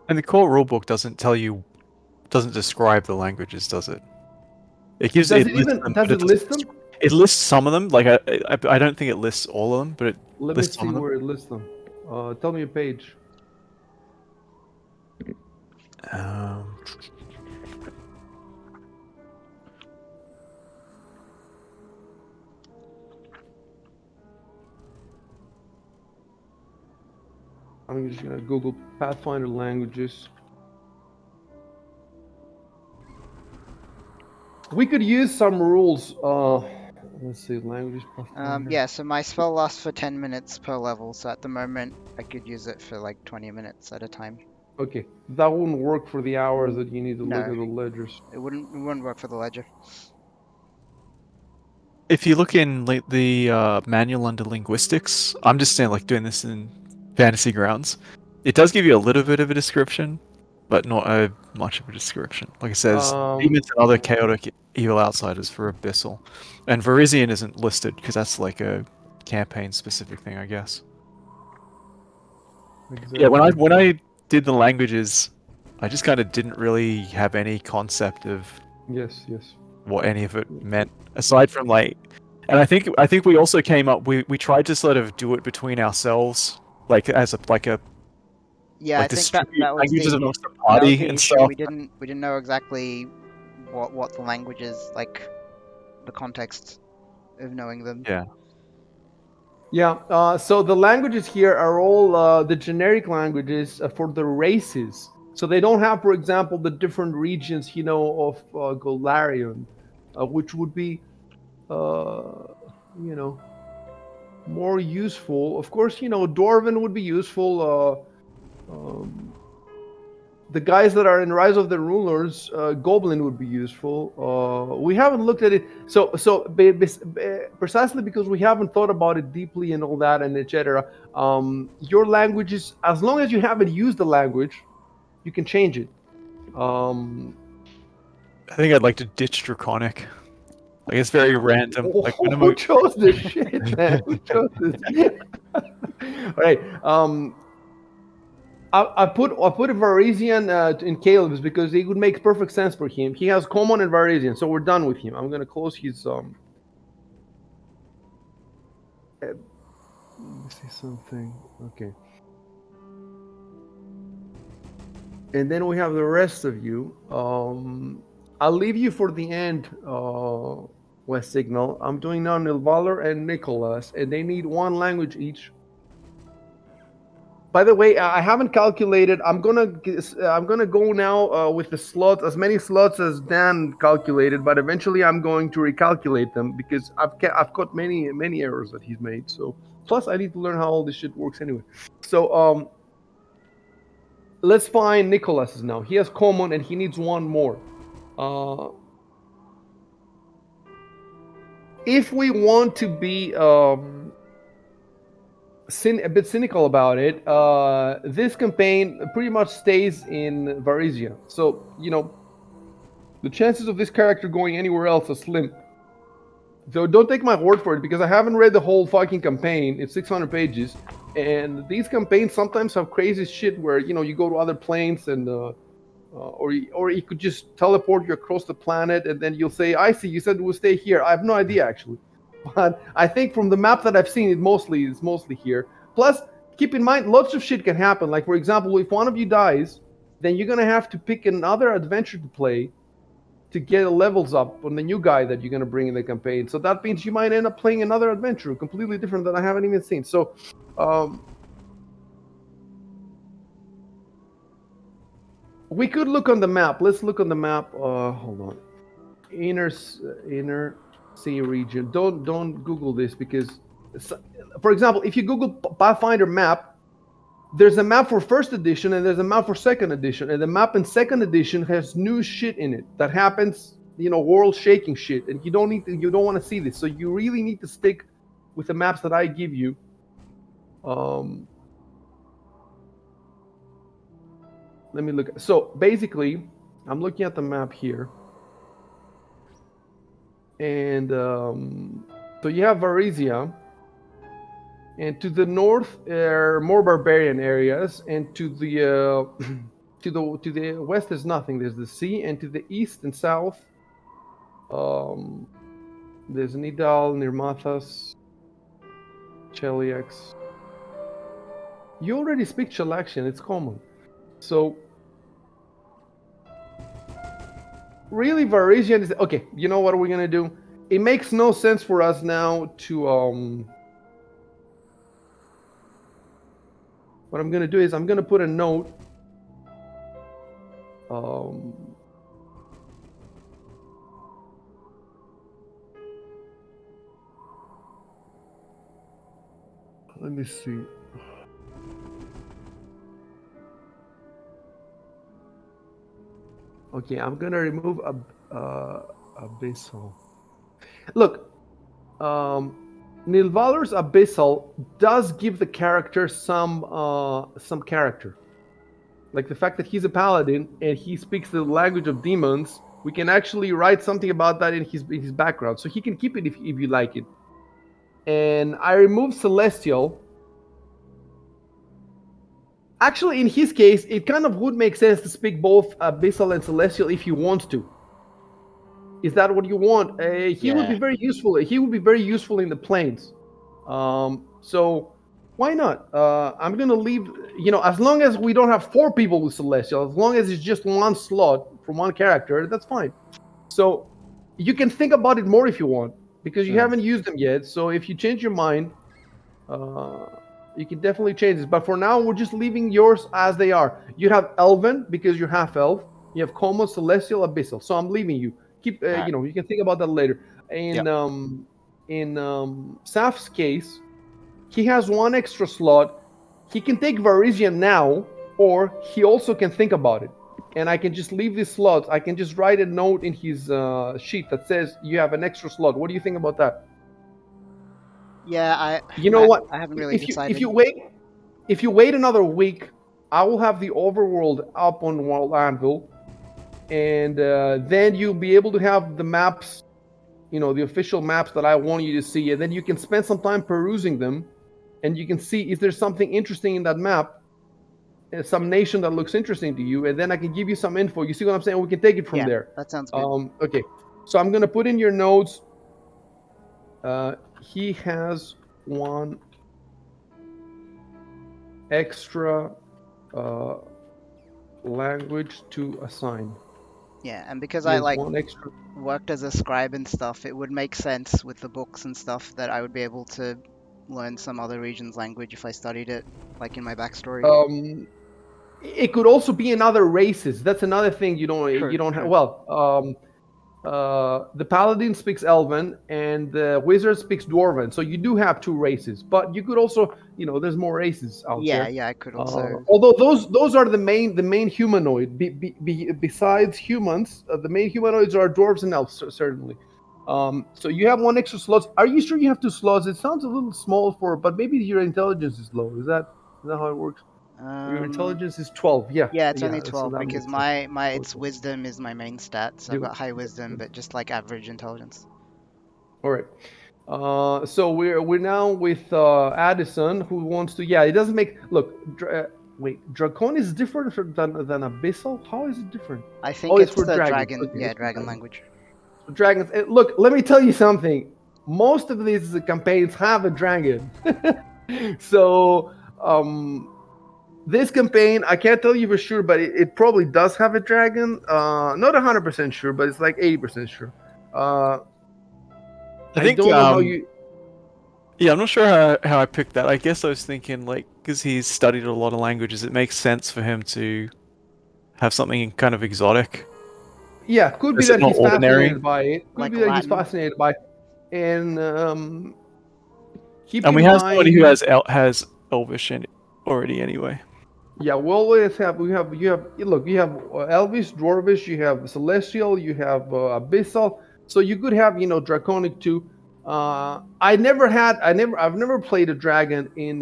Speaker 3: And the core rulebook doesn't describe the languages, does it? It gives
Speaker 2: Does
Speaker 3: it
Speaker 2: it
Speaker 3: lists
Speaker 2: even?
Speaker 3: them,
Speaker 2: Does
Speaker 3: but
Speaker 2: it
Speaker 3: it doesn't.
Speaker 2: list them?
Speaker 3: It lists some of them. Like I don't think it lists all of them, but it
Speaker 2: Let me
Speaker 3: lists some
Speaker 2: see
Speaker 3: of them.
Speaker 2: where it lists them. Tell me a page.
Speaker 3: Um,
Speaker 2: I'm just gonna Google Pathfinder languages. We could use some rules. Let's see, languages Pathfinder.
Speaker 5: Yeah, so my spell lasts for 10 minutes per level, so at the moment I could use it for like 20 minutes at a time.
Speaker 2: Okay, that wouldn't work for the hours that you need to look
Speaker 5: No,
Speaker 2: at the ledgers.
Speaker 5: it wouldn't work for the ledger.
Speaker 3: if you look in like the manual under linguistics, I'm just saying like doing this in fantasy grounds. It does give you a little bit of a description, but not much of a description. Like it says, demons and other chaotic evil outsiders for Abyssal, and Verizian isn't listed because that's like a campaign-specific thing, I guess. Yeah, when I
Speaker 2: Exactly.
Speaker 3: when I did the languages, I just kind of didn't really have any concept of
Speaker 2: Yes, yes.
Speaker 3: what any of it meant aside from like, and I think we also came up we tried to sort of do it between ourselves, like as a
Speaker 5: Yeah, I
Speaker 3: like
Speaker 5: think that
Speaker 3: distribute
Speaker 5: was
Speaker 3: languages
Speaker 5: the
Speaker 3: amongst the party and
Speaker 5: issue.
Speaker 3: stuff.
Speaker 5: We didn't know exactly what the languages, like the context of knowing them.
Speaker 3: Yeah.
Speaker 2: Yeah, so the languages here are all the generic languages for the races. So they don't have, for example, the different regions, of Golarion, which would be, you know, more useful. Of course, Dwarven would be useful. The guys that are in Rise of the Rulers, Goblin would be useful. We haven't looked at it, precisely because we haven't thought about it deeply and all that and etc. Your languages, as long as you haven't used the language, you can change it.
Speaker 3: I think I'd like to ditch Draconic. Like it's very random. Like when am
Speaker 2: Who chose this shit, man? Who chose this? All right. I put a Varisian in Caleb's because it would make perfect sense for him. He has common and Varisian, so we're done with him. I'm gonna close his let me see something. Okay. And then we have the rest of you. I'll leave you for the end, West Signal. I'm doing now Nilvalar and Nicholas, and they need one language each. By the way, I haven't calculated. I'm gonna go now with the slots, as many slots as Dan calculated, but eventually I'm going to recalculate them because I've got many errors that he's made. So plus I need to learn how all this shit works anyway. So let's find Nicholas's now. He has common and he needs one more. If we want to be a bit cynical about it, this campaign pretty much stays in Varisia. So, the chances of this character going anywhere else are slim. So don't take my word for it because I haven't read the whole fucking campaign. It's 600 pages. And these campaigns sometimes have crazy shit where, you go to other planes and, or you could just teleport you across the planet and then you'll say, I see, you said we'll stay here. I have no idea actually. But I think from the map that I've seen, it's mostly here. Plus, keep in mind, lots of shit can happen. Like, for example, if one of you dies, then you're gonna have to pick another adventure to play to get levels up on the new guy that you're gonna bring in the campaign. So that means you might end up playing another adventure completely different that I haven't even seen. So we could look on the map. Let's look on the map. Hold on. Inner sea region. Don't Google this because, for example, if you Google Pathfinder map, there's a map for first edition and there's a map for second edition, and the map in second edition has new shit in it that happens, world shaking shit, and you don't want to see this. So you really need to stick with the maps that I give you. Let me look. So basically, I'm looking at the map here, and so you have Varisia, and to the north are more barbarian areas, and to the to the west there's nothing. There's the sea, and to the east and south, there's Nidal, Nirmathas, Cheliax. You already speak Chelaxian. It's common. So really, Varisian is okay. You know what we're gonna do? It makes no sense for us now to What I'm gonna do is I'm gonna put a note. Let me see. Okay, I'm gonna remove Abyssal. Look, Nilvalor's Abyssal does give the character some character. Like the fact that he's a paladin and he speaks the language of demons, we can actually write something about that in his background. So he can keep it if you like it. And I remove Celestial. Actually, in his case, it kind of would make sense to speak both Abyssal and Celestial if you want to. Is that what you want? He would be very useful. He would be very useful in the plains. So why not? I'm gonna leave. As long as we don't have 4 people with Celestial, as long as it's just one slot from one character, that's fine. So you can think about it more if you want, because you haven't used them yet. So if you change your mind, you can definitely change this. But for now, we're just leaving yours as they are. You have Elven because you're half elf. You have Common, Celestial, Abyssal. So I'm leaving you. Keep you can think about that later. In Saf's case, he has 1 extra slot. He can take Varisian now, or he also can think about it. And I can just leave these slots. I can just write a note in his sheet that says you have an extra slot. What do you think about that?
Speaker 5: Yeah,
Speaker 2: You know what?
Speaker 5: I haven't really decided.
Speaker 2: If you wait another week, I will have the overworld up on World Anvil, and then you'll be able to have the maps, the official maps that I want you to see, and then you can spend some time perusing them, and you can see is there something interesting in that map, some nation that looks interesting to you, and then I can give you some info. You see what I'm saying? We can take it from there.
Speaker 5: That sounds good.
Speaker 2: Okay, so I'm gonna put in your notes. He has 1 extra language to assign.
Speaker 5: Yeah, and because
Speaker 2: He
Speaker 5: I
Speaker 2: has 1 extra.
Speaker 5: worked as a scribe and stuff, it would make sense with the books and stuff that I would be able to learn some other region's language if I studied it, like in my backstory.
Speaker 2: It could also be in other races. That's another thing you don't have. Well, the paladin speaks Elven and the wizard speaks Dwarven, so you do have 2 races. But you could also, there's more races out there.
Speaker 5: Yeah, I could also.
Speaker 2: Although those are the main humanoid. Besides humans, the main humanoids are dwarves and elves, certainly. So you have 1 extra slot. Are you sure you have 2 slots? It sounds a little small but maybe your intelligence is low. Is that how it works? Your intelligence is 12. Yeah.
Speaker 5: Yeah, it's only 12
Speaker 2: so
Speaker 5: because its wisdom is my main stat. So I've got high wisdom, but just like average intelligence.
Speaker 2: All right. So we're now with Addison, who wants to. Yeah, it doesn't make. Look, wait. Dracon is different than Abyssal. How is it different?
Speaker 5: I think it's
Speaker 2: for
Speaker 5: the
Speaker 2: dragons.
Speaker 5: dragon.
Speaker 2: Okay,
Speaker 5: Yeah, dragon language.
Speaker 2: For dragons. Look, let me tell you something. Most of these campaigns have a dragon. So This campaign, I can't tell you for sure, but it probably does have a dragon. Not 100% sure, but it's like 80% sure.
Speaker 3: I
Speaker 2: I
Speaker 3: think
Speaker 2: don't know how you.
Speaker 3: yeah, I'm not sure how I picked that. I guess I was thinking like because he's studied a lot of languages, it makes sense for him to have something kind of exotic.
Speaker 2: Yeah, could be
Speaker 3: Is it
Speaker 2: that
Speaker 3: not
Speaker 2: he's
Speaker 3: ordinary?
Speaker 2: fascinated by it. Could
Speaker 5: Like
Speaker 2: be that he's
Speaker 5: Latin.
Speaker 2: fascinated by it. And keep
Speaker 3: And we
Speaker 2: in
Speaker 3: have somebody who
Speaker 2: mind.
Speaker 3: has Elvish in it already anyway.
Speaker 2: Yeah, we always have. You have. Look, you have Elvish, Dwarvish. You have Celestial. You have Abyssal. So you could have Draconic too. I've never played a dragon in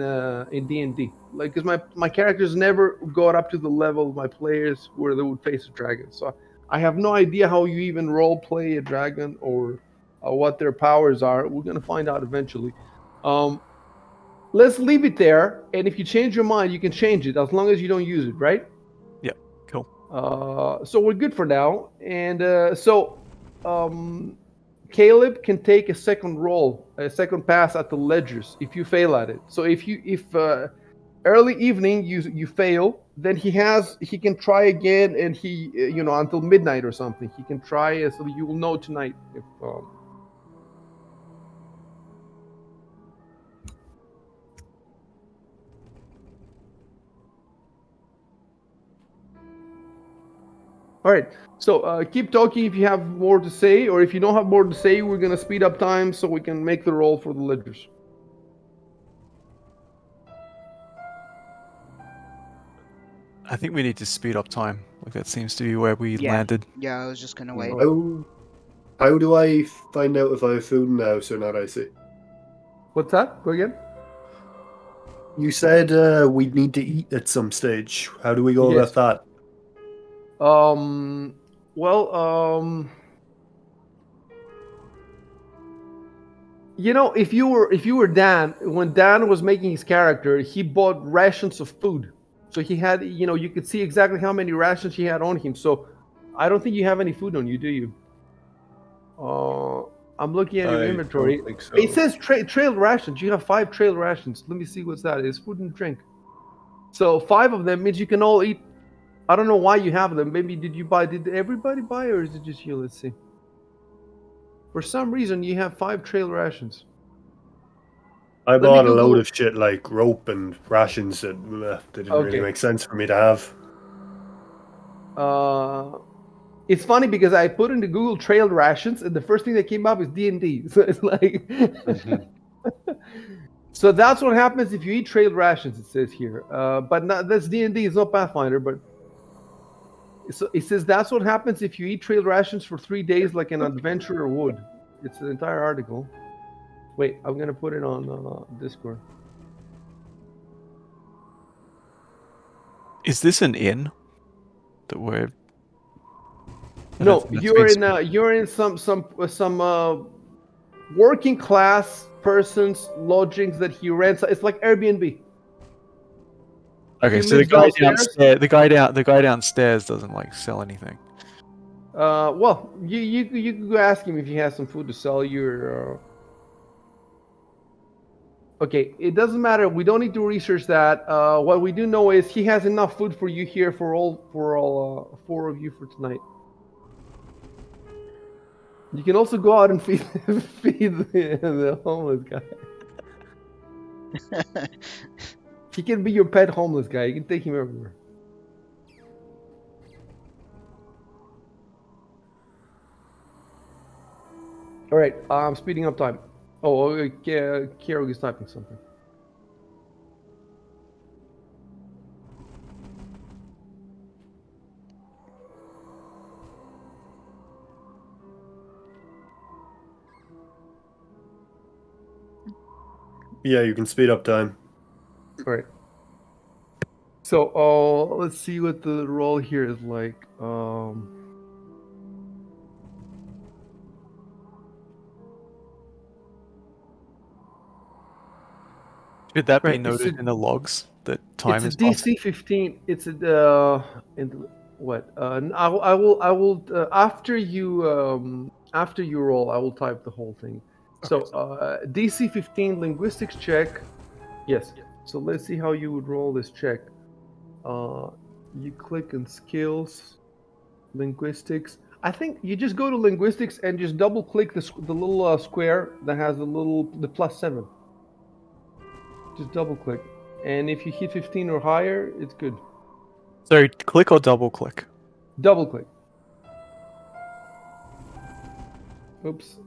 Speaker 2: D&D. Like, because my characters never got up to the level of my players where they would face a dragon. So I have no idea how you even role play a dragon or what their powers are. We're gonna find out eventually. Um, let's leave it there. And if you change your mind, you can change it as long as you don't use it, right?
Speaker 3: Yep, cool.
Speaker 2: So we're good for now. And Caleb can take a second roll, a second pass at the ledgers if you fail at it. So if early evening you fail, then he can try again, and he until midnight or something. He can try so you will know tonight if. All right. So keep talking if you have more to say, or if you don't have more to say, we're gonna speed up time so we can make the roll for the ledgers.
Speaker 3: I think we need to speed up time. Like that seems to be where we
Speaker 5: Yeah.
Speaker 3: landed.
Speaker 5: Yeah, I was just gonna wait.
Speaker 1: How do I find out if I have food in the house or not, I see?
Speaker 2: What's that? Go again.
Speaker 1: You said we'd need to eat at some stage. How do we go
Speaker 2: Yes.
Speaker 1: about that?
Speaker 2: Well, if you were Dan, when Dan was making his character, he bought rations of food. So he had, you could see exactly how many rations he had on him. So I don't think you have any food on you, do you? I'm looking at your
Speaker 1: I
Speaker 2: inventory.
Speaker 1: don't think so.
Speaker 2: It says trail rations. You have 5 trail rations. Let me see what's that. It's food and drink. So 5 of them means you can all eat. I don't know why you have them. Maybe did everybody buy, or is it just you? Let's see. For some reason, you have 5 trail rations.
Speaker 1: I
Speaker 2: Let me
Speaker 1: bought a
Speaker 2: Google
Speaker 1: load
Speaker 2: it.
Speaker 1: of shit like rope and rations that didn't really
Speaker 2: Okay.
Speaker 1: make sense for me to have.
Speaker 2: It's funny because I put into Google trail rations, and the first thing that came up is D&D. So it's like, so that's what happens if you eat trail rations. It says here, but not, that's D&D. It's not Pathfinder, but so it says that's what happens if you eat trail rations for 3 days, like an adventurer would. It's an entire article. Wait, I'm gonna put it on Discord.
Speaker 3: Is this an inn that we're? I don't
Speaker 2: No,
Speaker 3: think that's been
Speaker 2: you're in some working class person's lodgings that he rents. It's like Airbnb.
Speaker 3: Okay,
Speaker 2: He
Speaker 3: so the
Speaker 2: lives
Speaker 3: guy
Speaker 2: downstairs.
Speaker 3: downstairs, the guy downstairs doesn't like sell anything.
Speaker 2: Well, you could go ask him if he has some food to sell you. Or, okay, it doesn't matter. We don't need to research that. What we do know is he has enough food for you here for all 4 of you for tonight. You can also go out and feed the homeless guy. He can be your pet homeless guy. You can take him everywhere. All right, I'm speeding up time. Oh, Kiero is typing something.
Speaker 1: Yeah, you can speed up time.
Speaker 2: All right. So, let's see what the roll here is like.
Speaker 3: Should that be
Speaker 2: Right,
Speaker 3: noted in the logs that
Speaker 2: it's
Speaker 3: time
Speaker 2: a
Speaker 3: is passing?
Speaker 2: DC 15. It's a what? I will after you roll, I will type the whole thing. So, DC 15 linguistics check. Yes. So let's see how you would roll this check. You click on skills, linguistics. I think you just go to linguistics and just double click the little square that has the +7. Just double click, and if you hit 15 or higher, it's good.
Speaker 3: So click or double click?
Speaker 2: Double click. Oops.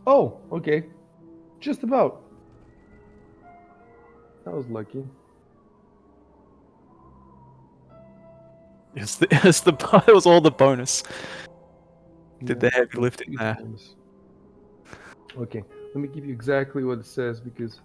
Speaker 2: Oh, okay. Just about. That was lucky.
Speaker 3: It's the it was all the bonus. Did the
Speaker 2: Yeah,
Speaker 3: heavy
Speaker 2: no,
Speaker 3: lifting
Speaker 2: big
Speaker 3: there.
Speaker 2: bonus. Okay, let me give you exactly what it says because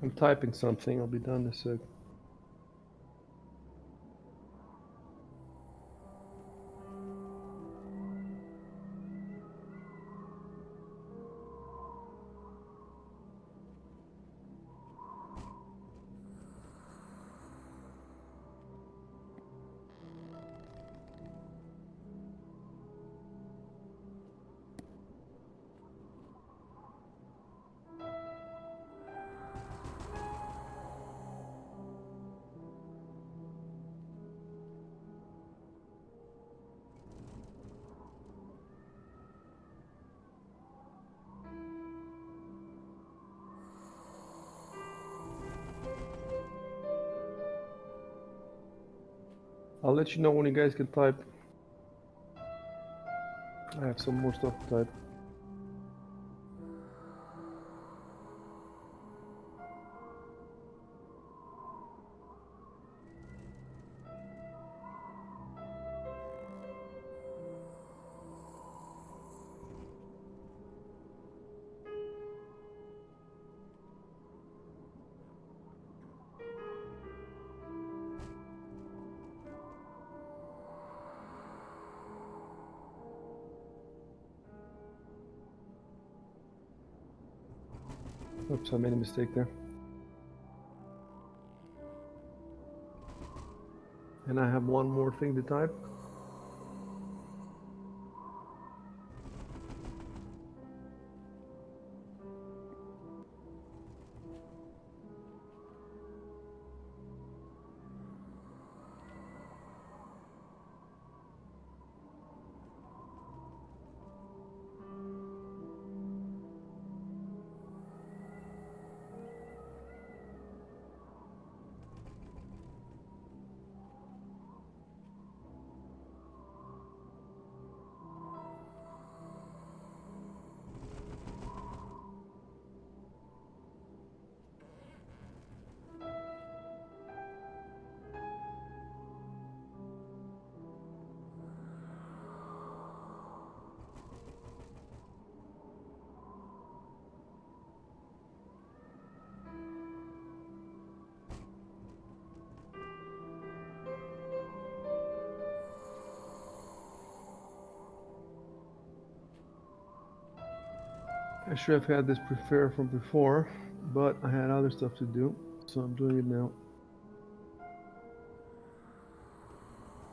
Speaker 2: I'm typing something. I'll be done in a sec. I'll let you know when you guys can type. I have some more stuff to type. Oops, I made a mistake there. And I have one more thing to type. should have had this prepared from before, but I had other stuff to do, so I'm doing it now.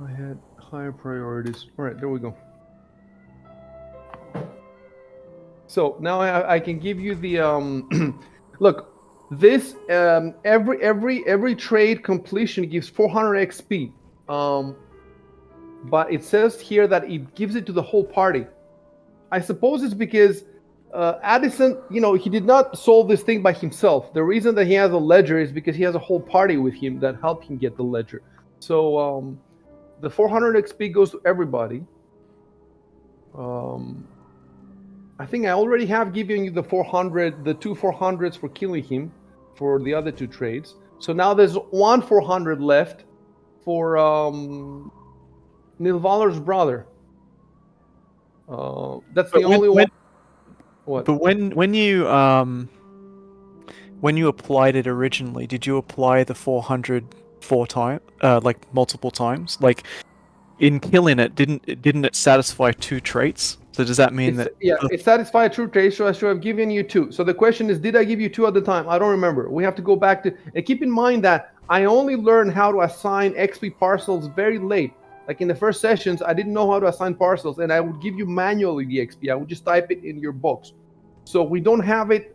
Speaker 2: I had higher priorities. All right, there we go. So now I can give you the look. This every trade completion gives 400 XP. But it says here that it gives it to the whole party. I suppose it's because Addison, he did not solve this thing by himself. The reason that he has a ledger is because he has a whole party with him that help him get the ledger. So the 400 XP goes to everybody. I think I already have given you the 2 400s for killing him for the other 2 trades. So now there's 1 400 left for Nilvalar's brother. That's the only one. What?
Speaker 3: But when you applied it originally, did you apply the 400 4 times, like multiple times? Like in killing it, didn't it satisfy 2 traits? So does that mean that?
Speaker 2: It satisfied true traits, so I should have given you 2. So the question is, did I give you 2 at the time? I don't remember. We have to go back to and keep in mind that I only learned how to assign XP parcels very late. Like in the first sessions, I didn't know how to assign parcels, and I would give you manually the XP. I would just type it in your books. So we don't have it.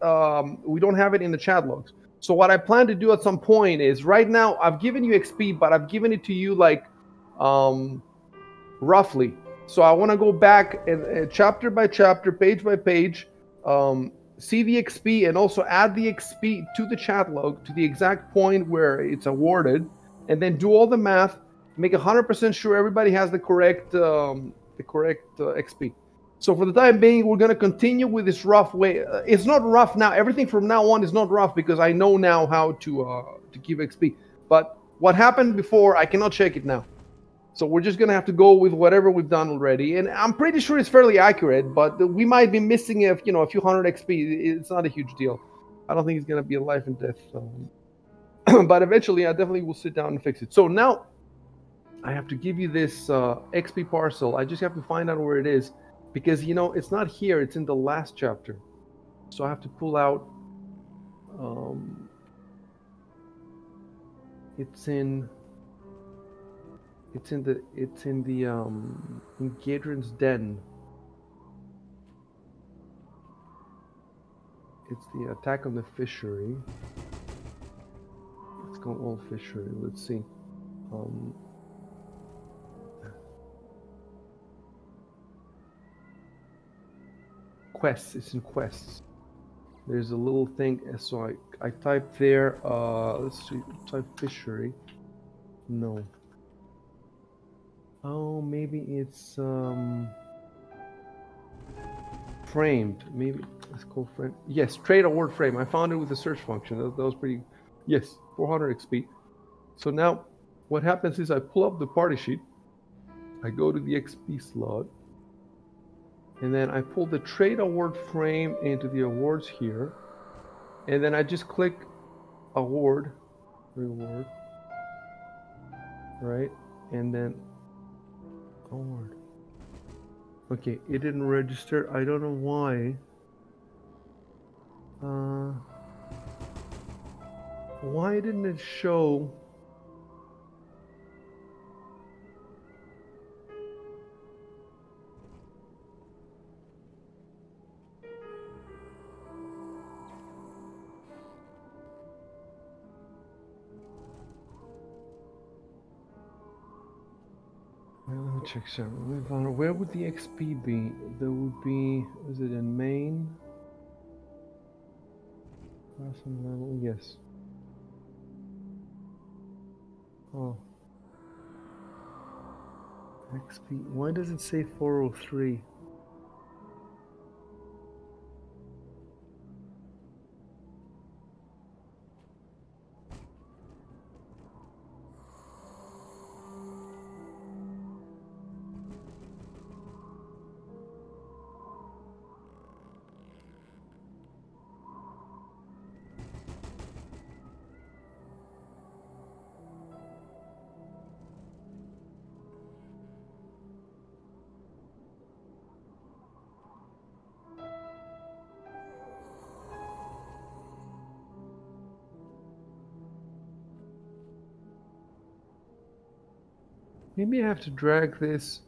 Speaker 2: We don't have it in the chat logs. So what I plan to do at some point is right now I've given you XP, but I've given it to you like roughly. So I want to go back and chapter by chapter, page by page, see the XP and also add the XP to the chat log to the exact point where it's awarded, and then do all the math, make 100% sure everybody has the correct XP. So for the time being, we're going to continue with this rough way. It's not rough now. Everything from now on is not rough because I know now how to give XP. But what happened before, I cannot check it now. So we're just going to have to go with whatever we've done already. And I'm pretty sure it's fairly accurate, but we might be missing a few hundred XP. It's not a huge deal. I don't think it's going to be a life and death. But eventually, I definitely will sit down and fix it. So now I have to give you this XP parcel. I just have to find out where it is because, it's not here. It's in the last chapter. So I have to pull out. It's in Gadrin's Den. It's the attack on the fishery. Let's go old fishery. Let's see. Quests. It's in quests. There's a little thing. So I type there. Let's see. Type fishery. No. Oh, maybe it's framed. Maybe let's call frame. Yes, trade award frame. I found it with the search function. That was pretty. Yes, 400 XP. So now, what happens is I pull up the party sheet. I go to the XP slot, and then I pull the trade award frame into the awards here, and then I just click award, reward, right, and then award. Okay, it didn't register. I don't know why. Why didn't it show? Let me check something. Where would the XP be? There would be. Is it in main? Awesome level. Yes. Oh. XP. Why does it say 403? Maybe I have to drag this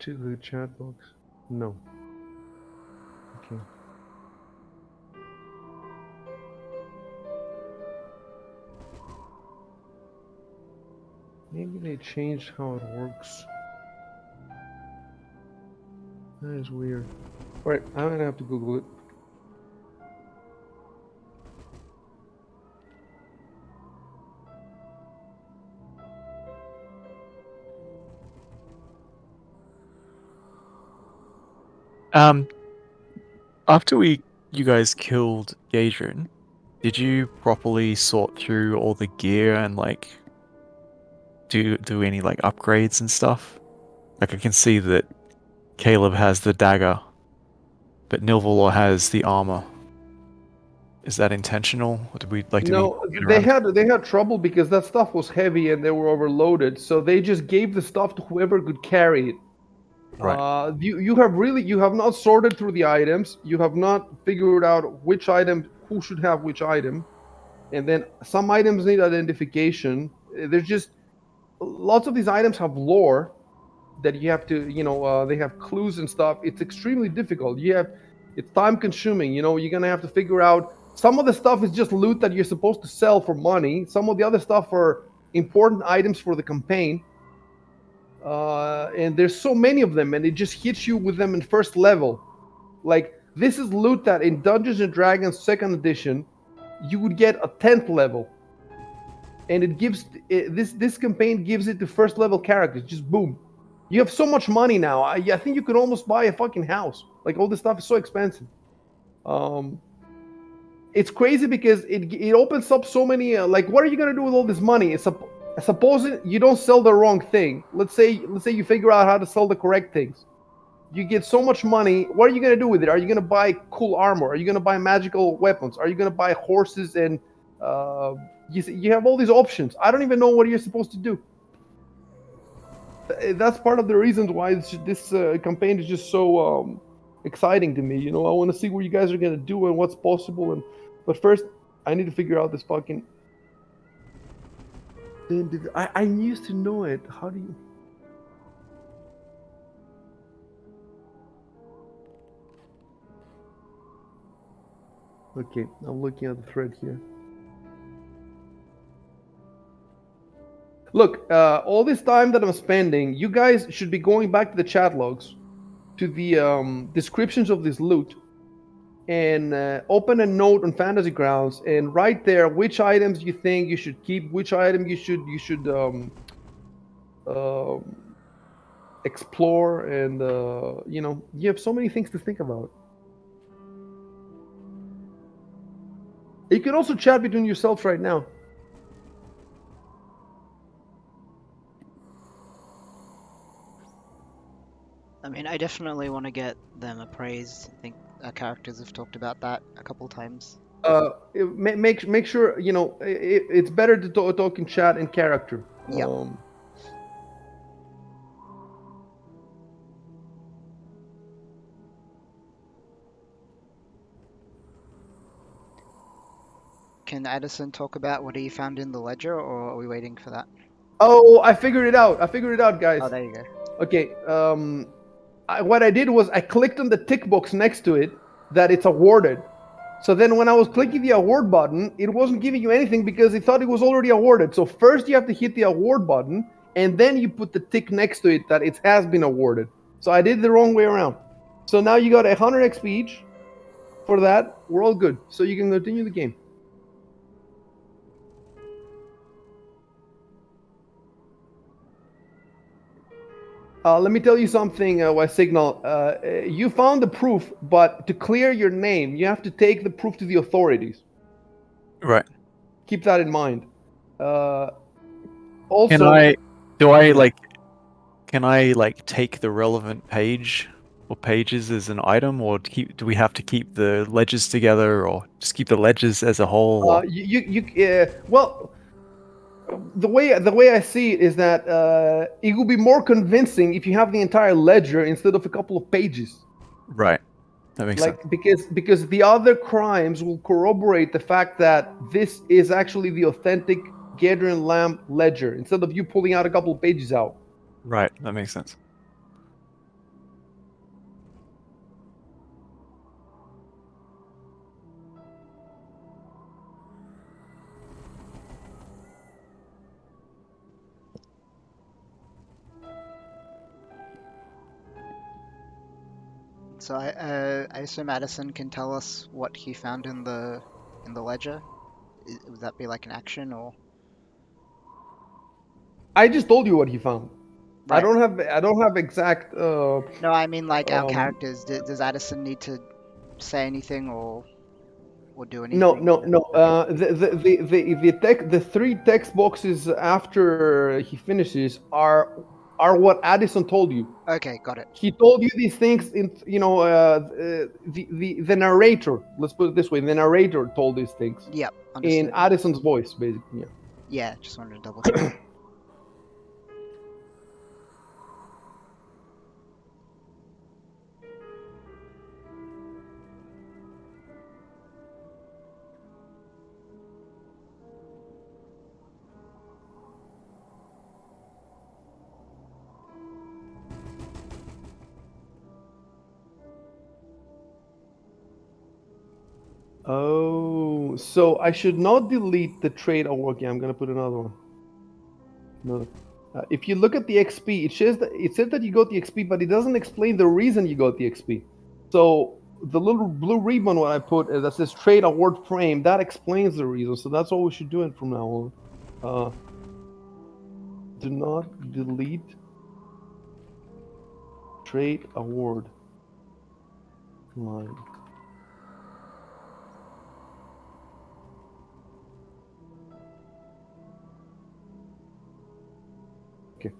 Speaker 2: to the chat box. No. Okay. Maybe they changed how it works. That is weird. Alright, I'm gonna have to Google it.
Speaker 3: After you guys killed Gadrin, did you properly sort through all the gear and like do any like upgrades and stuff? Like I can see that Caleb has the dagger, but Nilvalor has the armor. Is that intentional? Or did we
Speaker 2: No,
Speaker 3: get
Speaker 2: they
Speaker 3: around?
Speaker 2: had trouble because that stuff was heavy and they were overloaded. So they just gave the stuff to whoever could carry it.
Speaker 3: Right.
Speaker 2: You have not sorted through the items. You have not figured out which item who should have which item, and then some items need identification. There's just lots of these items have lore that you have to, they have clues and stuff. It's extremely difficult. It's time consuming. You're gonna have to figure out. Some of the stuff is just loot that you're supposed to sell for money. Some of the other stuff are important items for the campaign. And there's so many of them, and it just hits you with them in first level. Like this is loot that in Dungeons and Dragons Second Edition, you would get a 10th level, and this campaign gives it to first level characters. Just boom, you have so much money now. I think you could almost buy a fucking house. Like all this stuff is so expensive. Um, it's crazy because it opens up so many. Like, what are you gonna do with all this money? Supposing you don't sell the wrong thing. Let's say you figure out how to sell the correct things. You get so much money. What are you gonna do with it? Are you gonna buy cool armor? Are you gonna buy magical weapons? Are you gonna buy horses? And you have all these options. I don't even know what you're supposed to do. That's part of the reasons why this campaign is just so exciting to me. I want to see what you guys are gonna do and what's possible. But first, I need to figure out this fucking. I used to know it. How do you? Okay, I'm looking at the thread here. Look, all this time that I'm spending, you guys should be going back to the chat logs, to the descriptions of this loot, and open a note on Fantasy Grounds and write there which items you think you should keep, which item you should explore, and you have so many things to think about. You can also chat between yourselves right now.
Speaker 5: I mean, I definitely want to get them appraised. I think our characters have talked about that a couple times.
Speaker 2: Make sure it's better to talk in chat in character.
Speaker 5: Yep. Can Addison talk about what he found in the ledger, or are we waiting for that?
Speaker 2: Oh, I figured it out. Guys.
Speaker 5: Oh, there you go.
Speaker 2: Okay. What I did was I clicked on the tick box next to it that it's awarded. So then when I was clicking the award button, it wasn't giving you anything because it thought it was already awarded. So first you have to hit the award button, and then you put the tick next to it that it has been awarded. So I did it the wrong way around. So now you got 100 XP each for that. We're all good. So you can continue the game. Let me tell you something, Signal. You found the proof, but to clear your name, you have to take the proof to the authorities.
Speaker 3: Right.
Speaker 2: Keep that in mind. Also,
Speaker 3: Can I
Speaker 2: Yeah.
Speaker 3: can I take the relevant page or pages as an item, or do we have to keep the ledgers together, or just keep the ledgers as a whole? Or...
Speaker 2: well, the way I see it is that it will be more convincing if you have the entire ledger instead of a couple of pages.
Speaker 3: Right. That makes sense.
Speaker 2: Because the other crimes will corroborate the fact that this is actually the authentic Gadrin Lamb ledger instead of you pulling out a couple of pages out.
Speaker 3: Right, that makes sense.
Speaker 5: So I assume Addison can tell us what he found in the ledger. Would that be like an action or?
Speaker 2: I just told you what he found. I
Speaker 5: Right.
Speaker 2: don't have exact.
Speaker 5: No, I mean like our
Speaker 2: Um,
Speaker 5: characters. Does Addison need to say anything or do
Speaker 2: no,
Speaker 5: anything?
Speaker 2: no, no.
Speaker 5: Okay.
Speaker 2: The three text boxes after he finishes are what Addison told you.
Speaker 5: Okay, got it.
Speaker 2: He told you these things in, the narrator. Let's put it this way: the narrator told these things
Speaker 5: Yep,
Speaker 2: in
Speaker 5: understood.
Speaker 2: Addison's voice, basically. Yeah.
Speaker 5: Yeah, just wanted to double check.
Speaker 2: Oh, so I should not delete the trade. Oh, okay. I'm gonna put another one. No. If you look at the XP, it says that you got the XP, but it doesn't explain the reason you got the XP. So the little blue ribbon what I put that says trade award frame that explains the reason. So that's all we should do it from now on. Do not delete trade award line. Okay.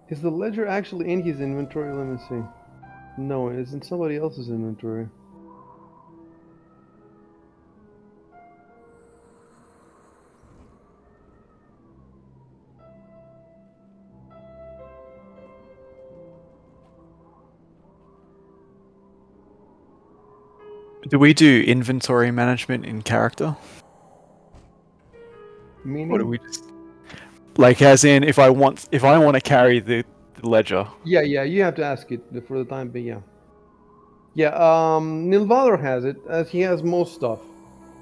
Speaker 2: Is the ledger actually in his inventory? Let me see. No, it's in somebody else's inventory.
Speaker 3: Do we do inventory management in character? Or do
Speaker 2: Meaning?
Speaker 3: we just like as in if I want to carry the ledger?
Speaker 2: Yeah, you have to ask it for the time being. Yeah. Yeah, Nilvalor has it, as he has most stuff.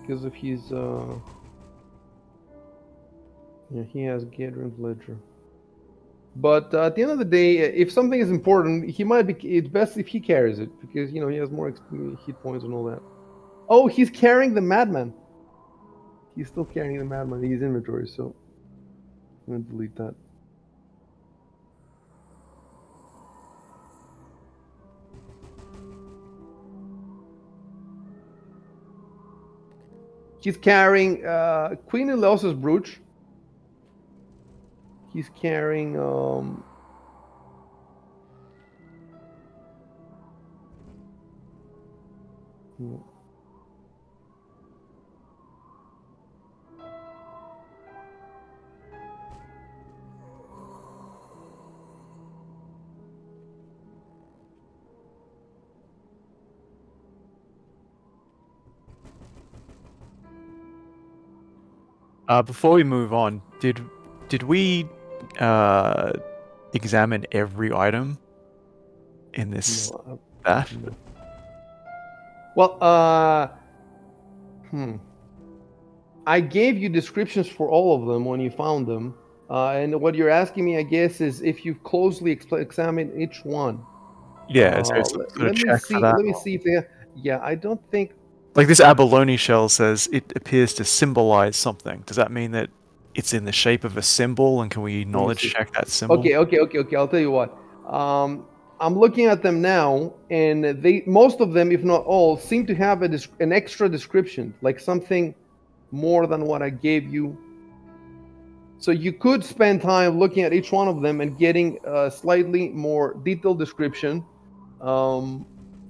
Speaker 2: Because of his, yeah, he has Gadrin's ledger. But at the end of the day, if something is important, he might be. It's best if he carries it because he has more hit points and all that. Oh, he's carrying the Madman. He's still carrying the Madman in his inventory, so I'm gonna delete that. He's carrying Queen Elios's brooch. He's carrying
Speaker 3: Before we move on, did we examine every item in this
Speaker 2: no,
Speaker 3: that?
Speaker 2: no. Well, I gave you descriptions for all of them when you found them. And what you're asking me, I guess, is if you've closely examined each one.
Speaker 3: Yeah, so it's sort of
Speaker 2: Let me
Speaker 3: check for
Speaker 2: see.
Speaker 3: that.
Speaker 2: Let me see if they. Yeah, I don't think.
Speaker 3: Like this abalone shell says it appears to symbolize something. Does that mean that it's in the shape of a symbol, and can we
Speaker 2: Let me
Speaker 3: knowledge
Speaker 2: see.
Speaker 3: check that symbol?
Speaker 2: Okay. I'll tell you what. I'm looking at them now, and most of them, if not all, seem to have an extra description, like something more than what I gave you. So you could spend time looking at each one of them and getting a slightly more detailed description, um,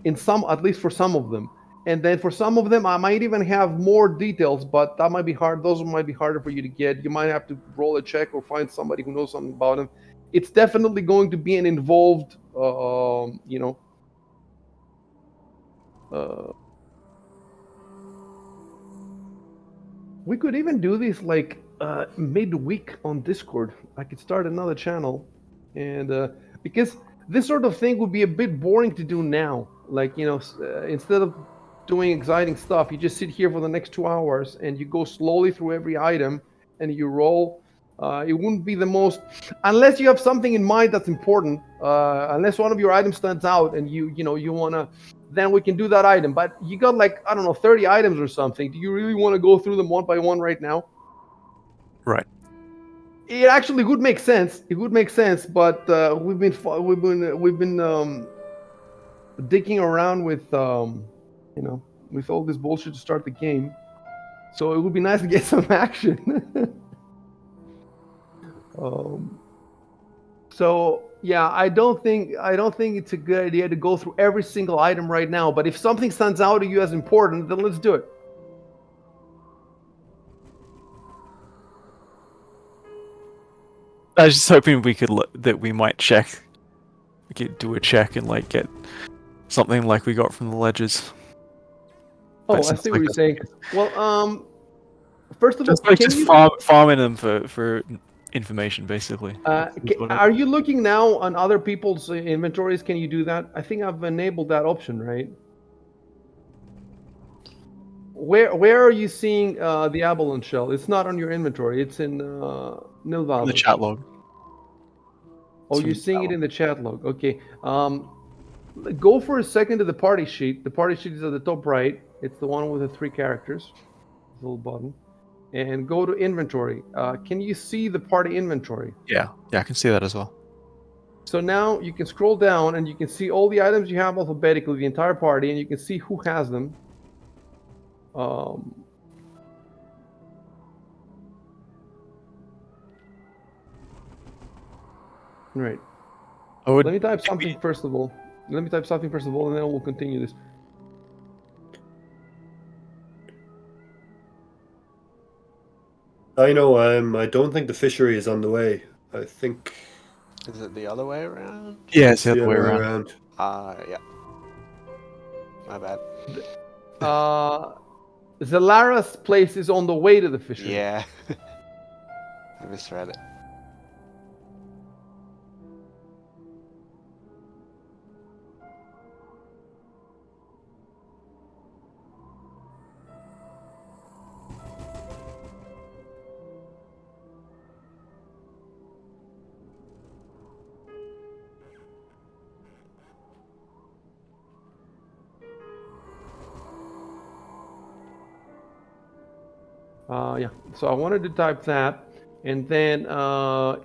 Speaker 2: at least for some of them. And then for some of them, I might even have more details, but that might be hard. Those might be harder for you to get. You might have to roll a check or find somebody who knows something about them. It's definitely going to be an involved, uh, we could even do this like midweek on Discord. I could start another channel, and because this sort of thing would be a bit boring to do now. Like instead of doing exciting stuff, you just sit here for the next 2 hours and you go slowly through every item and you roll. It wouldn't be the most, unless you have something in mind that's important. Unless one of your items stands out and you wanna, then we can do that item. But you got like, I don't know, 30 items or something. Do you really want to go through them one by one right now?
Speaker 3: Right.
Speaker 2: It actually would make sense. It would make sense, but we've been digging around with all this bullshit to start the game. So it would be nice to get some action. um, so yeah, I don't think it's a good idea to go through every single item right now. But if something stands out to you as important, then let's do it.
Speaker 3: I was just hoping we could that we might check. We could do a check and like get something like we got from the ledges. But it
Speaker 2: Oh, I
Speaker 3: sounds
Speaker 2: see what
Speaker 3: like
Speaker 2: you're
Speaker 3: that's
Speaker 2: saying. Well, first of all, can
Speaker 3: just
Speaker 2: you
Speaker 3: farming them for information, basically. Is what
Speaker 2: are you looking now on other people's inventories? Can you do that? I think I've enabled that option, right? Where are you seeing the abalone shell? It's not on your inventory. It's in
Speaker 3: from the
Speaker 2: Nilvados.
Speaker 3: chat log.
Speaker 2: Oh,
Speaker 3: It's
Speaker 2: you're
Speaker 3: from the
Speaker 2: seeing
Speaker 3: chat
Speaker 2: it
Speaker 3: log.
Speaker 2: in the chat log. Okay. Go for a second to the party sheet. The party sheet is at the top right. It's the one with the 3 characters, the little button. And go to inventory. Can you see the party inventory?
Speaker 3: Yeah, I can see that as well.
Speaker 2: So now you can scroll down and you can see all the items you have alphabetically, the entire party, and you can see who has them. Um, right.
Speaker 3: I would.
Speaker 2: Let me type something first of all. And then we'll continue this.
Speaker 1: I know. I don't think the fishery is on the way. I think
Speaker 4: Is it the other way around?
Speaker 3: Yeah, it's
Speaker 1: it's
Speaker 3: the
Speaker 1: the
Speaker 3: other way
Speaker 1: other way
Speaker 3: around.
Speaker 1: around.
Speaker 4: Yeah. My bad.
Speaker 2: Zalara's place is on the way to the fishery.
Speaker 4: Yeah. I misread it.
Speaker 2: Yeah. So I wanted to type that, and then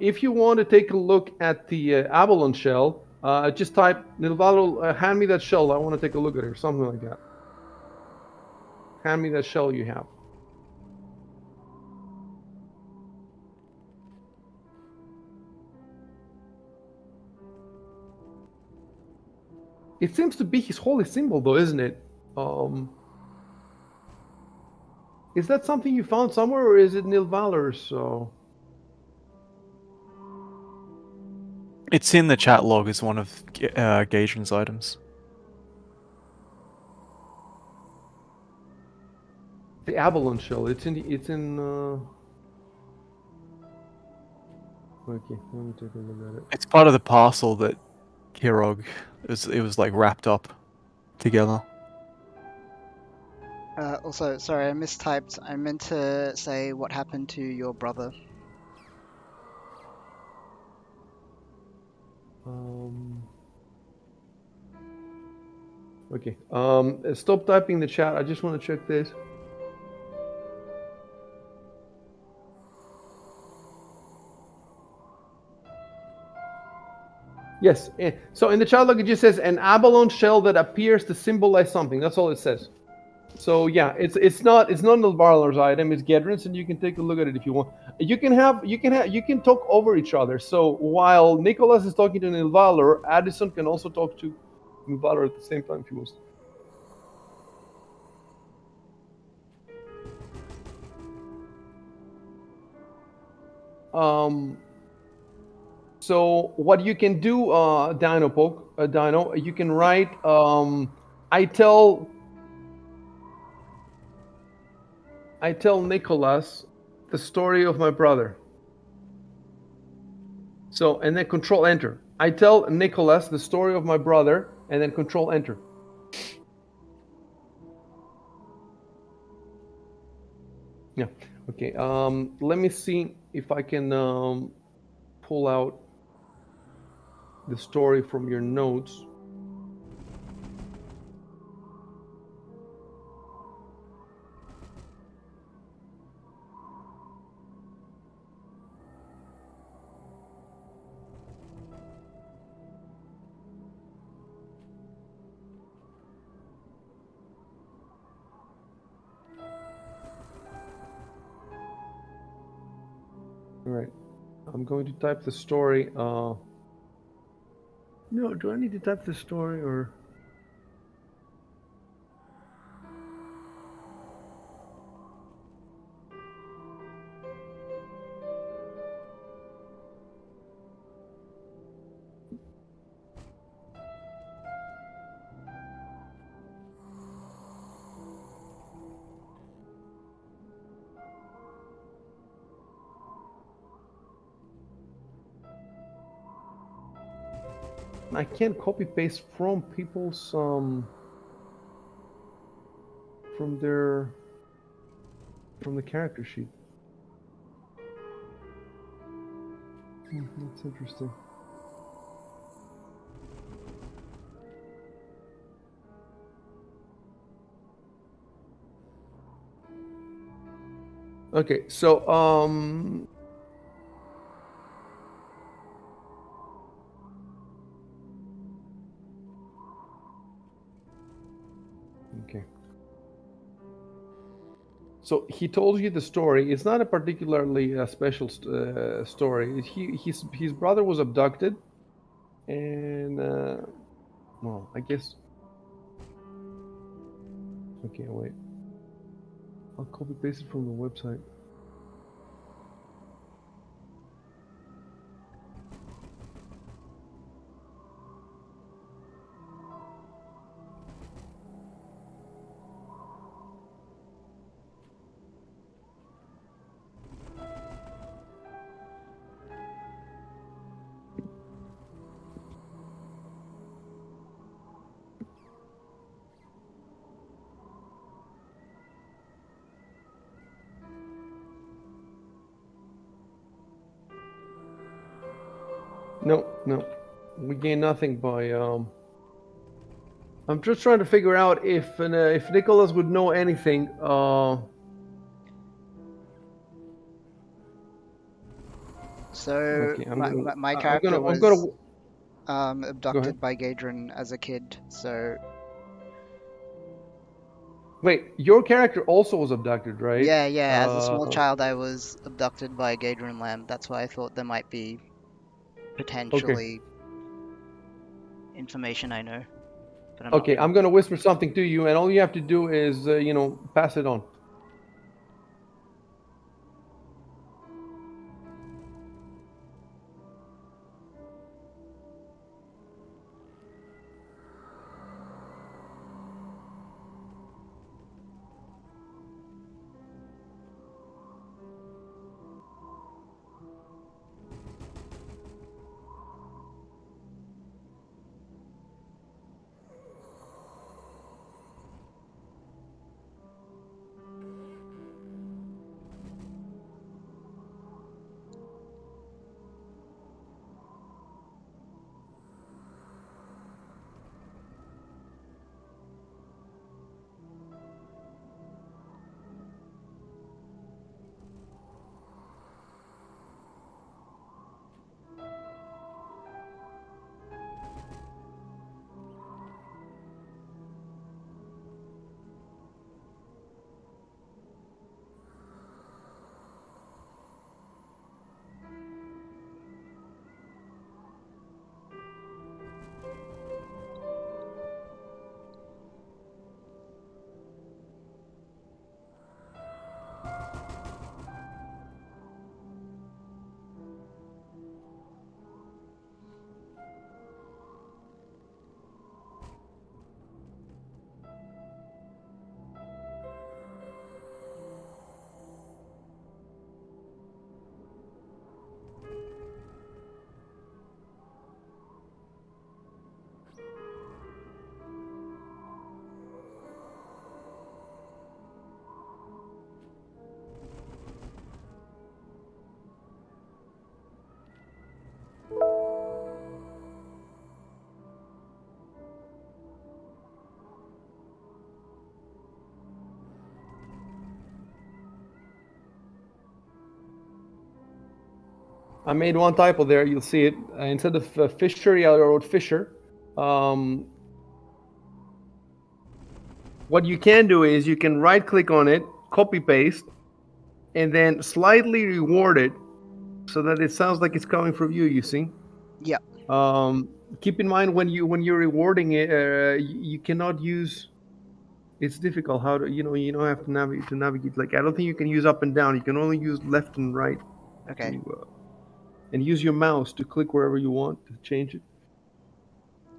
Speaker 2: if you want to take a look at the abalone shell, just type Nilvalo, hand me that shell. I want to take a look at it, or something like that. Hand me that shell you have. It seems to be his holy symbol, though, isn't it? Is that something you found somewhere, or is it Nilvalor's? So
Speaker 3: It's in the chat log as one of Gadrin's items.
Speaker 2: the abalone shell. It's in. Okay, let me take a look at it.
Speaker 3: It's part of the parcel that Kirog it was like wrapped up together.
Speaker 5: Also, sorry, I mistyped. I meant to say what happened to your brother.
Speaker 2: Okay. Stop typing the chat. I just want to check this. Yes. So in the chat log, it just says an abalone shell that appears to symbolize something. That's all it says. So yeah, it's not Nilvarlar's item. It's Gedrin's, and you can take a look at it if you want. You can talk over each other. So while Nicholas is talking to Nilvalar, Addison can also talk to Nilvalar at the same time if he wants. So what you can do, Dino, you can write. I tell Nicholas the story of my brother. So, and then Control Enter. I tell Nicholas the story of my brother, and then Control Enter. Yeah. Okay. Let me see if I can pull out the story from your notes. All right. I'm going to type the story. No, do I need to type the story or? I can't copy paste from people's from the character sheet. That's interesting. Okay, so okay. So he told you the story. It's not a particularly special story. His brother was abducted, and well, I guess. Okay, wait. I'll copy paste it from the website. No, we gain nothing by. I'm just trying to figure out if Nicholas would know anything.
Speaker 5: So
Speaker 2: Okay,
Speaker 5: my
Speaker 2: I'm
Speaker 5: character
Speaker 2: gonna,
Speaker 5: was
Speaker 2: go ahead.
Speaker 5: abducted by Gadrin as a kid. So
Speaker 2: Wait, your character also was abducted, right?
Speaker 5: yeah. As a small child, I was abducted by a Gadrin lamb. That's why I thought there might be
Speaker 2: Okay.
Speaker 5: potentially information I know, but I'm not
Speaker 2: Okay,
Speaker 5: sure.
Speaker 2: I'm gonna whisper something to you, and all you have to do is, pass it on. I made one typo there. You'll see it. Instead of fishery, I wrote fisher. What you can do is you can right click on it, copy paste, and then slightly reward it so that it sounds like it's coming from you. You see.
Speaker 5: Yep.
Speaker 2: Keep in mind when you're rewarding it, you cannot use. It's difficult how to you don't have to navigate. Like I don't think you can use up and down. You can only use left and right
Speaker 5: Okay.
Speaker 2: and use your mouse to click wherever you want to change it.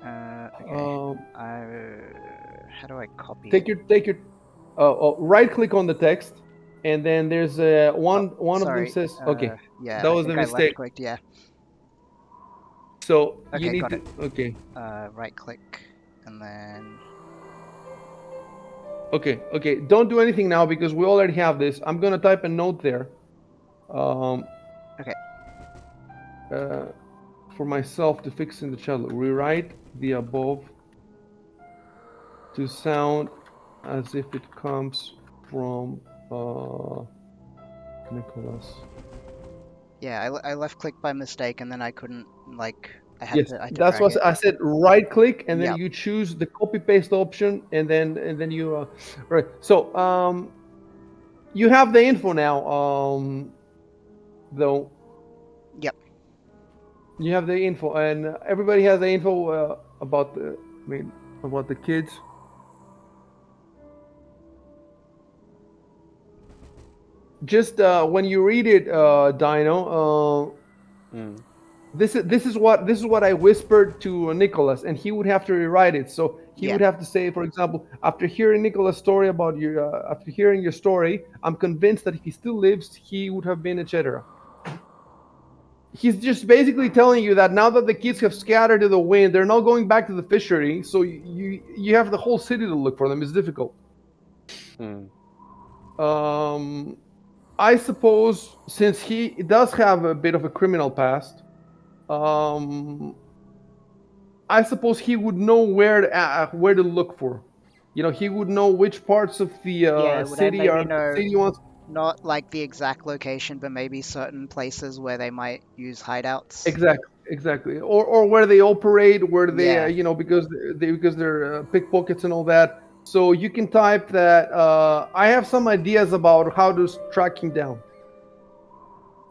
Speaker 5: Okay. How do I copy it?
Speaker 2: Take your right click on the text, and then there's one of them
Speaker 5: Sorry.
Speaker 2: says okay.
Speaker 5: Yeah,
Speaker 2: That
Speaker 5: I
Speaker 2: was the
Speaker 5: think I left
Speaker 2: mistake.
Speaker 5: clicked. Yeah.
Speaker 2: So you
Speaker 5: Okay,
Speaker 2: need
Speaker 5: got
Speaker 2: to
Speaker 5: it.
Speaker 2: okay.
Speaker 5: Right click and then
Speaker 2: Okay. Don't do anything now because we already have this. I'm gonna type a note there.
Speaker 5: Okay.
Speaker 2: For myself to fix in the chat. Rewrite the above to sound as if it comes from Nicholas.
Speaker 5: Yeah, I left clicked by mistake and then I couldn't I had
Speaker 2: Yes,
Speaker 5: to
Speaker 2: that's
Speaker 5: drag
Speaker 2: what
Speaker 5: it.
Speaker 2: I said. Right click and then
Speaker 5: Yep.
Speaker 2: you choose the copy paste option and then you right. So you have the info now. Though
Speaker 5: Yep.
Speaker 2: you have the info and everybody has the info about about the kids. Just when you read it, Dino,
Speaker 4: Mm.
Speaker 2: this is what I whispered to Nicholas, and he would have to rewrite it. So he
Speaker 5: Yeah.
Speaker 2: would have to say, for example, after hearing Nicholas' story about your, after hearing your story, I'm convinced that if he still lives, he would have been, etc. He's just basically telling you that now that the kids have scattered to the wind, they're not going back to the fishery. So you have the whole city to look for them. It's difficult.
Speaker 4: Mm.
Speaker 2: I suppose since he does have a bit of a criminal past, I suppose he would know where to look for. He would know which parts of the
Speaker 5: Yeah, it would
Speaker 2: city
Speaker 5: let
Speaker 2: are
Speaker 5: me know.
Speaker 2: city ones.
Speaker 5: Not like the exact location, but maybe certain places where they might use hideouts.
Speaker 2: Exactly. Or where they operate, where they,
Speaker 5: Yeah.
Speaker 2: because they're pickpockets and all that. So you can type that. I have some ideas about how to track him down.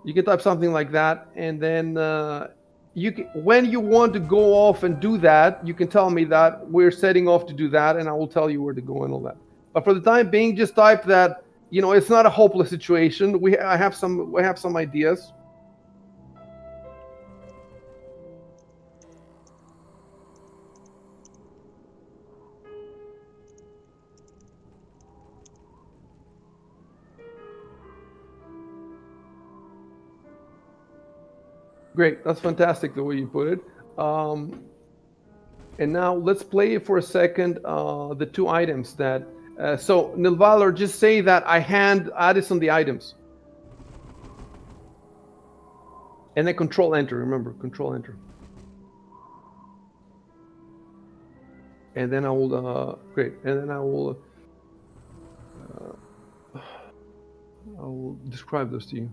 Speaker 2: You can type something like that, and then you can, when you want to go off and do that, you can tell me that we're setting off to do that, and I will tell you where to go and all that. But for the time being, just type that. It's not a hopeless situation. I have some ideas. Great, that's fantastic the way you put it. And now let's play for a second the two items that. So Nilvalor, just say that I hand Addison the items, and then Control Enter. Remember, Control Enter. And then I will. Great, and then I will describe this to you.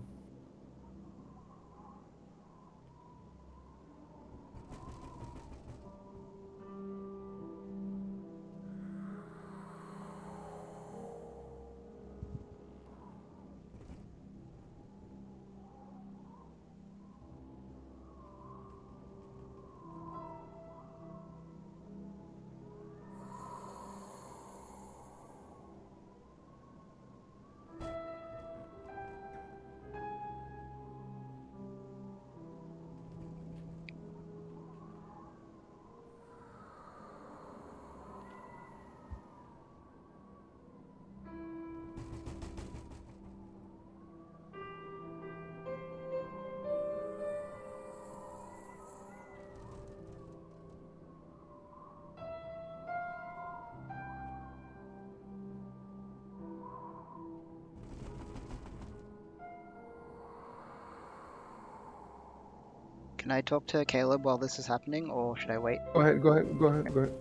Speaker 5: Can I talk to Caleb while this is happening, or should I wait?
Speaker 2: Go ahead.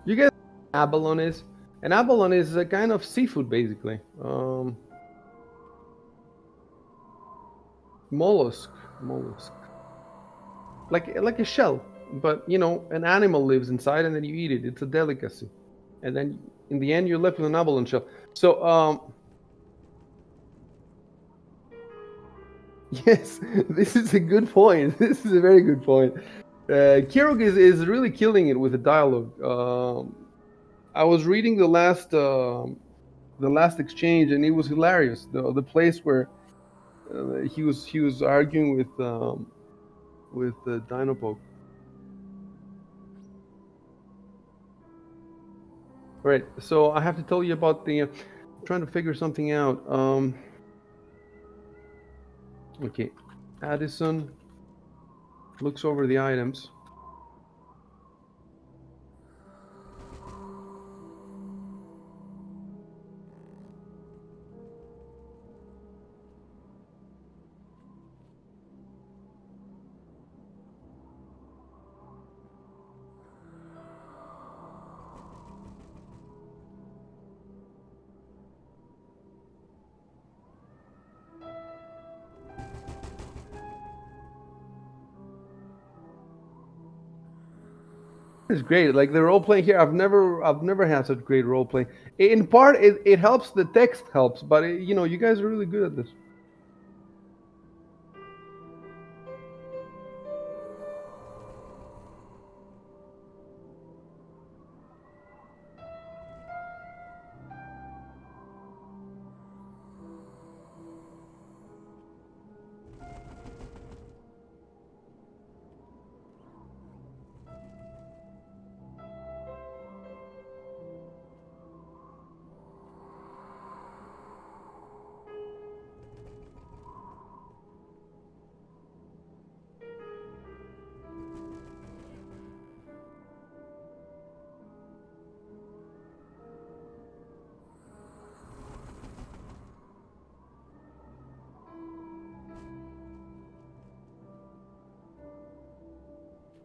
Speaker 2: You guys know what abalone is? An abalone is a kind of seafood, basically. Mollusk. Like a shell, but an animal lives inside, and then you eat it. It's a delicacy, and then in the end, you're left with an abalone shell. So, yes, this is a good point. This is a very good point. Kirog is really killing it with the dialogue. I was reading the last exchange, and it was hilarious. The place where he was arguing with Dinopoke. All right, so I have to tell you about I'm trying to figure something out. Okay, Addison looks over the items. It's great. Like the role playing here, I've never had such great role playing. In part, it helps. The text helps, but you guys are really good at this.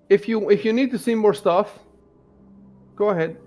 Speaker 2: If you need to see more stuff, go ahead.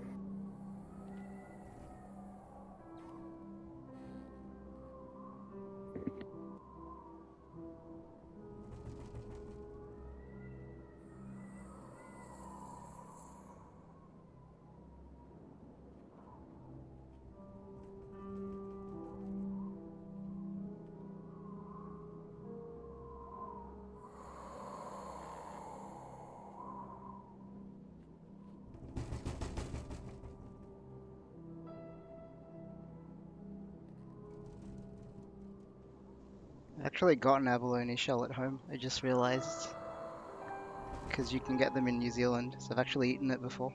Speaker 5: I actually got an abalone shell at home. I just realized because you can get them in New Zealand, so I've actually eaten it before.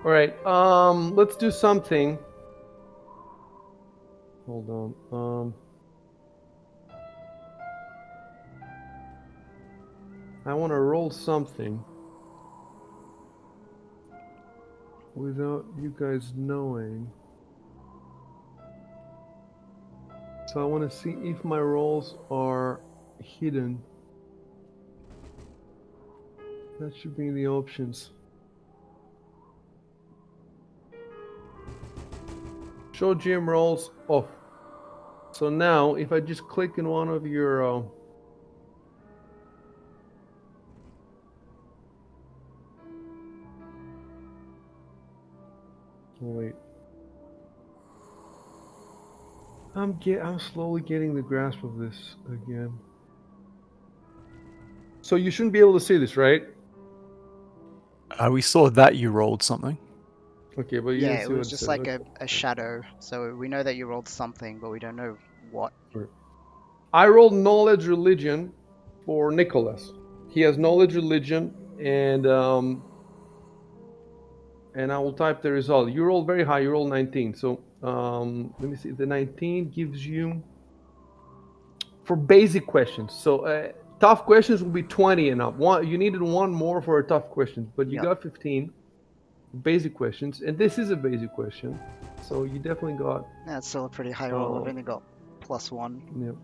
Speaker 2: All right. Let's do something. Hold on. I want to roll something without you guys knowing. So I want to see if my rolls are hidden. That should be in the options. Show GM rolls off. So now, if I just click in one of your wait. I'm slowly getting the grasp of this again. So you shouldn't be able to see this, right?
Speaker 3: We saw that you rolled something.
Speaker 2: Okay, but you
Speaker 5: Yeah,
Speaker 2: didn't
Speaker 5: it
Speaker 2: see what
Speaker 5: was
Speaker 2: it
Speaker 5: just
Speaker 2: said.
Speaker 5: like
Speaker 2: Okay.
Speaker 5: a shadow. So we know that you rolled something, but we don't know what.
Speaker 2: I rolled knowledge religion for Nicholas. He has knowledge religion, and I will type the result. You rolled very high. You rolled 19. So let me see. The 19 gives you for basic questions. So tough questions will be 20 and up. You needed one more for a tough question, but you
Speaker 5: Yep.
Speaker 2: got 15 basic questions, and this is a basic question. So you definitely got.
Speaker 5: That's still a pretty high roll. I've only got +1.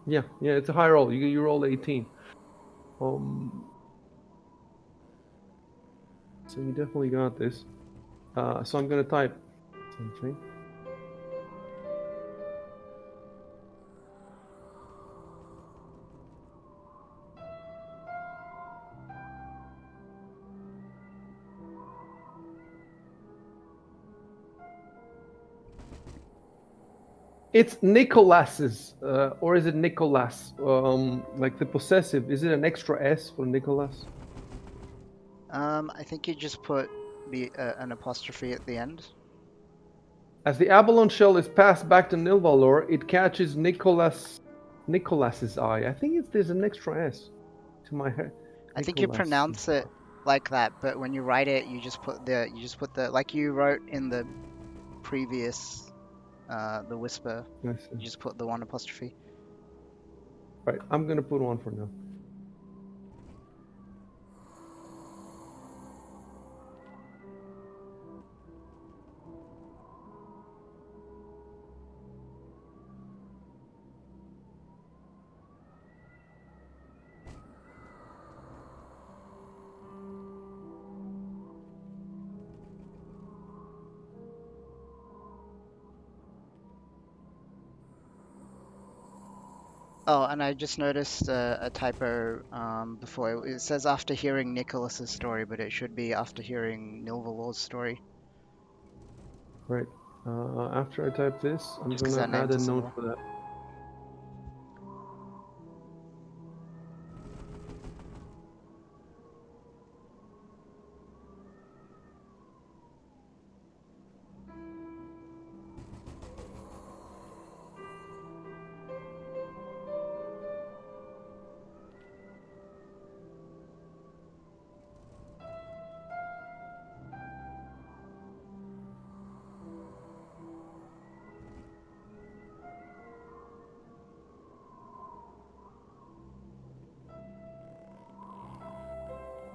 Speaker 2: Yeah. It's a high roll. You rolled 18. So you definitely got this. So I'm gonna type something. It's Nicholas's, or is it Nicholas? Like the possessive. Is it an extra S for Nicholas?
Speaker 5: I think you just put an apostrophe at the end.
Speaker 2: As the abalone shell is passed back to Nilvalor, it catches Nicholas's eye. I think there's an extra S to my head.
Speaker 5: I think you pronounce it like that, but when you write it, you just put the like you wrote in the previous the whisper. You just put the one apostrophe.
Speaker 2: Right, I'm gonna put one for now.
Speaker 5: Oh, and I just noticed a typo before. It says after hearing Nicholas's story, but it should be after hearing Nilvalor's story,
Speaker 2: Right. After I type this, I'm
Speaker 5: just because their
Speaker 2: gonna add
Speaker 5: names
Speaker 2: a
Speaker 5: are
Speaker 2: note
Speaker 5: similar.
Speaker 2: for that.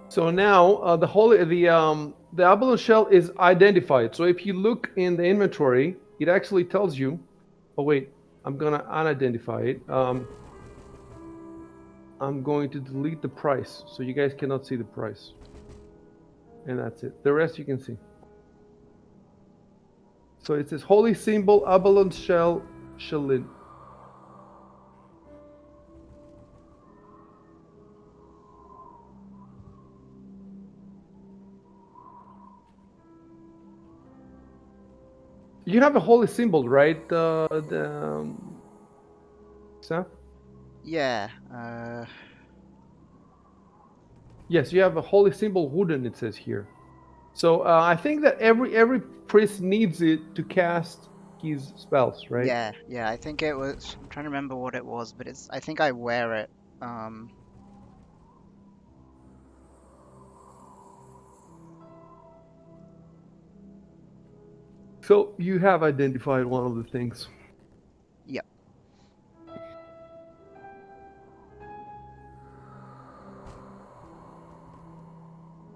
Speaker 2: So now the abalone shell is identified. So if you look in the inventory, it actually tells you. Oh wait, I'm gonna unidentify it. I'm going to delete the price, so you guys cannot see the price, and that's it. The rest you can see. So it says holy symbol abalone shell shellin. You have a holy symbol, right? Sam?
Speaker 5: Yeah.
Speaker 2: Yes, you have a holy symbol wooden. It says here. So I think that every priest needs it to cast his spells, right?
Speaker 5: Yeah. Yeah. I think it was. I'm trying to remember what it was, but it's. I think I wear it. Um.
Speaker 2: So you have identified one of the things.
Speaker 5: Yep.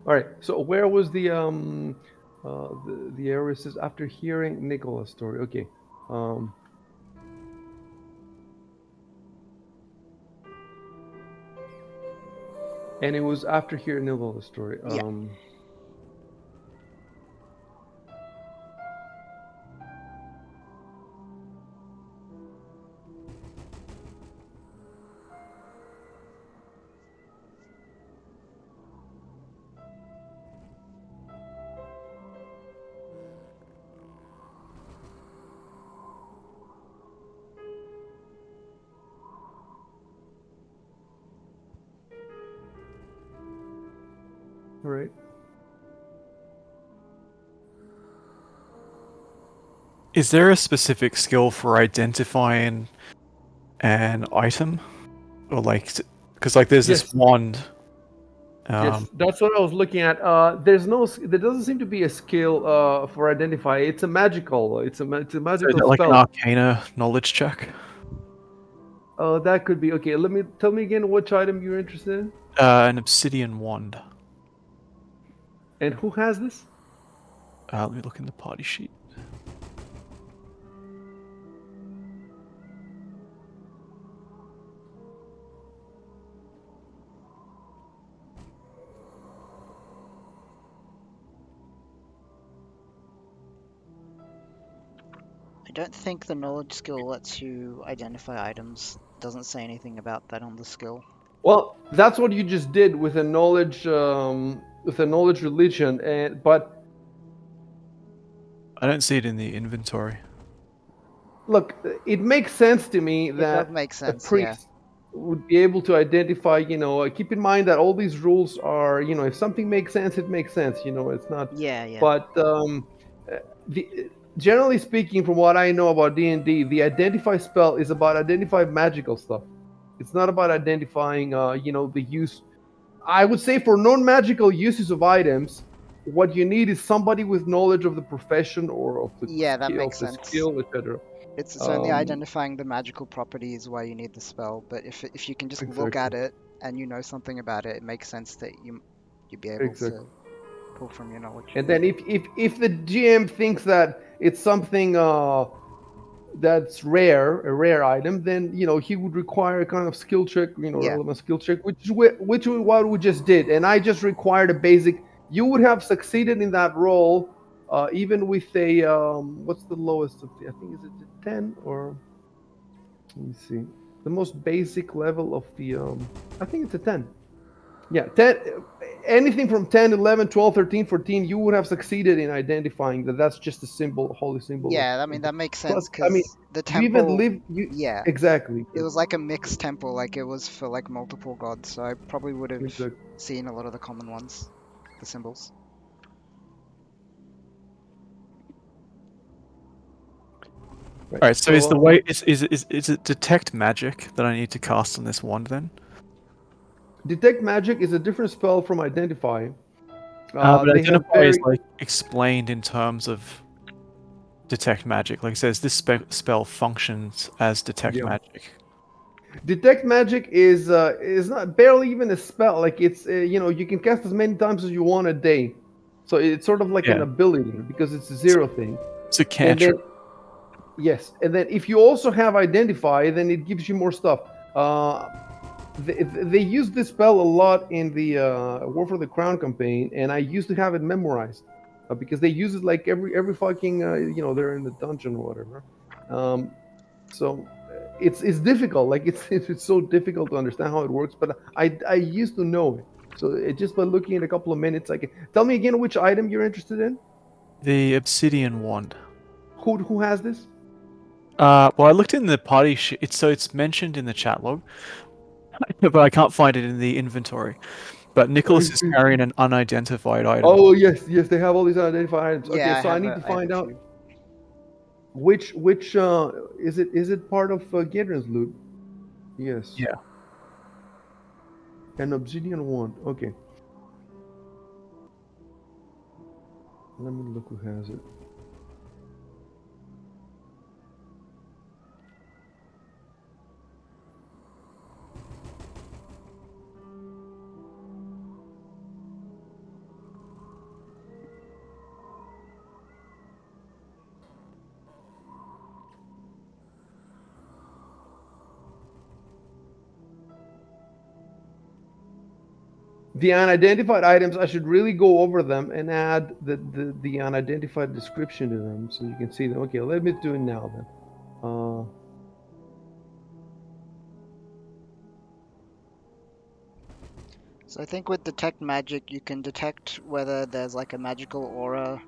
Speaker 2: All right. So where was the area says after hearing Nicola's story? Okay. Um, and it was after hearing Nicola's story.
Speaker 5: Yeah.
Speaker 2: All right.
Speaker 3: Is there a specific skill for identifying an item, or like, because like there's this
Speaker 2: Yes.
Speaker 3: wand.
Speaker 2: Yes, that's what I was looking at. There doesn't seem to be a skill for identify. It's a magical. It's a
Speaker 3: So is
Speaker 2: magical
Speaker 3: it like an
Speaker 2: spell.
Speaker 3: Arcana knowledge check?
Speaker 2: That could be okay. Tell me again which item you're interested in,
Speaker 3: An obsidian wand.
Speaker 2: and who has this.
Speaker 3: Let me look in the party sheet.
Speaker 5: I don't think the knowledge skill lets you identify items. Doesn't say anything about that on the skill.
Speaker 2: Well, that's what you just did with a knowledge religion, but
Speaker 3: I don't see it in the inventory.
Speaker 2: look, it makes sense to me
Speaker 5: It does
Speaker 2: that
Speaker 5: make
Speaker 2: a
Speaker 5: sense. Yeah.
Speaker 2: priest would be able to identify. Keep in mind that all these rules are, if something makes sense, it makes sense. It's not.
Speaker 5: Yeah. Yeah.
Speaker 2: But the generally speaking, from what I know about D&D, the identify spell is about identifying magical stuff. It's not about identifying, the use. I would say for non-magical uses of items, what you need is somebody with knowledge of the profession or
Speaker 5: Yeah. That makes
Speaker 2: the
Speaker 5: sense.
Speaker 2: skill, etc.
Speaker 5: It's only
Speaker 2: Um,
Speaker 5: identifying the magical properties why you need the spell. But if you can just look
Speaker 2: exactly,
Speaker 5: at it and you know something about it, it makes sense that you'd be able
Speaker 2: exactly.
Speaker 5: to pull from your knowledge.
Speaker 2: And then if the GM thinks that it's something that's rare, a rare item, then he would require a kind of skill check,
Speaker 5: Yeah.
Speaker 2: relevant skill check, which is what we just did, and I just required a basic. You would have succeeded in that role, even with what's the lowest of the? I think is it a 10 or let me see. the most basic level of the. I think it's a 10. Yeah, 10. Anything from 10, 11, 12, 13, 14, you would have succeeded in identifying that that's just a symbol, a holy symbol of.
Speaker 5: Yeah, I mean that makes
Speaker 2: Plus,
Speaker 5: sense
Speaker 2: I mean,
Speaker 5: because the
Speaker 2: you even
Speaker 5: temple,
Speaker 2: live. You
Speaker 5: yeah,
Speaker 2: exactly.
Speaker 5: it was like a mixed temple, like it was for like multiple gods. So I probably would have
Speaker 2: Exactly.
Speaker 5: seen a lot of the common ones, the symbols.
Speaker 2: Right.
Speaker 3: All right. So is the
Speaker 2: So
Speaker 3: way is it detect magic that I need to cast on this wand then?
Speaker 2: detect magic is a different spell from identify.
Speaker 3: But
Speaker 2: They have
Speaker 3: identify is
Speaker 2: very
Speaker 3: like explained in terms of detect magic. Like it says this spell functions as detect
Speaker 2: yeah.
Speaker 3: magic.
Speaker 2: Detect magic is not barely even a spell. Like it's you can cast as many times as you want a day, so it's sort of like an
Speaker 3: Yeah.
Speaker 2: ability because it's a zero thing.
Speaker 3: It's a
Speaker 2: And then
Speaker 3: cantrip.
Speaker 2: yes, and then if you also have identify, then it gives you more stuff. They use this spell a lot in the War for the Crown campaign, and I used to have it memorized because they use it like every fucking they're in the dungeon or whatever. Um, so it's difficult. Like it's so difficult to understand how it works. But I used to know it. So just by looking at a couple of minutes, I can tell me again which item you're interested in.
Speaker 3: The obsidian wand.
Speaker 2: Who has this?
Speaker 3: Well, I looked in the party sheet. It's mentioned in the chat log, but I can't find it in the inventory. But
Speaker 2: I
Speaker 3: Nicholas is
Speaker 2: see.
Speaker 3: carrying an unidentified item.
Speaker 2: Oh yes, they have all these identified items.
Speaker 5: Yeah,
Speaker 2: Okay, so I need to
Speaker 5: I have
Speaker 2: find
Speaker 5: a
Speaker 2: out
Speaker 5: few.
Speaker 2: which is it part of Gideon's loot? Yes,
Speaker 3: Yeah.
Speaker 2: an obsidian wand. Okay, let me look who has it. The unidentified items, I should really go over them and add the unidentified description to them so you can see them. Okay, let me do it now then.
Speaker 5: So I think with detect magic, you can detect whether there's like a magical aura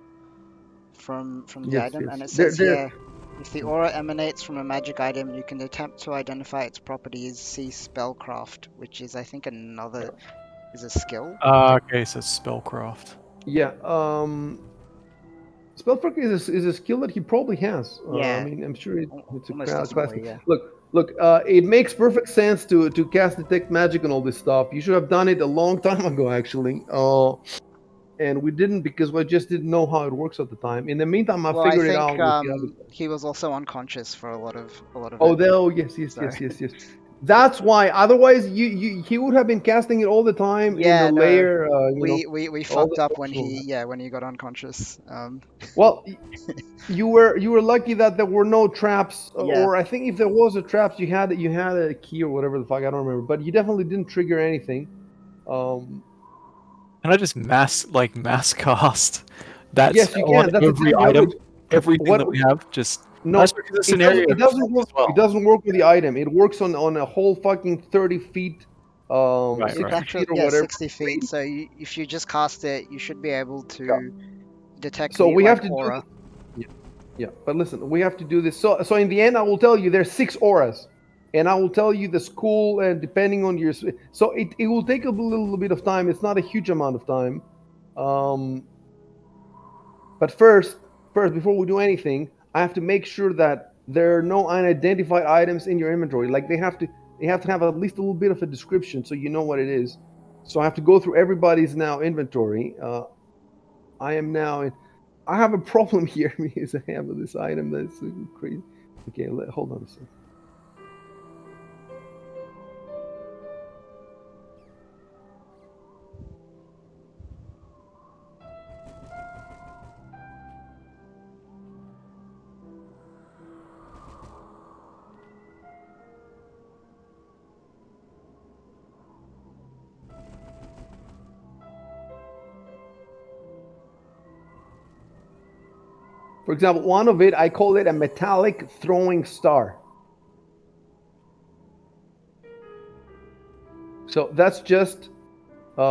Speaker 5: from the
Speaker 2: Yes,
Speaker 5: item, and
Speaker 2: yes.
Speaker 5: it
Speaker 2: There,
Speaker 5: says
Speaker 2: there.
Speaker 5: here, if the aura emanates from a magic item, you can attempt to identify its properties. See spellcraft, which is I think another is a skill.
Speaker 3: Okay, so spellcraft.
Speaker 2: Yeah. Spellcraft is a skill that he probably has. I
Speaker 5: Yeah,
Speaker 2: mean, I'm sure it's a
Speaker 5: almost
Speaker 2: class.
Speaker 5: definitely. Yeah.
Speaker 2: Look. It makes perfect sense to cast detect magic and all this stuff. You should have done it a long time ago, actually. And we didn't because we just didn't know how it works at the time. In the meantime, I
Speaker 5: Well, I
Speaker 2: figured it
Speaker 5: think
Speaker 2: out with the other.
Speaker 5: he was also unconscious for a lot of
Speaker 2: Oh,
Speaker 5: it.
Speaker 2: there. Oh, yes, yes,
Speaker 5: So
Speaker 2: yes, yes, yes. That's why. Otherwise, he would have been casting it all the time in the
Speaker 5: yeah, no,
Speaker 2: layer.
Speaker 5: we
Speaker 2: All
Speaker 5: fucked
Speaker 2: the
Speaker 5: up
Speaker 2: optional.
Speaker 5: when he got unconscious.
Speaker 2: Well, you were lucky that there were no traps,
Speaker 5: Yeah,
Speaker 2: or I think if there was a traps, you had a key or whatever the fuck I don't remember, but you definitely didn't trigger anything. Um,
Speaker 3: Can I just mass cast that
Speaker 2: yes, you
Speaker 3: spell on
Speaker 2: can. That's
Speaker 3: every
Speaker 2: exactly how it
Speaker 3: item,
Speaker 2: works.
Speaker 3: everything
Speaker 2: What?
Speaker 3: that we have? Just I
Speaker 2: No,
Speaker 3: just the
Speaker 2: it doesn't.
Speaker 3: scenario
Speaker 2: It doesn't work.
Speaker 3: as
Speaker 2: It
Speaker 3: well.
Speaker 2: doesn't work with the item. It works on a whole fucking 30 feet,
Speaker 3: Right,
Speaker 5: it's
Speaker 3: right.
Speaker 2: 60
Speaker 5: actually
Speaker 2: feet or
Speaker 5: yeah
Speaker 2: whatever.
Speaker 5: 60 feet. So if you just cast it, you should be able
Speaker 2: Yeah.
Speaker 5: to detect
Speaker 2: So
Speaker 5: the
Speaker 2: we
Speaker 5: like
Speaker 2: have to do
Speaker 5: aura.
Speaker 2: this. Yeah, yeah. But listen, we have to do this. So in the end, I will tell you there's 6 auras, and I will tell you the school and depending on your. So it will take a little bit of time. It's not a huge amount of time. Um, but first before we do anything, I have to make sure that there are no unidentified items in your inventory. Like they have to have at least a little bit of a description so you know what it is. So I have to go through everybody's now inventory. I am now in. I have a problem here because I have this item that's crazy. Okay, hold on a second. For example, one of it, I call it a metallic throwing star. So that's just. I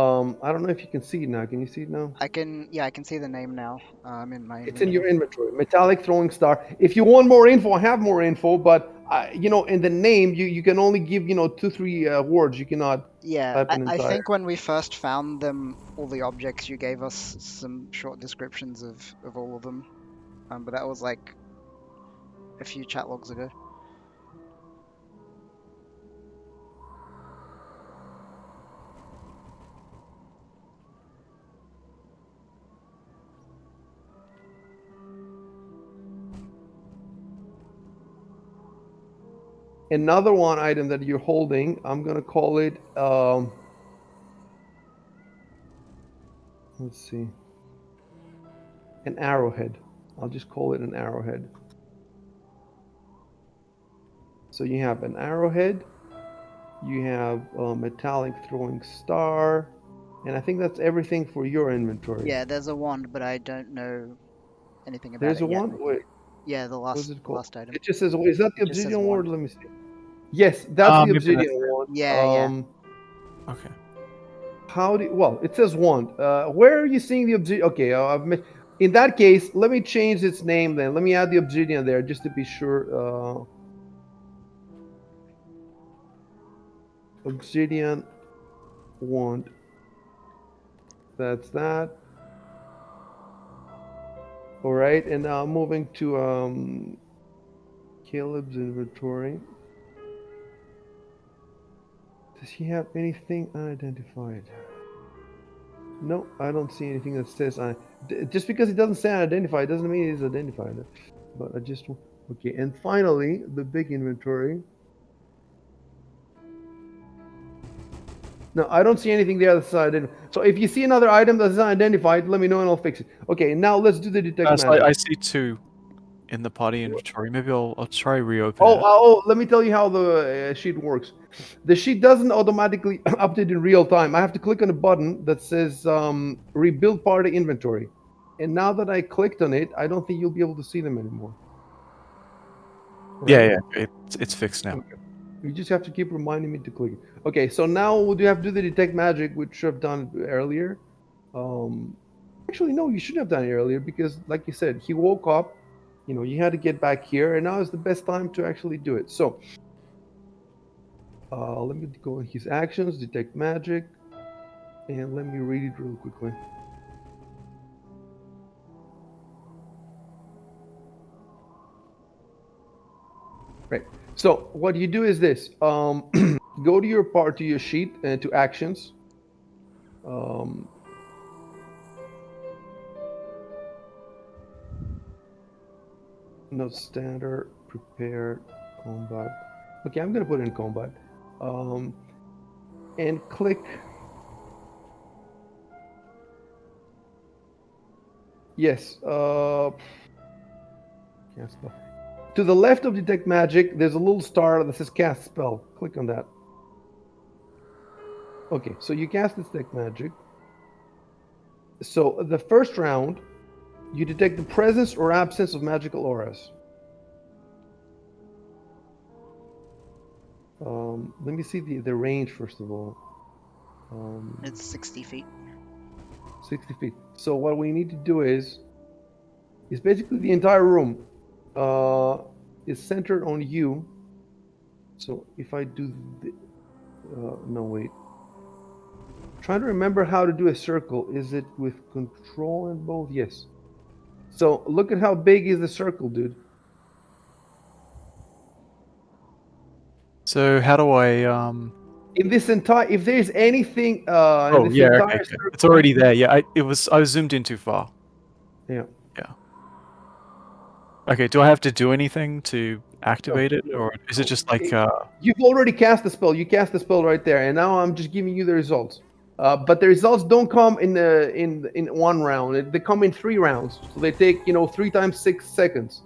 Speaker 2: don't know if you can see it now. Can you see it now?
Speaker 5: I can see the name now. In my
Speaker 2: It's in your
Speaker 5: inventory.
Speaker 2: inventory. Metallic throwing star. If you want more info, I have more info. But in the name, you can only give 2-3 words. You cannot
Speaker 5: Yeah,
Speaker 2: type an
Speaker 5: I
Speaker 2: entire.
Speaker 5: think when we first found them, all the objects, you gave us some short descriptions of all of them. But that was like a few chat logs ago.
Speaker 2: Another one item that you're holding, I'm gonna call it. Let's see. An arrowhead. I'll just call it an arrowhead. So you have an arrowhead. You have a metallic throwing star, and I think that's everything for your inventory.
Speaker 5: Yeah, there's a wand, but I don't know anything about
Speaker 2: There's
Speaker 5: it
Speaker 2: a
Speaker 5: yet.
Speaker 2: one. Wait,
Speaker 5: Yeah,
Speaker 2: what's it
Speaker 5: the
Speaker 2: called?
Speaker 5: last item.
Speaker 2: It just says. Is that the
Speaker 5: It just says
Speaker 2: obsidian ward?
Speaker 5: wand.
Speaker 2: Let me see. Yes, that's the
Speaker 3: Maybe
Speaker 2: obsidian
Speaker 3: that's
Speaker 2: wand.
Speaker 5: Yeah.
Speaker 3: okay.
Speaker 2: How do? Well, it says wand. Where are you seeing the obsidian? Okay, in that case, let me change its name then. Let me add the obsidian there just to be sure. Obsidian wand. That's that. All right, and now moving to Caleb's inventory. Does he have anything unidentified? No, I don't see anything that says just because it doesn't say unidentified doesn't mean it is identified. But I just okay. And finally, the big inventory. No, I don't see anything there that's unidentified. So if you see another item that's unidentified, let me know and I'll fix it. Okay, now let's do the detect
Speaker 3: So
Speaker 2: magic.
Speaker 3: I see 2 in the party inventory. Maybe I'll try reopen
Speaker 2: Oh,
Speaker 3: it.
Speaker 2: let me tell you how the sheet works. The sheet doesn't automatically update in real time. I have to click on a button that says rebuild party inventory. And now that I clicked on it, I don't think you'll be able to see them anymore. Right?
Speaker 3: Yeah, it's fixed now.
Speaker 2: Okay. You just have to keep reminding me to click it. Okay, so now we'll have to do the detect magic, which I've done earlier. Um, Actually, no, you shouldn't have done it earlier because, like you said, he woke up. You had to get back here, and now is the best time to actually do it. So, let me go in his actions, detect magic, and let me read it real quickly. Right. So what you do is this: go to your sheet and to actions. Um, Not standard, prepared, combat. Okay, I'm gonna put in combat, and click. Yes. Cast spell. To the left of detect magic, there's a little star that says cast spell. Click on that. Okay, so you cast detect magic. So the first round, you detect the presence or absence of magical auras. Let me see the range first of all.
Speaker 5: It's 60 feet.
Speaker 2: 60 feet. So what we need to do is basically the entire room is centered on you. So if I do no wait. Trying to remember how to do a circle. Is it with control and both? Yes. So look at how big is the circle, dude.
Speaker 3: So how do I
Speaker 2: In this entire, if there's anything in
Speaker 3: Oh
Speaker 2: this
Speaker 3: yeah, okay,
Speaker 2: entire
Speaker 3: okay. It's
Speaker 2: circle,
Speaker 3: already there. Yeah, I was zoomed in too far.
Speaker 2: yeah.
Speaker 3: Yeah. Okay, do I have to do anything to
Speaker 2: No,
Speaker 3: activate it,
Speaker 2: no,
Speaker 3: or is it
Speaker 2: no.
Speaker 3: just like
Speaker 2: You've already cast the spell. You cast the spell right there, and now I'm just giving you the results. But the results don't come in one round. They come in 3 rounds. So they take 3 times 6 seconds,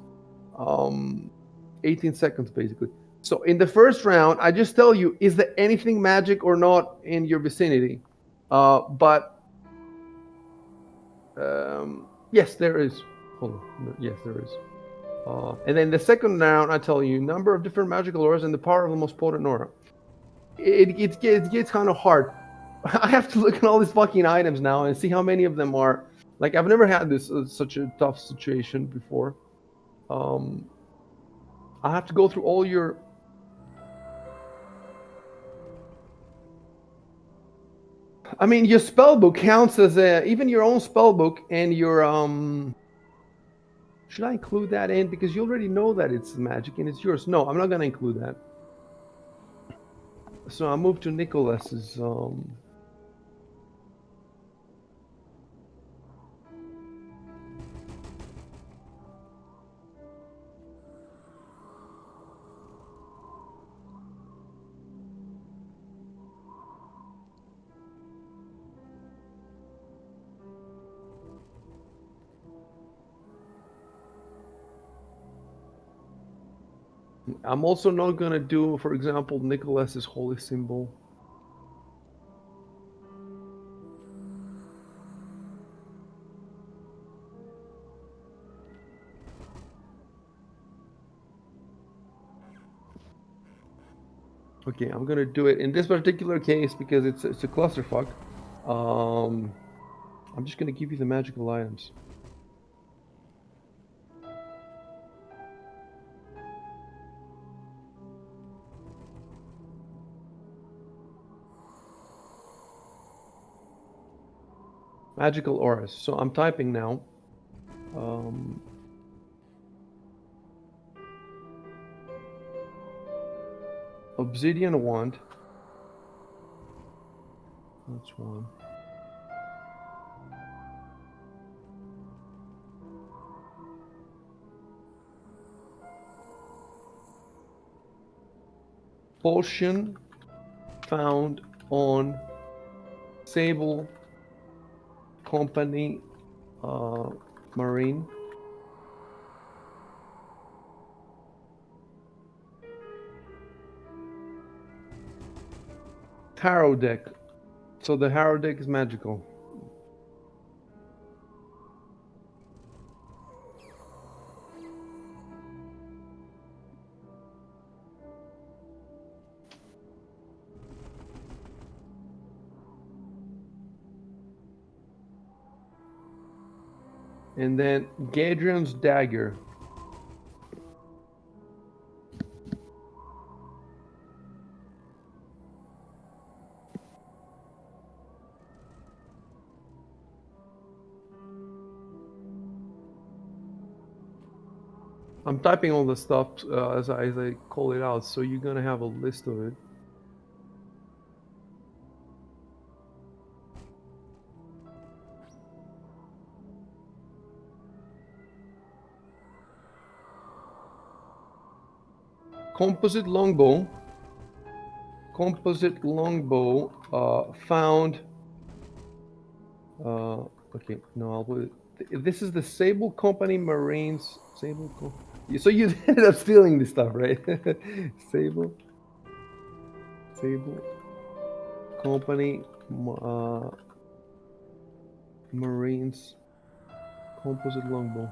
Speaker 2: 18 seconds basically. So in the first round, I just tell you, is there anything magic or not in your vicinity? But yes, there is. Hold on. Yes, there is. And then the second round, I tell you number of different magical auras and the power of the most potent aura. it gets kind of hard. I have to look at all these fucking items now and see how many of them are. Like, I've never had this such a tough situation before. I have to go through all your. I mean, your spell book counts as even your own spell book and your Should I include that in because you already know that it's magic and it's yours? No, I'm not gonna include that. So I move to Nicholas's. I'm also not gonna do, for example, Nicholas's holy symbol. Okay, I'm gonna do it in this particular case because it's a clusterfuck. I'm just gonna give you the magical items. Magical auras. So I'm typing now. Obsidian wand. That's one. Potion found on Sable Company Marine. Tarot deck. So the tarot deck is magical. And then Gadrian's dagger. I'm typing all the stuff as I call it out, so you're gonna have a list of it. Composite longbow. Composite longbow found. Okay, no, I'll put it. This is the Sable Company Marines. So you ended up stealing this stuff, right? Sable Company Marines composite longbow.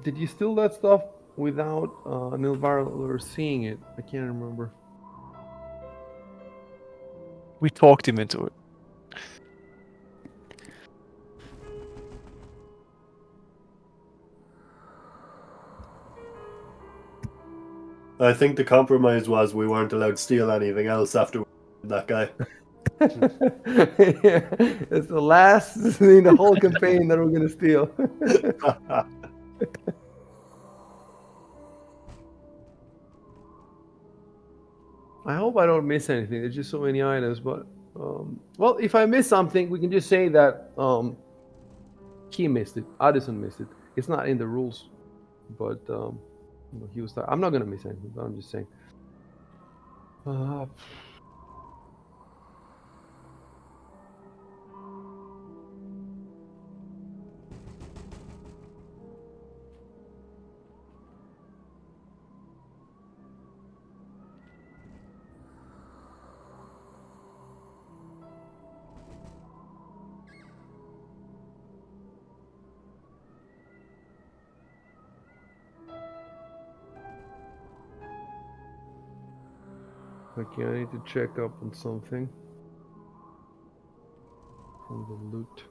Speaker 2: Did you steal that stuff without Nilvar seeing it? I can't remember.
Speaker 3: We talked him into it.
Speaker 1: I think the compromise was we weren't allowed to steal anything else after that guy.
Speaker 2: Yeah, it's the last in the whole campaign that we're gonna steal. I hope I don't miss anything. There's just so many items, but well, if I miss something, we can just say that he missed it. Addison missed it. It's not in the rules, but he was. I'm not gonna miss anything. But I'm just saying. Uh, Okay, I need to check up on something from the loot.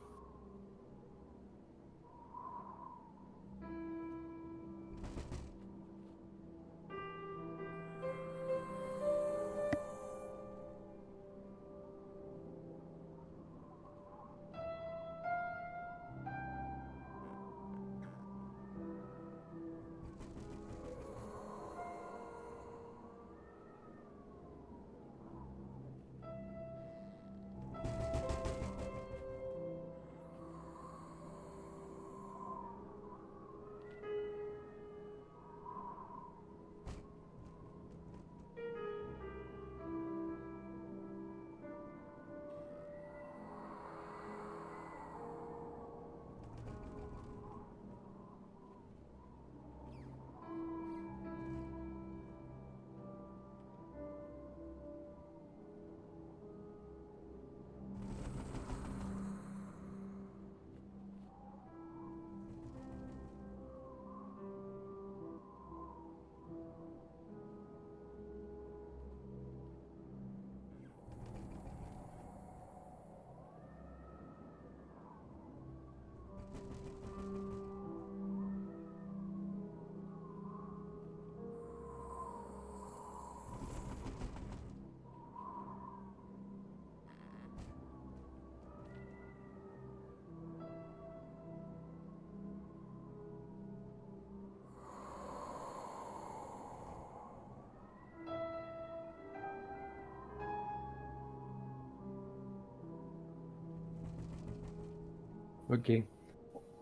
Speaker 2: Okay.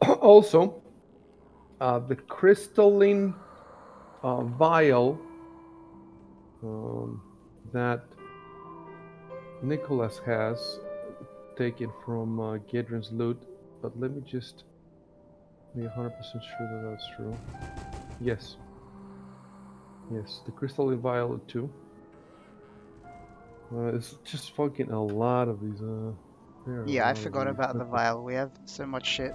Speaker 2: Also, the crystalline vial that Nicholas has taken from Gedrin's loot, but let me just be 100% sure that that's true. Yes. Yes, the crystalline vial too. It's just fucking a lot of these. There are a
Speaker 5: Yeah, I
Speaker 2: lot of
Speaker 5: forgot
Speaker 2: these.
Speaker 5: about the
Speaker 2: Okay.
Speaker 5: vial. We have so much shit.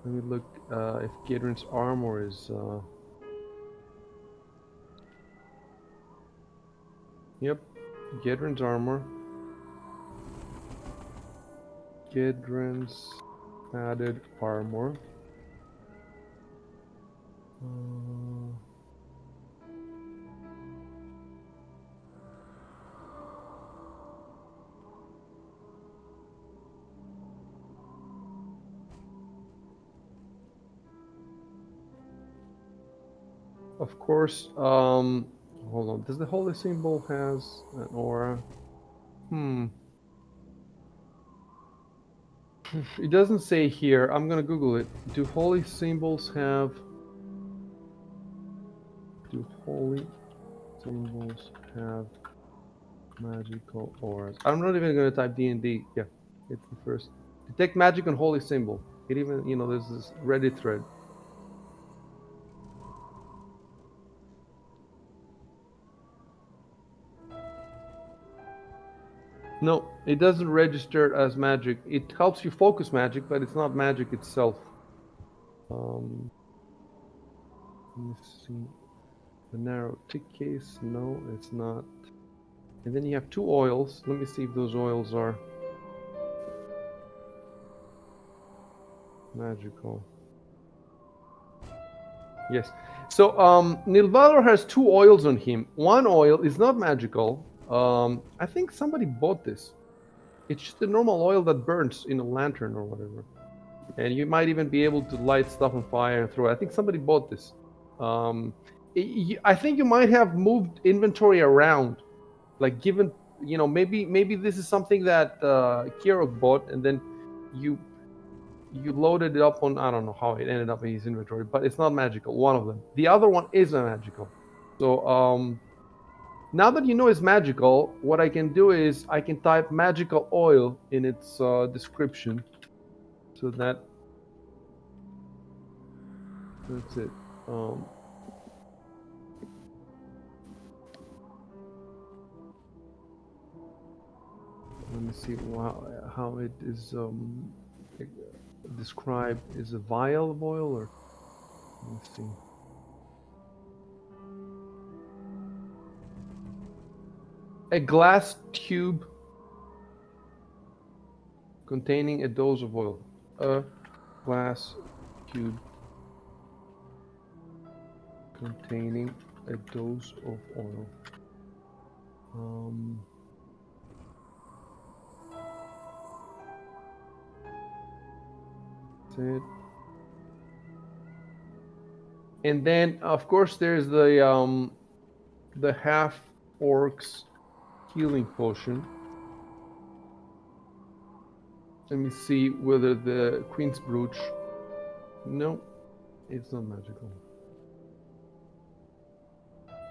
Speaker 2: Let me look if Gedrin's armor is. Yep, Gedrin's armor. Gedrin's padded armor. Of course, hold on. Does the holy symbol has an aura? It doesn't say here. I'm gonna Google it. Do holy symbols have? Do holy symbols have magical auras? I'm not even gonna type D&D. Yeah, it's the first. Detect magic on holy symbol. It even, there's this Reddit thread. No, it doesn't register as magic. It helps you focus magic, but it's not magic itself. Let me see. The narrow tick case. No, it's not. And then you have two oils. Let me see if those oils are magical. Yes. So Nilvalor has two oils on him. One oil is not magical. I think somebody bought this. It's just a normal oil that burns in a lantern or whatever. And you might even be able to light stuff on fire and throw it. I think somebody bought this. I think you might have moved inventory around, like given, maybe this is something that Kirok bought, and then you loaded it up on, I don't know how it ended up in his inventory, but it's not magical. One of them. The other one is a magical. So now that you know it's magical, what I can do is I can type magical oil in its description, so that's it. Let me see how it is described. Is a vial of oil, or let me see. A glass tube containing a dose of oil. A glass tube containing a dose of oil. That's it. And then, of course, there's the half orc's healing potion. Let me see whether the Queen's Brooch. No, it's not magical.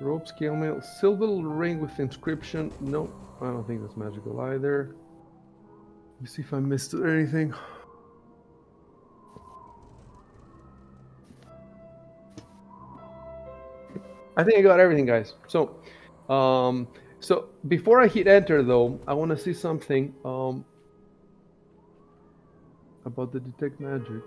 Speaker 2: Rope scale mail, silver ring with inscription. No, I don't think that's magical either. Let me see if I missed anything. I think I got everything, guys. So before I hit enter, though, I want to see something about the detect magic.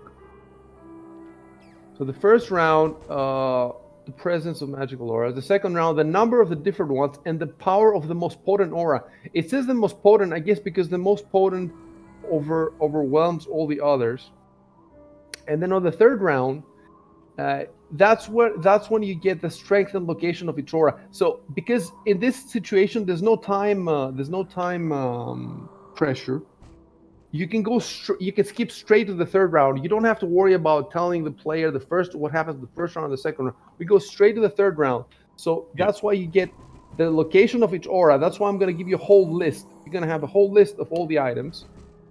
Speaker 2: So the first round, the presence of magical aura. The second round, the number of the different ones and the power of the most potent aura. It says the most potent, I guess, because the most potent overwhelms all the others. And then on the third round, that's when you get the strength and location of each aura. So because in this situation there's no time pressure, you can you can skip straight to the third round. You don't have to worry about telling the player what happens in the first round and the second round. We go straight to the third round. So that's why you get the location of each aura. That's why I'm going to give you a whole list. You're going to have a whole list of all the items,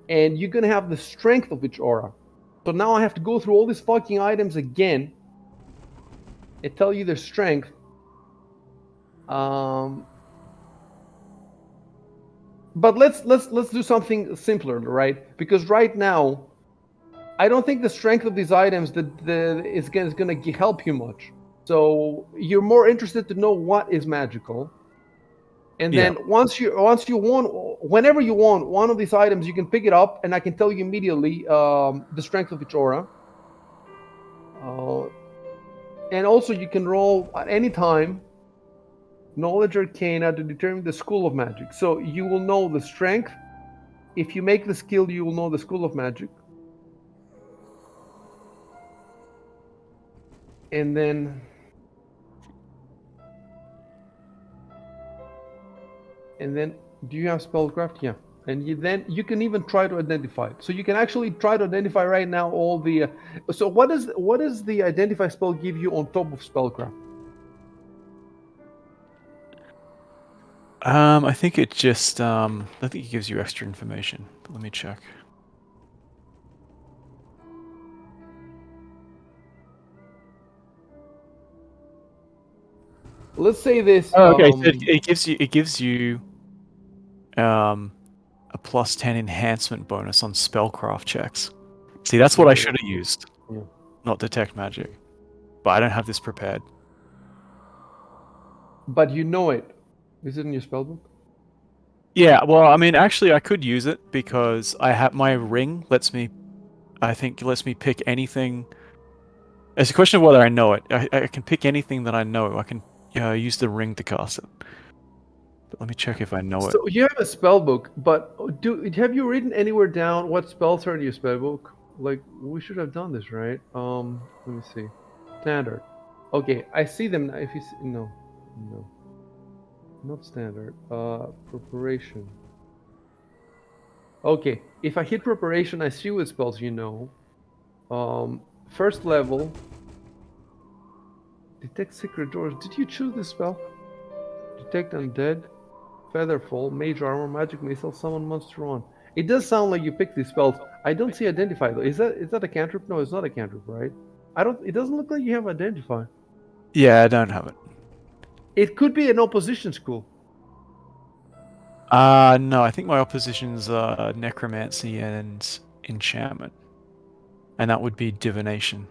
Speaker 2: and you're going to have the strength of each aura. So now I have to go through all these fucking items again and tell you their strength. But let's do something simpler, right? Because right now, I don't think the strength of these items is going to help you much. So you're more interested to know what is magical. And then once you want, whenever you want one of these items, you can pick it up, and I can tell you immediately the strength of each aura. And also, you can roll at any time Knowledge Arcana to determine the school of magic. So you will know the strength. If you make the skill, you will know the school of magic. And then do you have spellcraft? Yeah. And then you can even try to identify it. So you can actually try to identify right now all the so what does the identify spell give you on top of spellcraft?
Speaker 3: I think it just I think it gives you extra information. But let me check.
Speaker 2: Let's say this.
Speaker 3: Oh, okay. So it gives you a +10 enhancement bonus on spellcraft checks. See, that's what I should have used.
Speaker 2: Yeah.
Speaker 3: Not detect magic. But I don't have this prepared.
Speaker 2: But you know it. Is it in your spellbook?
Speaker 3: Yeah, well, I mean, actually, I could use it because I have my ring lets me pick anything. It's a question of whether I know it. I can pick anything that I know. I can use the ring to cast it. But let me check if I know it.
Speaker 2: So you have a spellbook, but have you written anywhere down what spells are in your spellbook? Like, we should have done this, right? Let me see. Standard. Okay, I see them. If you see, no, not standard. Preparation. Okay, if I hit preparation, I see what spells you know. First level. Detect secret doors. Did you choose this spell? Detect undead. Featherfall, Mage Armor, Magic Missile, Summon Monster on. It does sound like you picked these spells. I don't see Identify though. Is that a cantrip? No, it's not a cantrip, right? It doesn't look like you have Identify.
Speaker 3: Yeah, I don't have it.
Speaker 2: It could be an opposition school.
Speaker 3: No, I think my opposition's necromancy and enchantment. And that would be divination.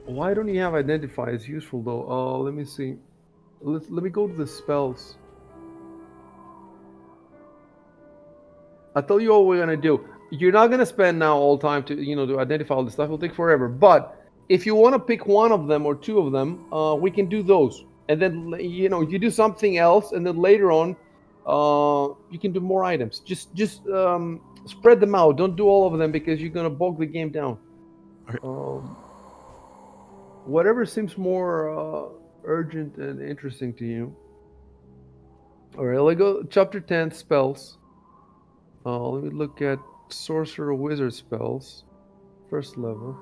Speaker 2: Why don't you have Identify? It's useful though. Let me see. Let me go to the spells. I'll tell you what we're gonna do. You're not gonna spend now all time to identify all this stuff. It'll take forever. But if you want to pick one of them or two of them, we can do those. And then you do something else, and then later on, you can do more items. Just spread them out. Don't do all of them because you're gonna bog the game down.
Speaker 3: Okay.
Speaker 2: Whatever seems more urgent and interesting to you. All right, let's go chapter 10 spells. Let me look at sorcerer wizard spells, first level.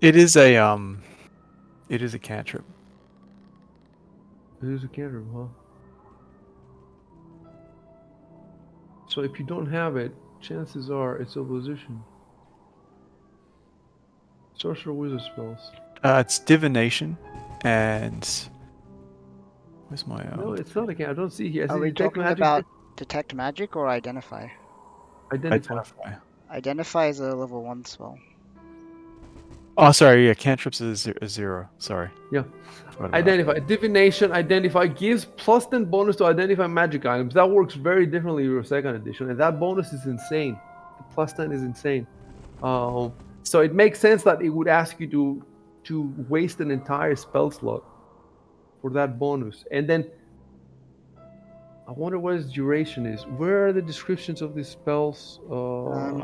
Speaker 3: It is a cantrip.
Speaker 2: It is a cantrip, huh? So if you don't have it, chances are it's opposition. Sorcerer wizard spells.
Speaker 3: It's divination, and where's my
Speaker 2: No, it's not a cantrip. I don't see here. I
Speaker 5: Are
Speaker 2: see
Speaker 5: we
Speaker 2: detect
Speaker 5: talking
Speaker 2: magic.
Speaker 5: about detect magic or identify?
Speaker 2: Identify.
Speaker 3: identify.
Speaker 5: Identify is a level 1 spell.
Speaker 3: Oh, sorry. Yeah, cantrips is a 0. Sorry.
Speaker 2: Yeah.
Speaker 3: Forgot about that.
Speaker 2: Identify. Divination identify gives plus 10 bonus to identify magic items. That works very differently with your second edition, and that bonus is insane. The plus 10 is insane. So it makes sense that it would ask you to waste an entire spell slot for that bonus. And then I wonder what its duration is. Where are the descriptions of these spells?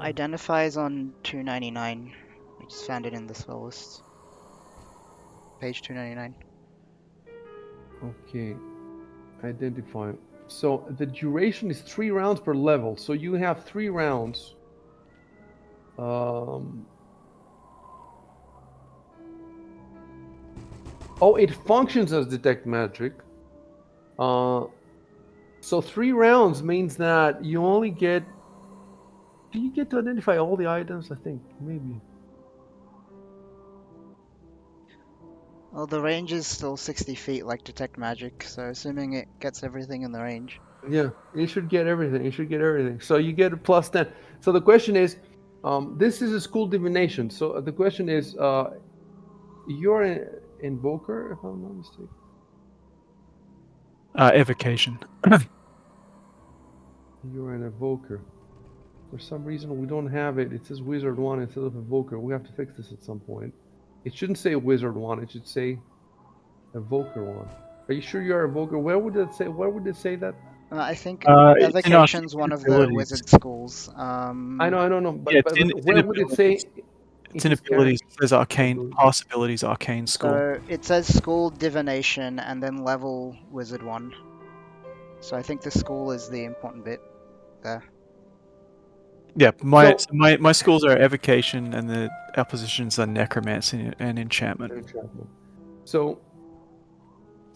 Speaker 5: Identify is on 299. I just found it in the spell list. Page 299.
Speaker 2: Okay. Identify. So the duration is 3 rounds per level. So you have 3 rounds. Oh, it functions as detect magic. So 3 rounds means that you only get. Do you get to identify all the items? I think maybe.
Speaker 5: Well, the range is still 60 feet like detect magic, so assuming it gets everything in the range.
Speaker 2: Yeah, you should get everything. You should get everything. So you get a plus 10. So the question is, this is a school divination. So the question is, you're an invoker, if I'm not mistaken.
Speaker 3: Evocation.
Speaker 2: You're an evoker. For some reason, we don't have it. It says Wizard 1 instead of Evoker. We have to fix this at some point. It shouldn't say Wizard 1. It should say Evoker 1. Are you sure you're Evoker? Where would it say? Where would it say that?
Speaker 5: I think
Speaker 3: It's in our
Speaker 5: Evocation's one of the
Speaker 3: abilities.
Speaker 5: wizard schools.
Speaker 2: I know. But,
Speaker 3: Yeah,
Speaker 2: but,
Speaker 3: it's
Speaker 2: but where would it say?
Speaker 3: It's in
Speaker 2: his
Speaker 3: abilities. It says arcane
Speaker 2: ability?
Speaker 3: possibilities, arcane school.
Speaker 5: So it says school divination and then level wizard 1. So I think the school is the important bit there.
Speaker 3: Yeah, my schools are evocation, and the oppositions are necromancy and enchantment.
Speaker 2: So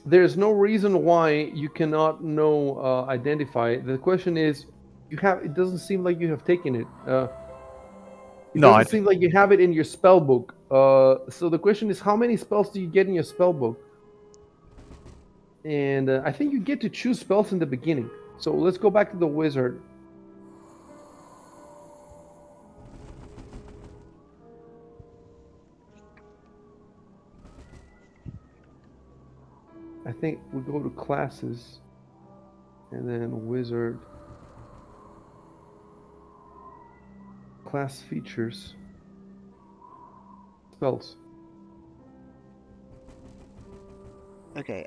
Speaker 2: there's no reason why you cannot know identify. The question is, you have. It doesn't seem like you have taken it. It
Speaker 3: No, I
Speaker 2: doesn't seem like you have it in your spell book. So the question is, how many spells do you get in your spell book? And I think you get to choose spells in the beginning. So let's go back to the wizard. I think we go to classes and then wizard. Class features. Spells.
Speaker 5: Okay,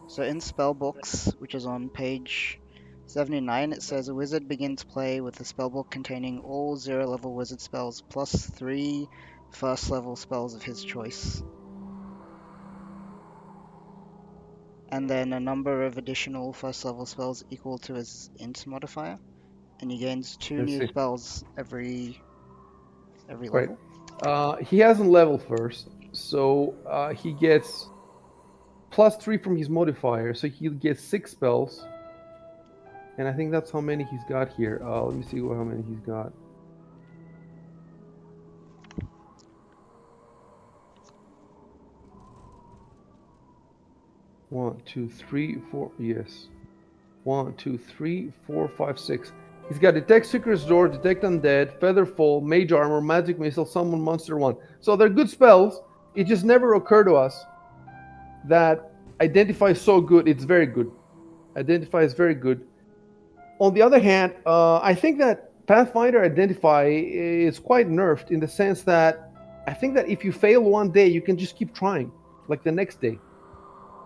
Speaker 5: so in spell books, which is on page 79, it says a wizard begins play with a spellbook containing all 0-level wizard spells plus 3 first-level spells of his choice. And then a number of additional first-level spells equal to his int modifier. And he gains 2
Speaker 2: Let's
Speaker 5: new
Speaker 2: see.
Speaker 5: spells every
Speaker 2: Right.
Speaker 5: level.
Speaker 2: He hasn't leveled first, so he gets plus 3 from his modifier, so he gets 6 spells. And I think that's how many he's got here. Let me see how many he's got. One, two, three, four. Yes. 1, 2, 3, 4, 5, 6. He's got Detect Secret's Door, Detect Undead, Featherfall, Mage Armor, Magic Missile, Summon Monster 1. So they're good spells. It just never occurred to us that Identify is so good. It's very good. Identify is very good. On the other hand, I think that Pathfinder Identify is quite nerfed in the sense that I think that if you fail one day, you can just keep trying. like the next day.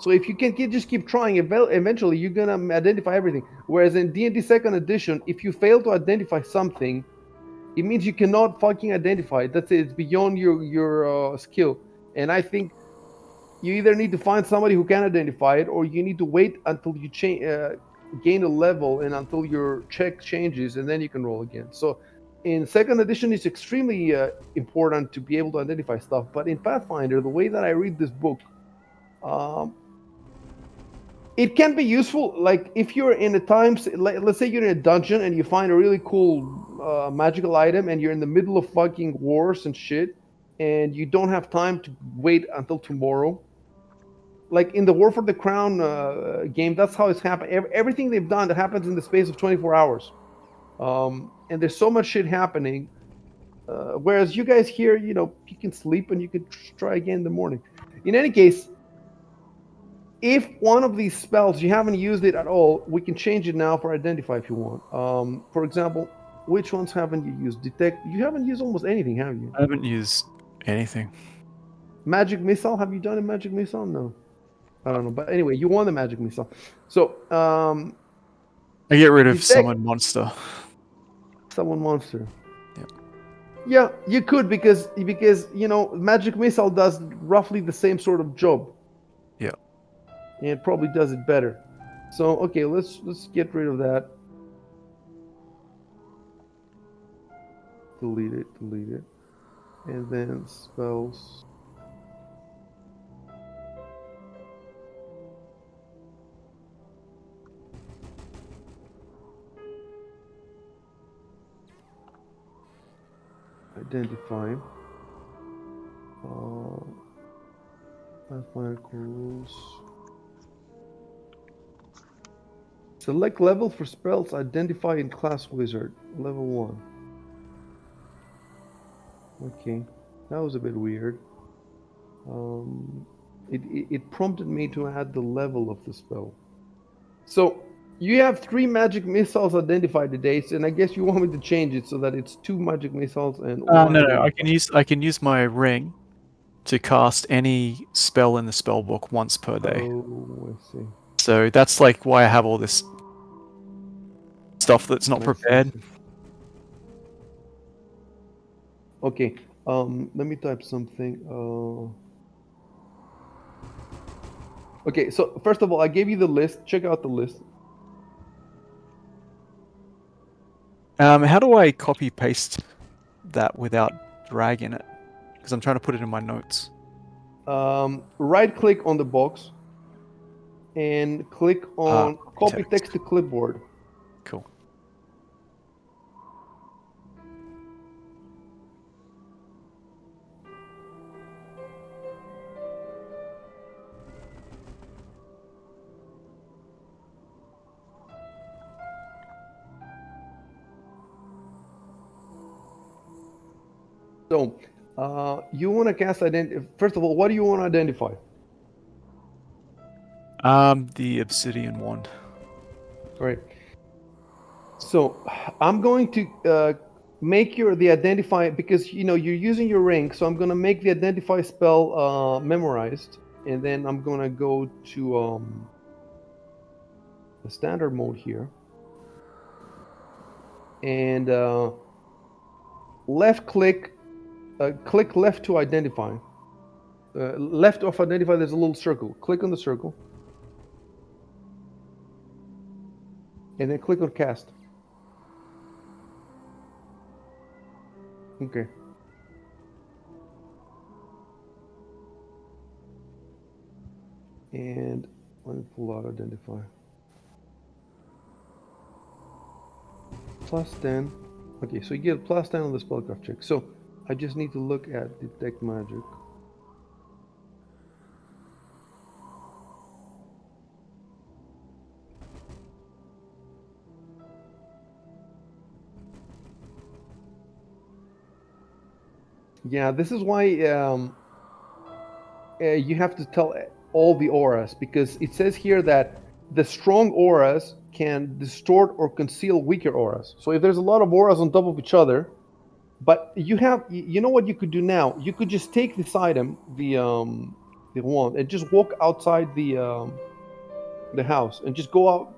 Speaker 2: So if you can just keep trying, eventually you're gonna identify everything. Whereas in D&D Second Edition, if you fail to identify something, it means you cannot fucking identify it. That's it. It's beyond your skill. And I think you either need to find somebody who can identify it, or you need to wait until you gain a level and until your check changes, and then you can roll again. So in Second Edition, it's extremely important to be able to identify stuff. But in Pathfinder, the way that I read this book, um, it can be useful. Like if you're in a times, let's say you're in a dungeon and you find a really cool magical item, and you're in the middle of fucking wars and shit, and you don't have time to wait until tomorrow. Like in the War for the Crown game, that's how it's happened. Everything they've done that happens in the space of 24 hours. And there's so much shit happening. Whereas you guys here, you can sleep and you can try again in the morning. In any case, if one of these spells you haven't used it at all, we can change it now for identify if you want. For example, which ones haven't you used? Detect. You haven't used almost anything, have you?
Speaker 3: I haven't used anything.
Speaker 2: Magic missile. Have you done a magic missile? No. I don't know. But anyway, you want the magic missile. So
Speaker 3: I get rid of
Speaker 2: detect
Speaker 3: summon monster.
Speaker 2: someone monster.
Speaker 3: Yep.
Speaker 2: Yeah, you could because magic missile does roughly the same sort of job.
Speaker 3: Yeah.
Speaker 2: And it probably does it better. So okay, let's get rid of that. Delete it, and then spells. Identify. Pathfinder rules. Select level for spells. Identify in class wizard. Level 1. Okay, that was a bit weird. It prompted me to add the level of the spell. So you have 3 magic missiles identified today, and I guess you want me to change it so that it's 2 magic missiles and 1
Speaker 3: No,
Speaker 2: identified.
Speaker 3: I can use my ring to cast any spell in the spell book once per day.
Speaker 2: Oh, I see.
Speaker 3: So that's like why I have all this stuff that's not
Speaker 2: I
Speaker 3: prepared.
Speaker 2: see. Okay, let me type something. Okay, so first of all, I gave you the list. Check out the list.
Speaker 3: How do I copy paste that without dragging it? Because I'm trying to put it in my notes.
Speaker 2: Right click on the box and click on copy
Speaker 3: text.
Speaker 2: text to clipboard.
Speaker 3: Cool.
Speaker 2: So, you want to cast First of all, what do you want to identify?
Speaker 3: The obsidian wand.
Speaker 2: All right. So, I'm going to make the identify because you're using your ring. So I'm going to make the identify spell memorized, and then I'm going to go to the standard mode here, and left click, click left to identify. Left of identify, there's a little circle. Click on the circle, and then click on cast. Okay. And let me pull out identify. Plus 10. Okay, so you get plus 10 on the spellcraft check. So I just need to look at detect magic. Yeah, this is why you have to tell all the auras, because it says here that the strong auras can distort or conceal weaker auras. So if there's a lot of auras on top of each other, but you know what you could do now? You could just take this item, the the wand, and just walk outside the house, and just go out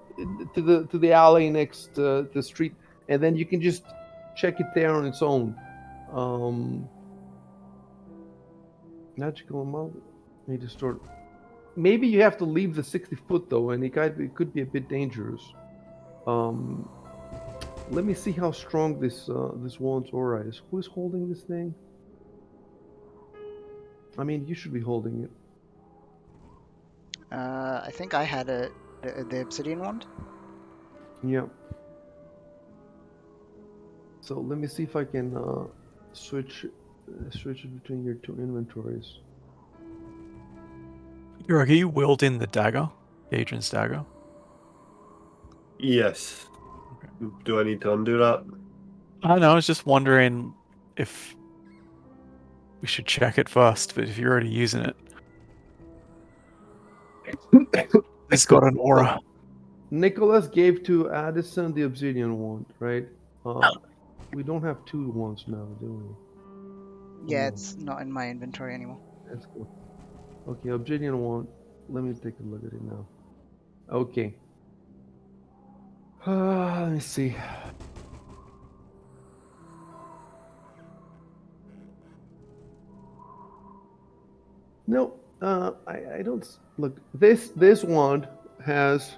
Speaker 2: to the alley next the street, and then you can just check it there on its own. Magical amount. Need to start. Maybe you have to leave the 60 foot though, and it could be a bit dangerous. Um, Let me see how strong this wand's aura is. Who's holding this thing? I mean, you should be holding it.
Speaker 5: I think I had the obsidian wand.
Speaker 2: Yeah. So let me see if I can switch it between your two inventories.
Speaker 3: Are you wielding the dagger? Adrian's dagger?
Speaker 1: Yes.
Speaker 3: Okay.
Speaker 1: Do I need to undo that?
Speaker 3: I don't know, I was just wondering if we should check it first, but if you're already using it. It's got an aura.
Speaker 2: Nicholas gave to Addison the obsidian wand, right? We don't have two wands now, do we?
Speaker 5: Yeah,
Speaker 2: No.
Speaker 5: it's not in my inventory anymore.
Speaker 2: That's cool. Okay, obsidian wand. Let me take a look at it now. Okay. Let me see. No, I don't look. This wand has.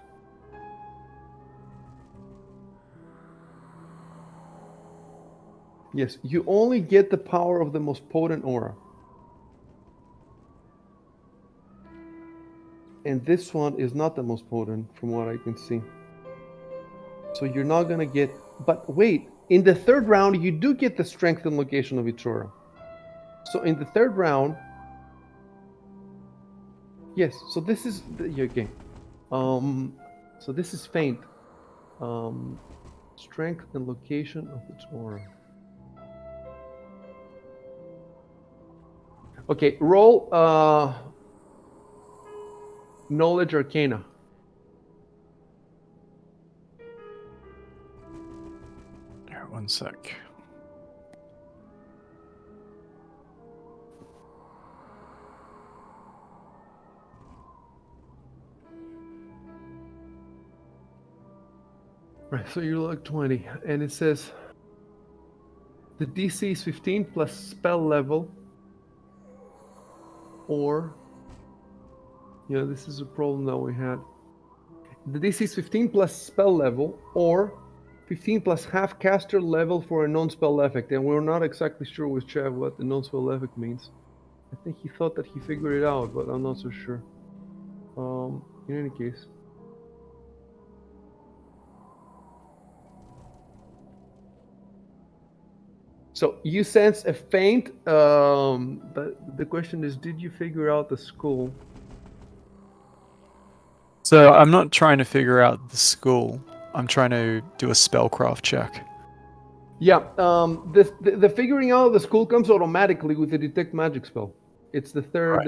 Speaker 2: Yes, you only get the power of the most potent aura. And this one is not the most potent from what I can see. So you're not gonna get, but wait, in the third round, you do get the strength and location of its aura. So in the third round, yes, so this is, okay. So this is faint. Strength and location of its aura. Okay, roll knowledge arcana.
Speaker 3: Here, one sec.
Speaker 2: Right, so you look 20, and it says the DC is 15 plus spell level, or, this is a problem that we had. The DC is 15 plus spell level, or 15 plus half caster level for a non-spell effect, and we're not exactly sure with Chev what the non-spell effect means. I think he thought that he figured it out, but I'm not so sure. In any case. So you sense a faint, but the question is, did you figure out the skull?
Speaker 3: So I'm not trying to figure out the school. I'm trying to do a spellcraft check.
Speaker 2: Yeah, the figuring out of the skull comes automatically with the detect magic spell. It's the third.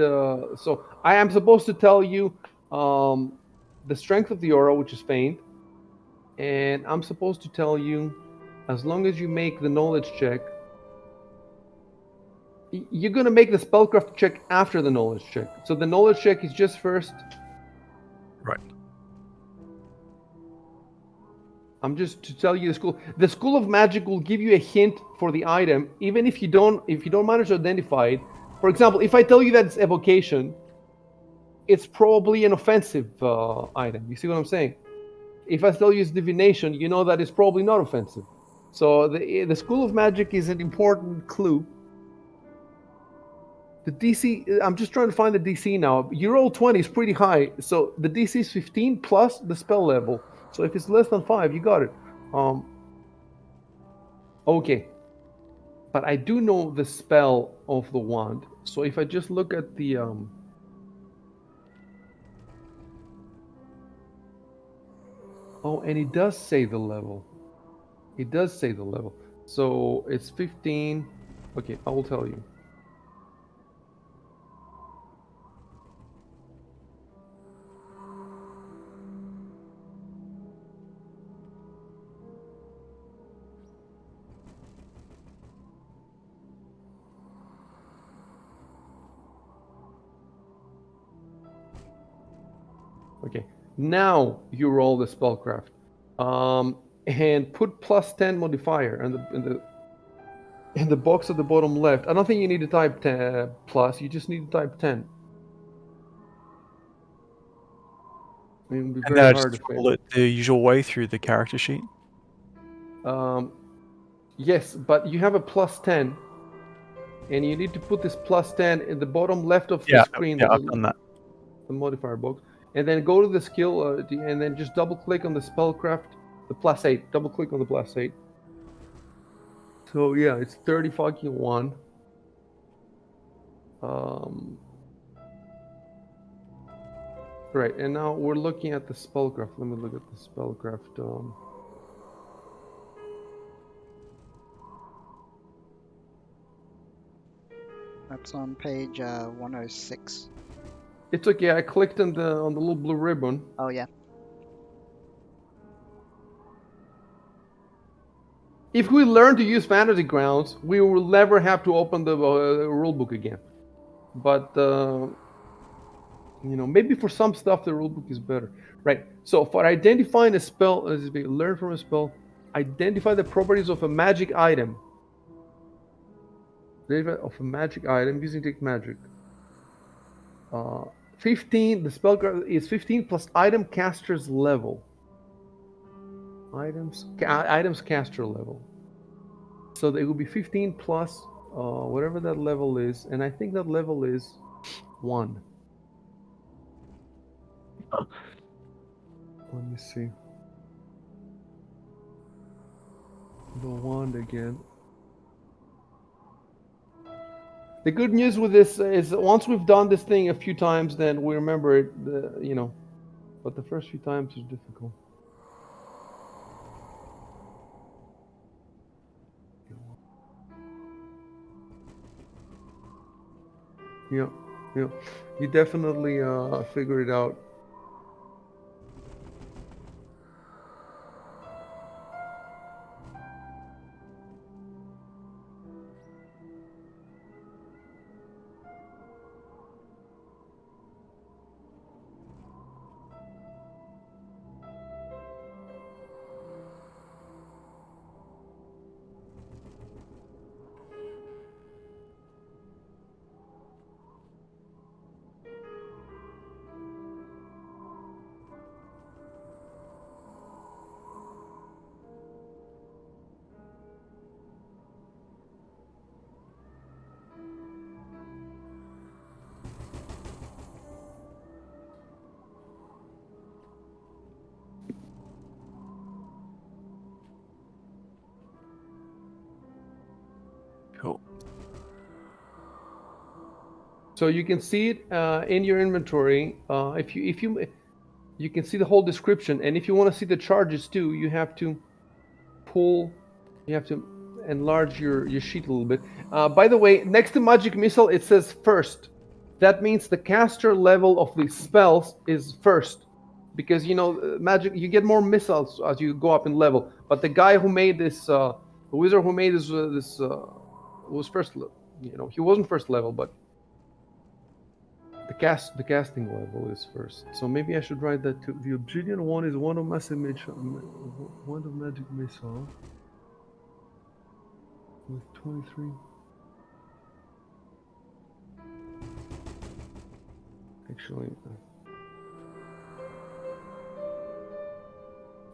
Speaker 2: So I am supposed to tell you the strength of the aura, which is faint, and I'm supposed to tell you, as long as you make the knowledge check, you're gonna make the spellcraft check after the knowledge check. So the knowledge check is just first.
Speaker 3: Right.
Speaker 2: I'm just to tell you the school. The School of Magic will give you a hint for the item, even if you don't manage to identify it. For example, if I tell you that it's evocation, it's probably an offensive item. You see what I'm saying? If I tell you it's divination, you know that it's probably not offensive. So the School of Magic is an important clue. The DC, I'm just trying to find the DC now. Your roll 20 is pretty high, so the DC is 15 plus the spell level. So if it's less than 5, you got it. Okay. But I do know the spell of the wand. So if I just look at the oh, and it does say the level. It does say the level. So it's 15. Okay, I will tell you. Okay. Now you roll the spellcraft, and put +10 modifier in the box at the bottom left. I don't think you need to type plus. You just need to type 10. It would be
Speaker 3: And
Speaker 2: very
Speaker 3: then I
Speaker 2: hard
Speaker 3: just
Speaker 2: to
Speaker 3: roll
Speaker 2: fail.
Speaker 3: it the usual way through the character sheet.
Speaker 2: Yes, but you have a +10, and you need to put this +10 in the bottom left of the
Speaker 3: Yeah,
Speaker 2: screen,
Speaker 3: yeah, I've done that.
Speaker 2: the modifier box, and then go to the skill, and then just double click on the spellcraft, the +8. Double click on the +8. So yeah, it's 30 fucking 1. Right, and now we're looking at the spellcraft. Let me look at the spellcraft.
Speaker 5: That's on page 106.
Speaker 2: It's okay. I clicked on the little blue ribbon.
Speaker 5: Oh yeah.
Speaker 2: If we learn to use Fantasy Grounds, we will never have to open the rulebook again. But maybe for some stuff the rulebook is better, right? So for identifying a spell, learn from a spell, identify the properties of a magic item. Of a magic item using Detect Magic. 15. The spell is 15 plus item caster's level. Items caster level. So it will be 15 plus whatever that level is, and I think that level is 1. Let me see. The wand again. The good news with this is once we've done this thing a few times, then we remember it, but the first few times is difficult. Yeah. You definitely figure it out.
Speaker 3: Cool.
Speaker 2: So you can see it in your inventory. If you can see the whole description, and if you want to see the charges too, you have to enlarge your sheet a little bit. By the way, next to magic missile, it says first. That means the caster level of the spells is first, because magic, you get more missiles as you go up in level. But the guy who made this, the wizard who made this was first. He wasn't first level, but the casting level is first. So maybe I should write that too. The obsidian one is one of magic missile with 23. Actually,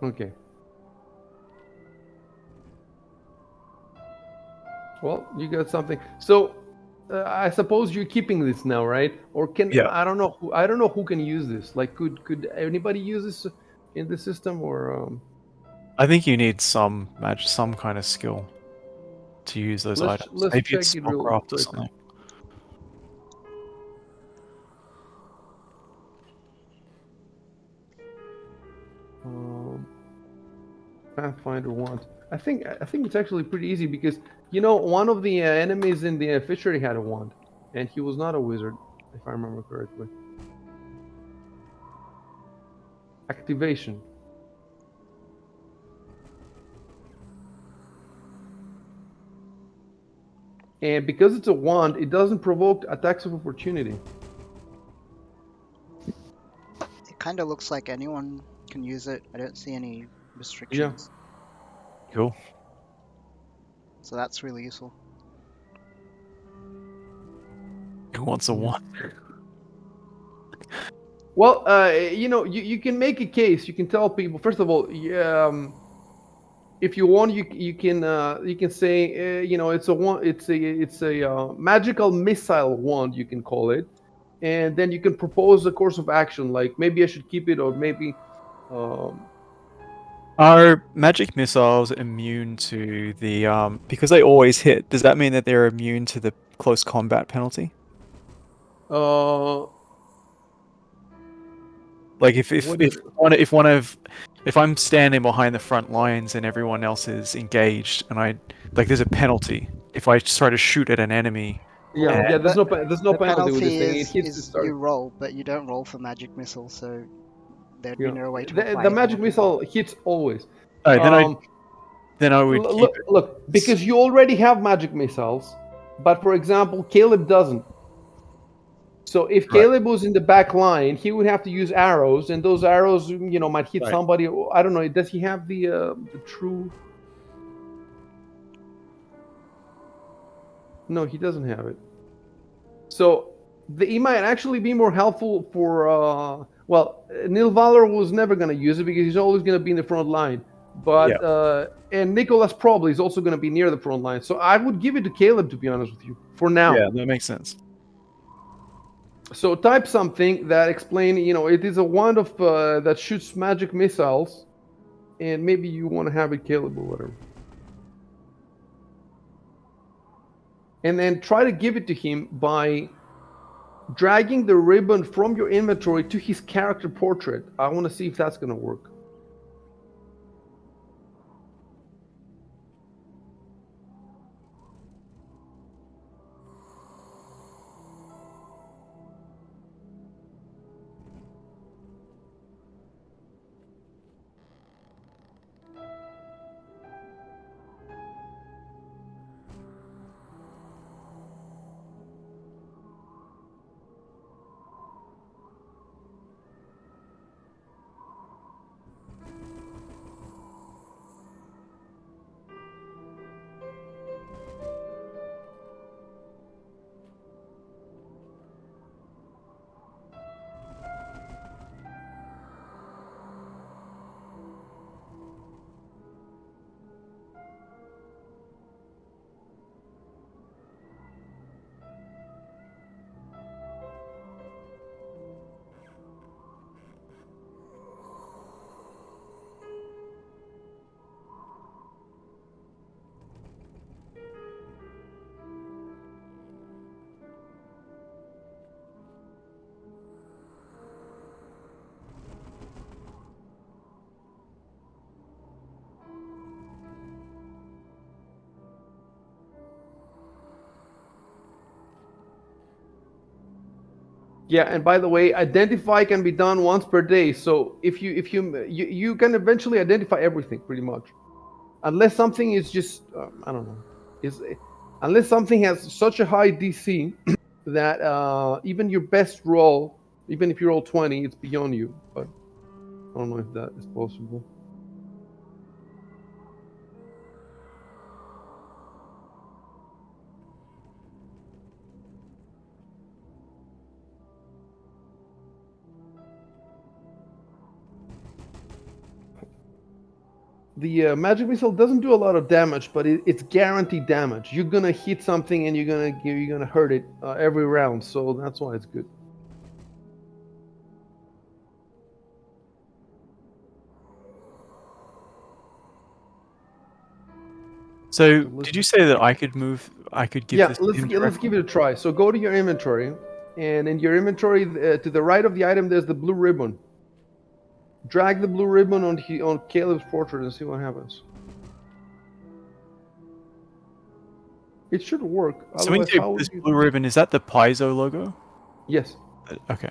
Speaker 2: okay. Well, you got something. So I suppose you're keeping this now, right? Or
Speaker 3: Yeah.
Speaker 2: I don't know who can use this. Like, could anybody use this in the system, or
Speaker 3: I think you need some kind of skill to use those items.
Speaker 2: let's
Speaker 3: Maybe
Speaker 2: check
Speaker 3: it's
Speaker 2: it real
Speaker 3: spellcraft or
Speaker 2: quick.
Speaker 3: something.
Speaker 2: Pathfinder wand. I think it's actually pretty easy because one of the enemies in the fishery had a wand, and he was not a wizard, if I remember correctly. Activation. And because it's a wand, it doesn't provoke attacks of opportunity.
Speaker 5: It kind of looks like anyone can use it. I don't see any
Speaker 2: Yeah.
Speaker 5: restrictions.
Speaker 3: Cool.
Speaker 5: So that's really useful.
Speaker 3: Who wants a
Speaker 2: Yeah.
Speaker 3: one?
Speaker 2: Well, you can make a case. You can tell people. First of all, if you want, you can say, it's a one. It's a magical missile wand. You can call it, and then you can propose a course of action. Like maybe I should keep it, or maybe. Um,
Speaker 3: Are magic missiles immune to the because they always hit? Does that mean that they're immune to the close combat penalty?
Speaker 2: uh,
Speaker 3: Like if
Speaker 2: what is
Speaker 3: if I'm standing behind the front lines and everyone else is engaged and there's a penalty if I try to shoot at an enemy.
Speaker 2: Yeah,
Speaker 3: And
Speaker 5: Well,
Speaker 2: yeah. There's
Speaker 5: the
Speaker 2: no
Speaker 5: the
Speaker 2: penalty with this
Speaker 5: penalty
Speaker 2: thing. It hits the
Speaker 5: is
Speaker 2: start.
Speaker 5: you roll, but you don't roll for magic missile, so there'd be
Speaker 2: Yeah,
Speaker 5: no way to
Speaker 2: the
Speaker 5: apply a
Speaker 2: magic
Speaker 5: penalty.
Speaker 2: missile hits always.
Speaker 3: oh,
Speaker 2: Um,
Speaker 3: then I would keep it.
Speaker 2: look, because you already have magic missiles, but for example, Caleb doesn't. So if
Speaker 3: Right.
Speaker 2: Caleb was in the back line, he would have to use arrows, and those arrows, might hit
Speaker 3: Right.
Speaker 2: somebody. I don't know. Does he have the true? No, he doesn't have it. So he might actually be more helpful for. Neil Valor was never going to use it because he's always going to be in the front line. But and Nicholas probably is also going to be near the front line. So I would give it to Caleb, to be honest with you, for now.
Speaker 3: Yeah, that makes sense.
Speaker 2: So type something that explain, it is a wand of that shoots magic missiles, and maybe you want to have it Caleb or whatever. And then try to give it to him by dragging the ribbon from your inventory to his character portrait. I want to see if that's going to work. Yeah, and by the way, identify can be done once per day. So if you can eventually identify everything pretty much, unless something is just I don't know, is unless something has such a high DC that even your best roll, even if you roll 20, it's beyond you. But I don't know if that is possible. The magic missile doesn't do a lot of damage, but it's guaranteed damage. You're gonna hit something and you're gonna hurt it every round, so that's why it's good.
Speaker 3: So,
Speaker 2: So
Speaker 3: did you say that I could move? I could give
Speaker 2: Yeah,
Speaker 3: this to him
Speaker 2: let's give it a try. So go to your inventory, and in your inventory, to the right of the item, there's the blue ribbon. Drag the blue ribbon on Caleb's portrait and see what happens. It should work.
Speaker 3: So when you
Speaker 2: Otherwise,
Speaker 3: say
Speaker 2: how would
Speaker 3: this
Speaker 2: you?
Speaker 3: blue ribbon, is that the Paizo logo?
Speaker 2: Yes.
Speaker 3: Okay.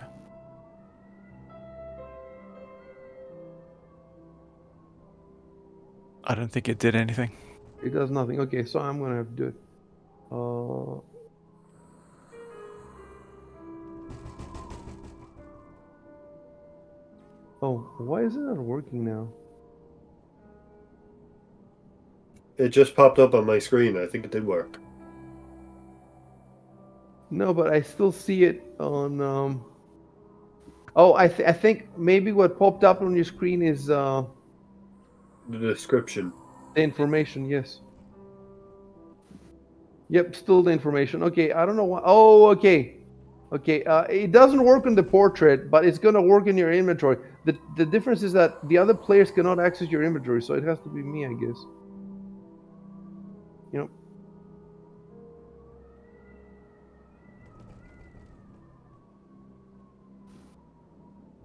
Speaker 3: I don't think it did anything.
Speaker 2: It does nothing. Okay, so I'm gonna have to do it. Oh, why is it not working now?
Speaker 1: It just popped up on my screen. I think it did work.
Speaker 2: No, but I still see it on. Oh, I think maybe what popped up on your screen is the
Speaker 1: The description.
Speaker 2: information. Yes. Yep, still the information. Okay, I don't know why. Oh, okay. Okay, it doesn't work on the portrait, but it's gonna work in your inventory. The difference is that the other players cannot access your inventory, so it has to be me, I guess. You know.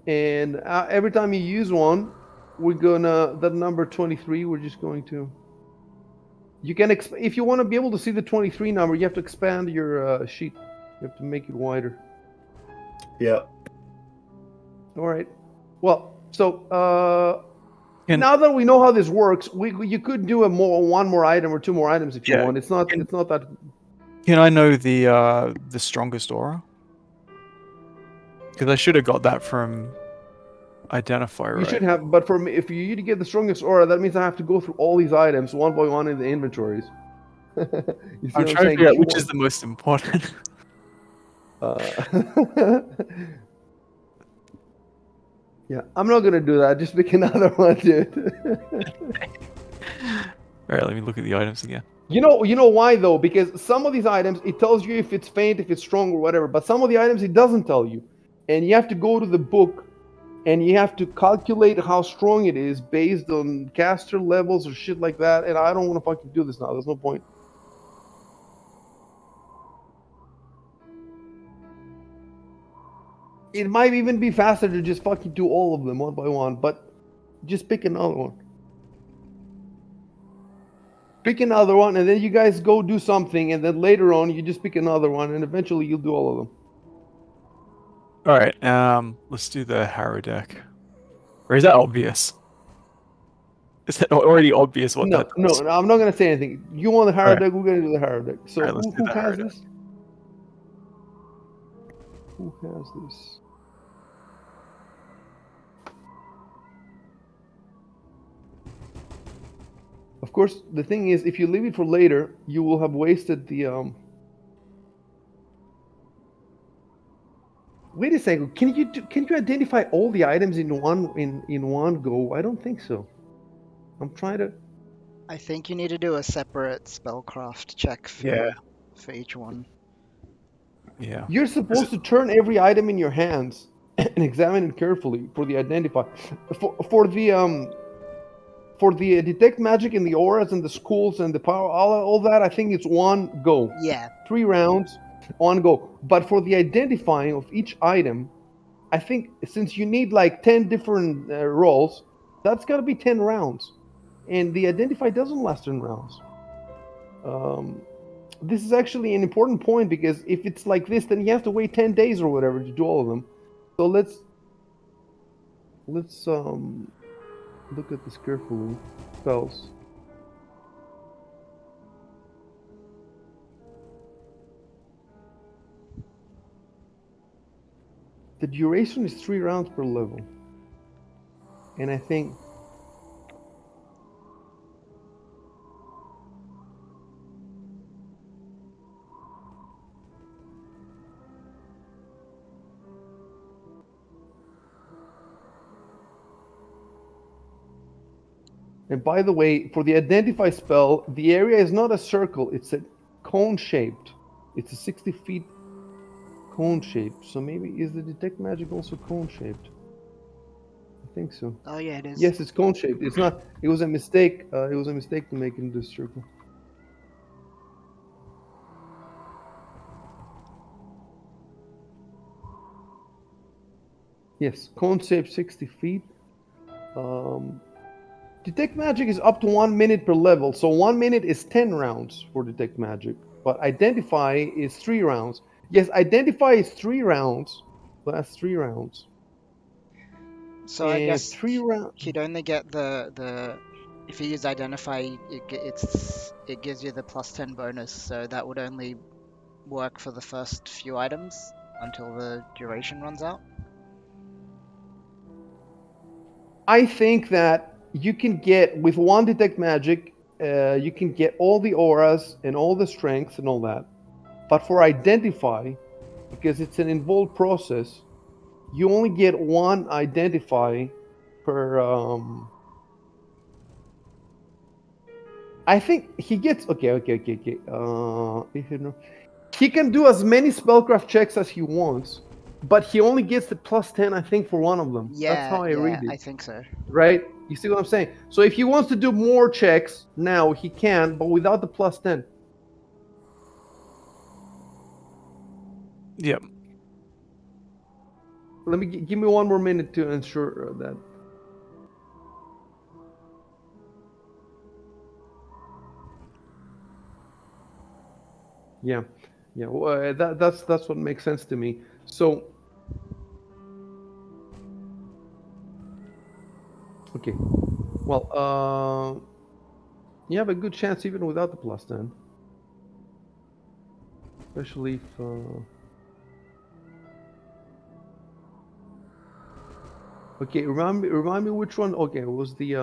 Speaker 2: And every time you use one, we're gonna that number 23. We're just going to. You can if you want to be able to see the 23 number, you have to expand your sheet. You have to make it wider.
Speaker 1: Yeah.
Speaker 2: All right. Well, so
Speaker 3: Can
Speaker 2: now that we know how this works, you could do one more item or two more items if you
Speaker 3: Yeah,
Speaker 2: want. It's not that.
Speaker 3: can I know the strongest aura? Because I should have got that from identify,
Speaker 2: You
Speaker 3: right?
Speaker 2: should have, but for me, if you to get the strongest aura, that means I have to go through all these items one by one in the inventories. You see
Speaker 3: I'm
Speaker 2: what I'm
Speaker 3: trying to
Speaker 2: saying?
Speaker 3: figure
Speaker 2: If
Speaker 3: out
Speaker 2: you
Speaker 3: which is
Speaker 2: want,
Speaker 3: the most important.
Speaker 2: yeah, I'm not gonna do that. Just pick another one, dude.
Speaker 3: All right, let me look at the items again.
Speaker 2: You know why though? Because some of these items it tells you if it's faint, if it's strong, or whatever. But some of the items it doesn't tell you, and you have to go to the book and you have to calculate how strong it is based on caster levels or shit like that. And I don't want to fucking do this now. There's no point. It might even be faster to just fucking do all of them one by one, but just pick another one. Pick another one, and then you guys go do something, and then later on you just pick another one, and eventually you'll do all of them.
Speaker 3: All right, let's do the Harrow deck. Or is that obvious? Is it already obvious what that
Speaker 2: No,
Speaker 3: does?
Speaker 2: I'm not gonna say anything. You want the
Speaker 3: All
Speaker 2: Harrow
Speaker 3: right,
Speaker 2: deck? We're gonna do the Harrow deck. So
Speaker 3: all right, let's do
Speaker 2: who
Speaker 3: the Harrow
Speaker 2: has
Speaker 3: deck.
Speaker 2: this? Who has this? Of course, the thing is, if you leave it for later, you will have wasted the. Wait a second. Can you identify all the items in one go? I don't think so. I'm trying to.
Speaker 5: I think you need to do a separate spellcraft check
Speaker 3: Yeah,
Speaker 5: for each one.
Speaker 3: yeah.
Speaker 2: You're supposed to turn every item in your hands and examine it carefully for the identify. For the detect magic and the auras and the schools and the power, all that, I think it's one go.
Speaker 5: Yeah,
Speaker 2: 3 rounds, one go. But for the identifying of each item, I think since you need like 10 different rolls, that's got to be 10 rounds. And the identify doesn't last 10 rounds. This is actually an important point because if it's like this, then you have to wait 10 days or whatever to do all of them. So let's look at this carefully. Spells. The duration is 3 rounds per level. And I think and by the way, for the identify spell, the area is not a circle, it's a cone shaped. It's a 60 feet cone shaped. So maybe is the detect magic also cone shaped? I think so.
Speaker 5: oh yeah, it is.
Speaker 2: Yes, it's cone shaped. It's not. It was a mistake. It was a mistake to make it into a circle. Yes, cone shaped 60 feet. Detect magic is up to 1 minute per level, so 1 minute is 10 rounds for detect magic. But identify is 3 rounds. Yes, identify is 3 rounds. That's 3 rounds.
Speaker 5: So I
Speaker 2: And
Speaker 5: guess
Speaker 2: 3 rounds.
Speaker 5: he'd only get the if you use identify, it gives you the +10 bonus, so that would only work for the first few items until the duration runs out.
Speaker 2: I think that you can get with one detect magic, you can get all the auras and all the strengths and all that. But for identify, because it's an involved process, you only get one identify per. I think he gets okay. If you know, he can do as many spellcraft checks as he wants, but he only gets the +10, I think, for one of them. That's
Speaker 5: Yeah,
Speaker 2: how I
Speaker 5: yeah,
Speaker 2: read it.
Speaker 5: I think so.
Speaker 2: Right? You see what I'm saying? So if he wants to do more checks now, he can, but without the +10.
Speaker 3: Yep.
Speaker 2: Let me give me one more minute to ensure that. Yeah, yeah. Well, that's what makes sense to me. So, okay. Well, you have a good chance even without the +10, especially if. Okay, remind me which one. Okay, it was the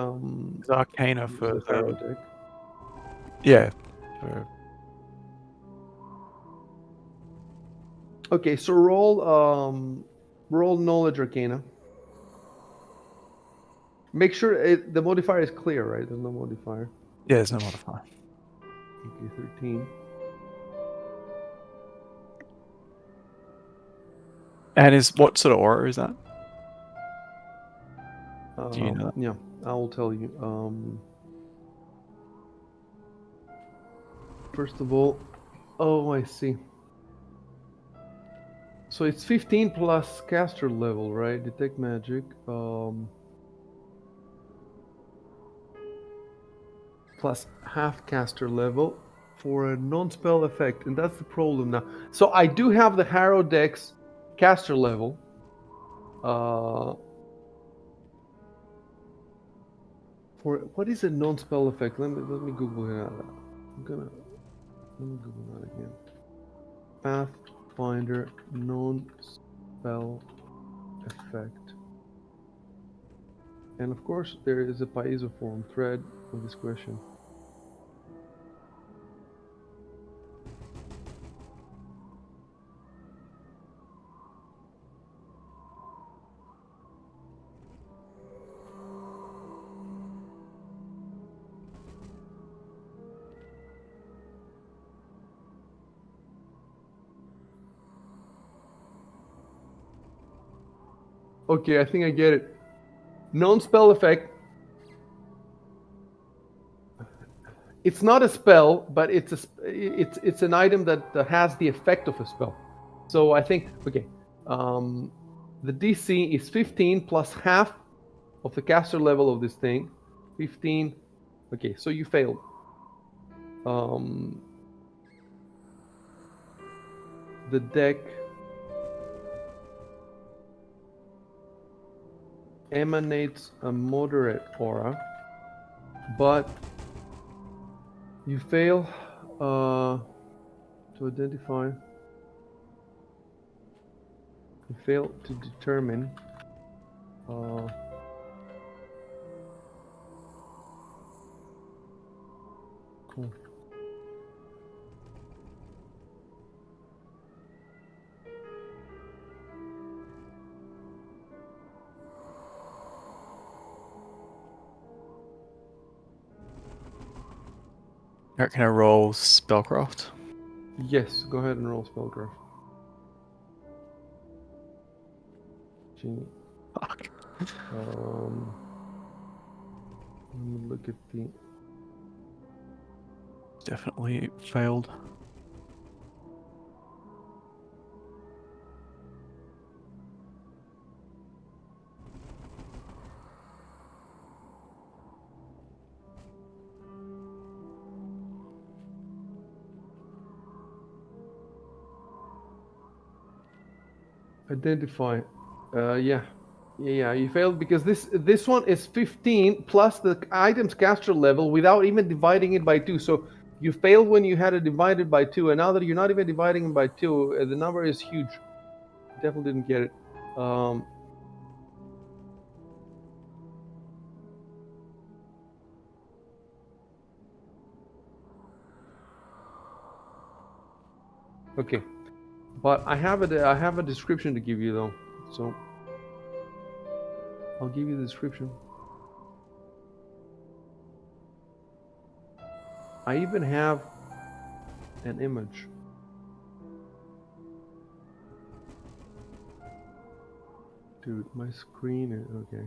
Speaker 3: It's Arcana
Speaker 2: it was
Speaker 3: for
Speaker 2: the
Speaker 3: the
Speaker 2: Pharaoh deck.
Speaker 3: yeah. For,
Speaker 2: Okay, so roll knowledge arcana. Make sure the modifier is clear, right? There's no modifier.
Speaker 3: yeah, there's no modifier.
Speaker 2: Okay, 13.
Speaker 3: And is what sort of aura is that? Do you know that?
Speaker 2: Yeah, I will tell you. First of all, oh, I see. So it's 15 plus caster level, right? Detect magic. Plus half caster level for a non-spell effect, and that's the problem now. So I do have the Harrow Dex caster level. For what is a non-spell effect? Let me Google it. Let me Google that again. Pathfinder non-spell effect. And of course, there is a piezoform thread of this question. Okay, I think I get it. Non-spell effect. It's not a spell, but it's an item that has the effect of a spell. So I think okay. The DC is 15 plus half of the caster level of this thing. 15. Okay, so you failed. The deck emanates a moderate aura, but you fail to identify. You fail to determine. Cool.
Speaker 3: Can I roll spellcraft?
Speaker 2: Yes, go ahead and roll spellcraft. Gee.
Speaker 3: Fuck.
Speaker 2: Let me look at the.
Speaker 3: Definitely failed.
Speaker 2: Identify. Yeah, you failed because this one is 15 plus the item's caster level without even dividing it by 2. So you failed when you had it divided by 2, and now that you're not even dividing it by 2, the number is huge. Definitely didn't get it. Okay, but I have a description to give you though, so I'll give you the description. I even have an image. Dude, my screen is okay.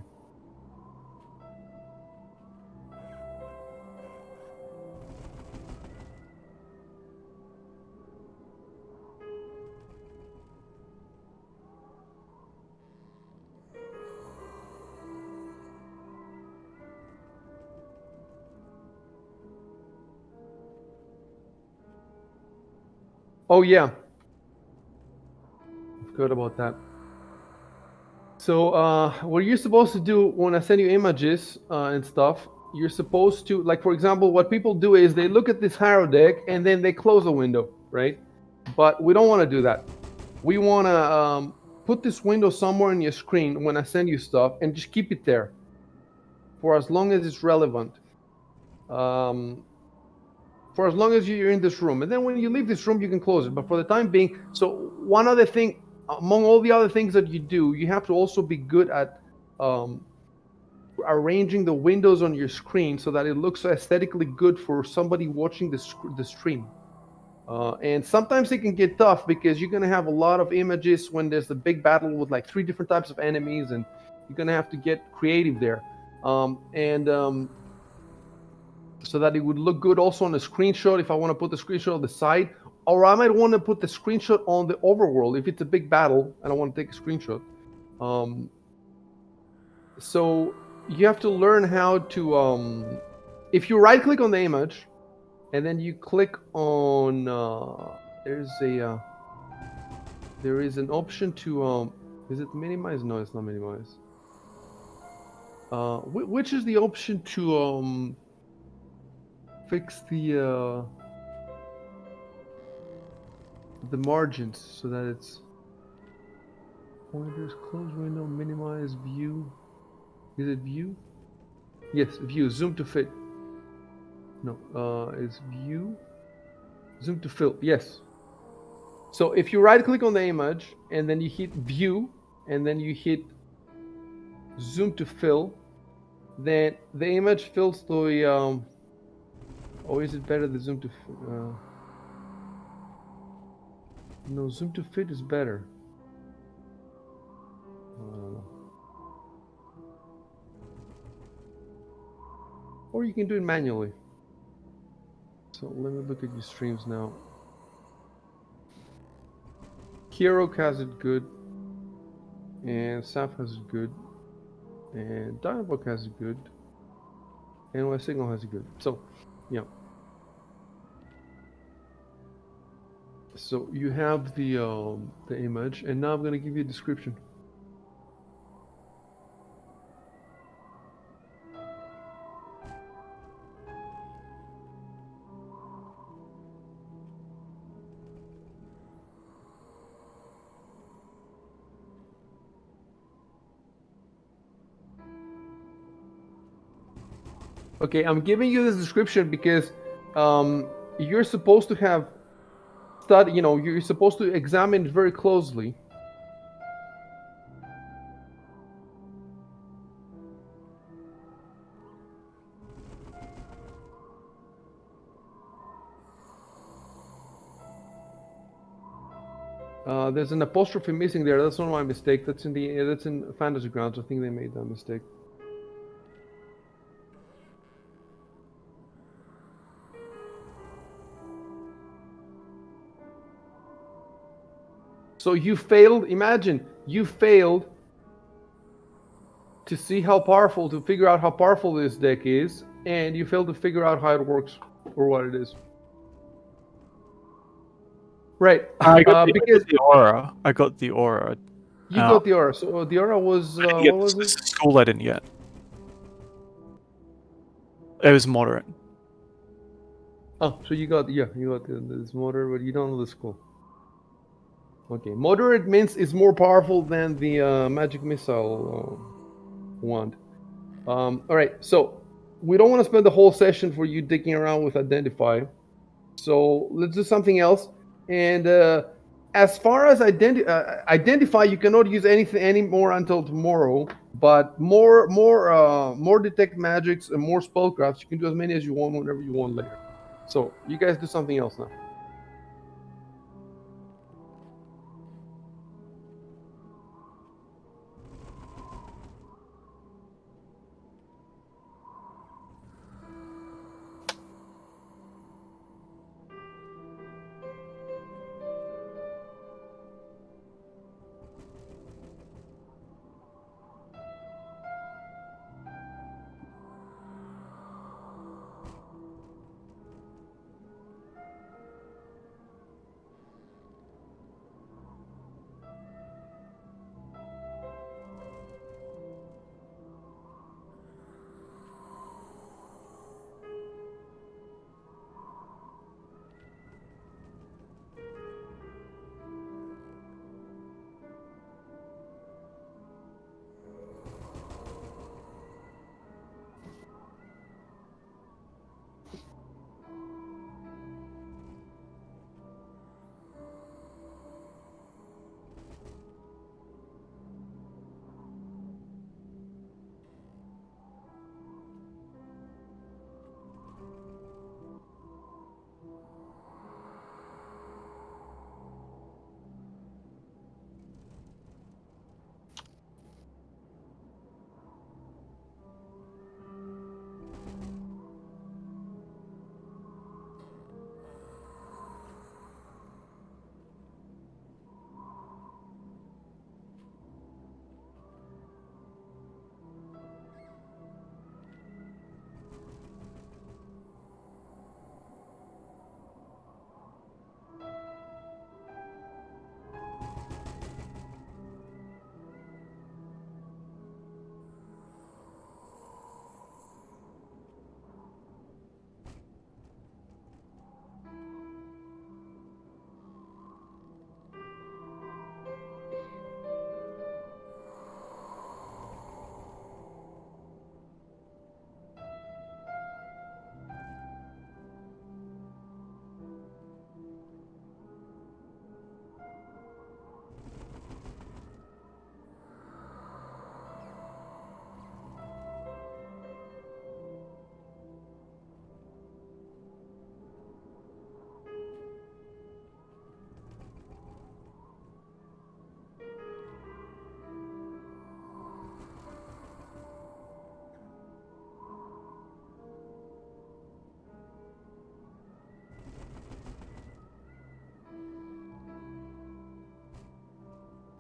Speaker 2: Oh yeah, I forgot about that. So what you're supposed to do when I send you images and stuff, you're supposed to, like for example, what people do is they look at this hero deck and then they close the window, right? But we don't want to do that. We want to put this window somewhere on your screen when I send you stuff and just keep it there for as long as it's relevant. For as long as you're in this room. And then when you leave this room, you can close it. But for the time being, so one other thing, among all the other things that you do, you have to also be good at arranging the windows on your screen so that it looks aesthetically good for somebody watching the stream. And sometimes it can get tough because you're going to have a lot of images when there's a big battle with like 3 different types of enemies, and you're going to have to get creative there. So that it would look good also on the screenshot if I want to put the screenshot on the side, or I might want to put the screenshot on the overworld if it's a big battle and I want to take a screenshot. So you have to learn how to, if you right click on the image and then you click on, there is an option to, is it minimize? No, it's not minimize. Which is the option to fix the margins so that it's pointers, close window, minimize, view. Is it view? Yes, view, zoom to fit. No, it's view, zoom to fill. Yes. So if you right click on the image and then you hit view and then you hit zoom to fill, then the image fills the or is it better the zoom to no, zoom to fit is better. I don't know. Or you can do it manually. So let me look at your streams now. Hero has it good, and Saf has it good, and Dialog has it good, and my Signal has it good. So, yeah. So you have the image, and now I'm gonna give you a description. Okay, I'm giving you this description because you're supposed to have studied, you're supposed to examine it very closely. There's an apostrophe missing there. That's not my mistake. That's in Fantasy Grounds. I think they made that mistake. So you failed. Imagine you failed to see how powerful, to figure out how powerful this deck is, and you failed to figure out how it works or what it is. Right.
Speaker 3: I got
Speaker 2: because
Speaker 3: the aura. I got the aura.
Speaker 2: you got the aura. So the aura was what was it?
Speaker 3: School I didn't yet. It was moderate.
Speaker 2: Oh, so you got this moderate, but you don't know the school. Okay, moderate means it's more powerful than the magic missile wand. All right, so we don't want to spend the whole session for you digging around with identify. So let's do something else. And as far as identify, you cannot use anything anymore until tomorrow. But more detect magics and more spellcrafts, you can do as many as you want whenever you want later. So you guys do something else now.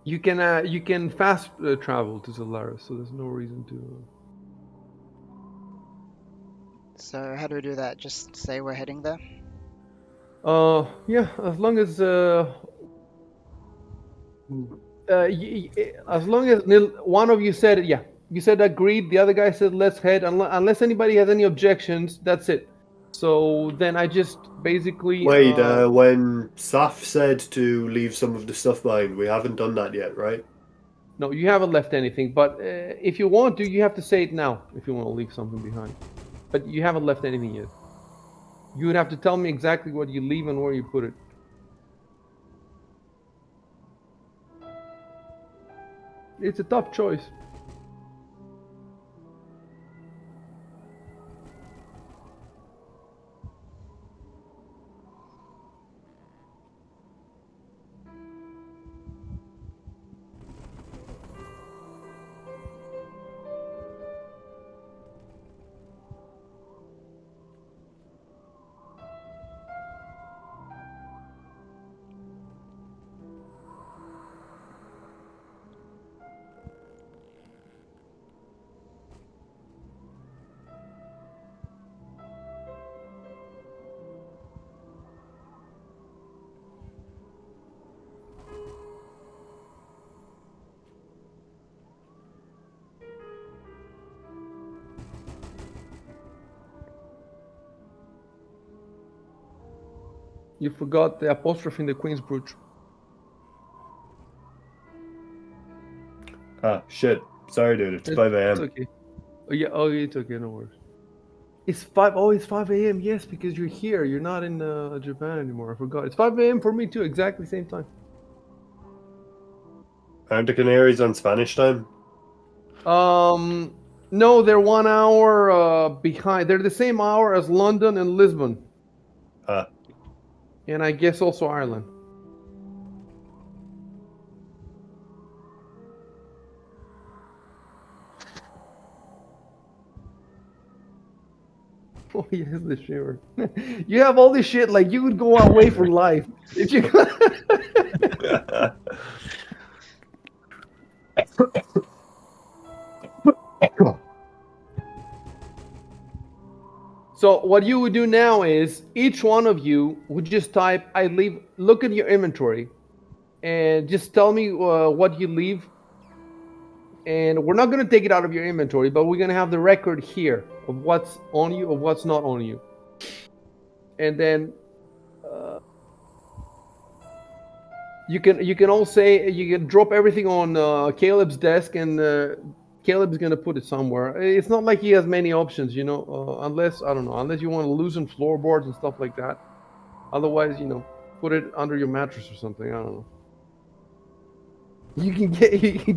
Speaker 2: You can fast travel to Solaris, so there's no reason to.
Speaker 5: So how do we do that? Just say we're heading there?
Speaker 2: Yeah, as long as one of you said it, yeah, you said agreed. The other guy said let's head. Unless anybody has any objections, that's it. So then I just basically
Speaker 1: Wait, when Saf said to leave some of the stuff behind, we haven't done that yet, right?
Speaker 2: no, you haven't left anything. But if you want to, you have to say it now if you want to leave something behind. But you haven't left anything yet. You would have to tell me exactly what you leave and where you put it. It's a tough choice. You forgot the apostrophe in the Queen's brooch.
Speaker 1: Ah, shit. Sorry, dude. It's
Speaker 2: It's
Speaker 1: 5 a.m.
Speaker 2: okay. Oh yeah, it's okay, no worries. It's 5. Oh, it's 5 a.m. Yes, because you're here. You're not in Japan anymore. I forgot. It's 5 a.m. for me too. Exactly same time.
Speaker 1: Aren't the Canaries on Spanish time?
Speaker 2: No, they're 1 hour behind. They're the same hour as London and Lisbon,
Speaker 1: Ah,
Speaker 2: and I guess also Ireland. Oh yes, the shiver. You have all this shit. Like you would go away for life if you. So what you would do now is each one of you would just type I leave, look at your inventory and just tell me what you leave, and we're not going to take it out of your inventory, but we're going to have the record here of what's on you, of what's not on you. And then you can all say, you can drop everything on Caleb's desk, and Caleb's going to put it somewhere. It's not like he has many options, unless I don't know, unless you want to loosen floorboards and stuff like that. Otherwise, put it under your mattress or something. I don't know. You can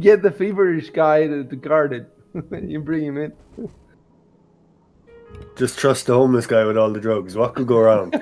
Speaker 2: get the feverish guy to guard it. You bring him in.
Speaker 1: just trust the homeless guy with all the drugs. What could go wrong?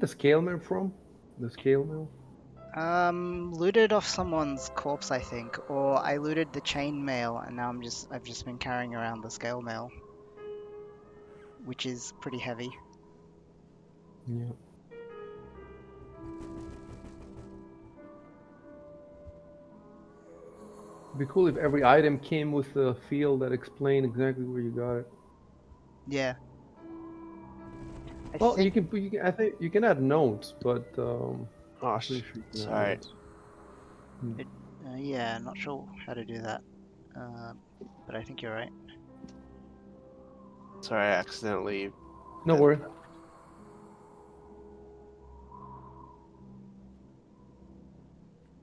Speaker 2: The scale mail from? The scale mail?
Speaker 5: Looted off someone's corpse, I think, or I looted the chain mail, and now I've just been carrying around the scale mail, which is pretty heavy.
Speaker 2: Yeah. It'd be cool if every item came with a field that explained exactly where you got it.
Speaker 5: Yeah. I
Speaker 2: Well,
Speaker 5: think
Speaker 2: I think you can add notes, but
Speaker 4: Oh,
Speaker 2: pretty sure you can add
Speaker 4: sorry.
Speaker 2: notes. Hmm.
Speaker 5: it, yeah, not sure how to do that. But I think you're right.
Speaker 4: Sorry, I accidentally.
Speaker 2: No worry.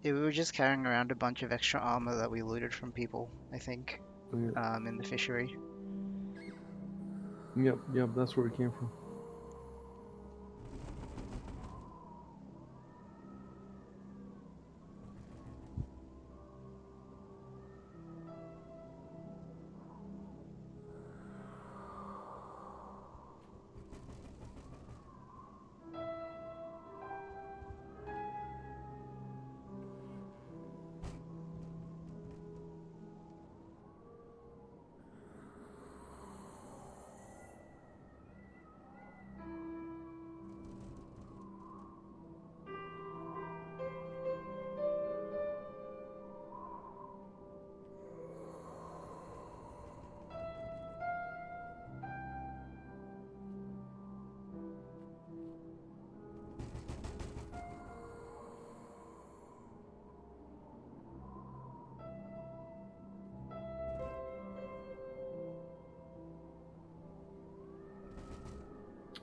Speaker 5: Yeah, we were just carrying around a bunch of extra armor that we looted from people, I think,
Speaker 2: Yeah.
Speaker 5: in the fishery.
Speaker 2: Yep, that's where it came from.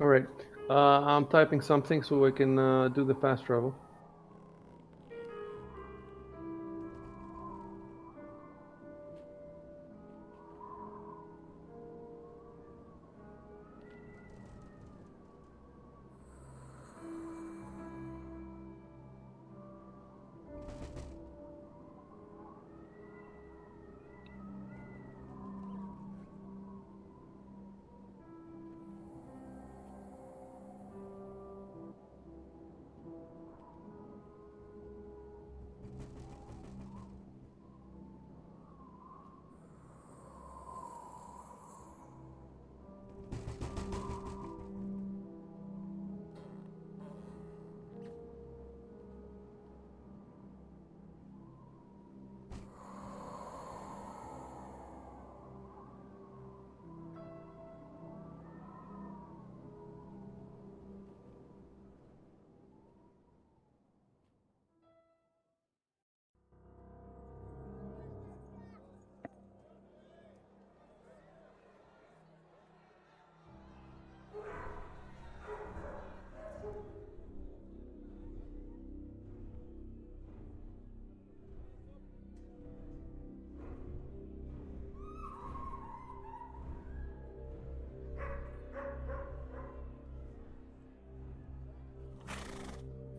Speaker 2: All right. I'm typing something so I can do the fast travel.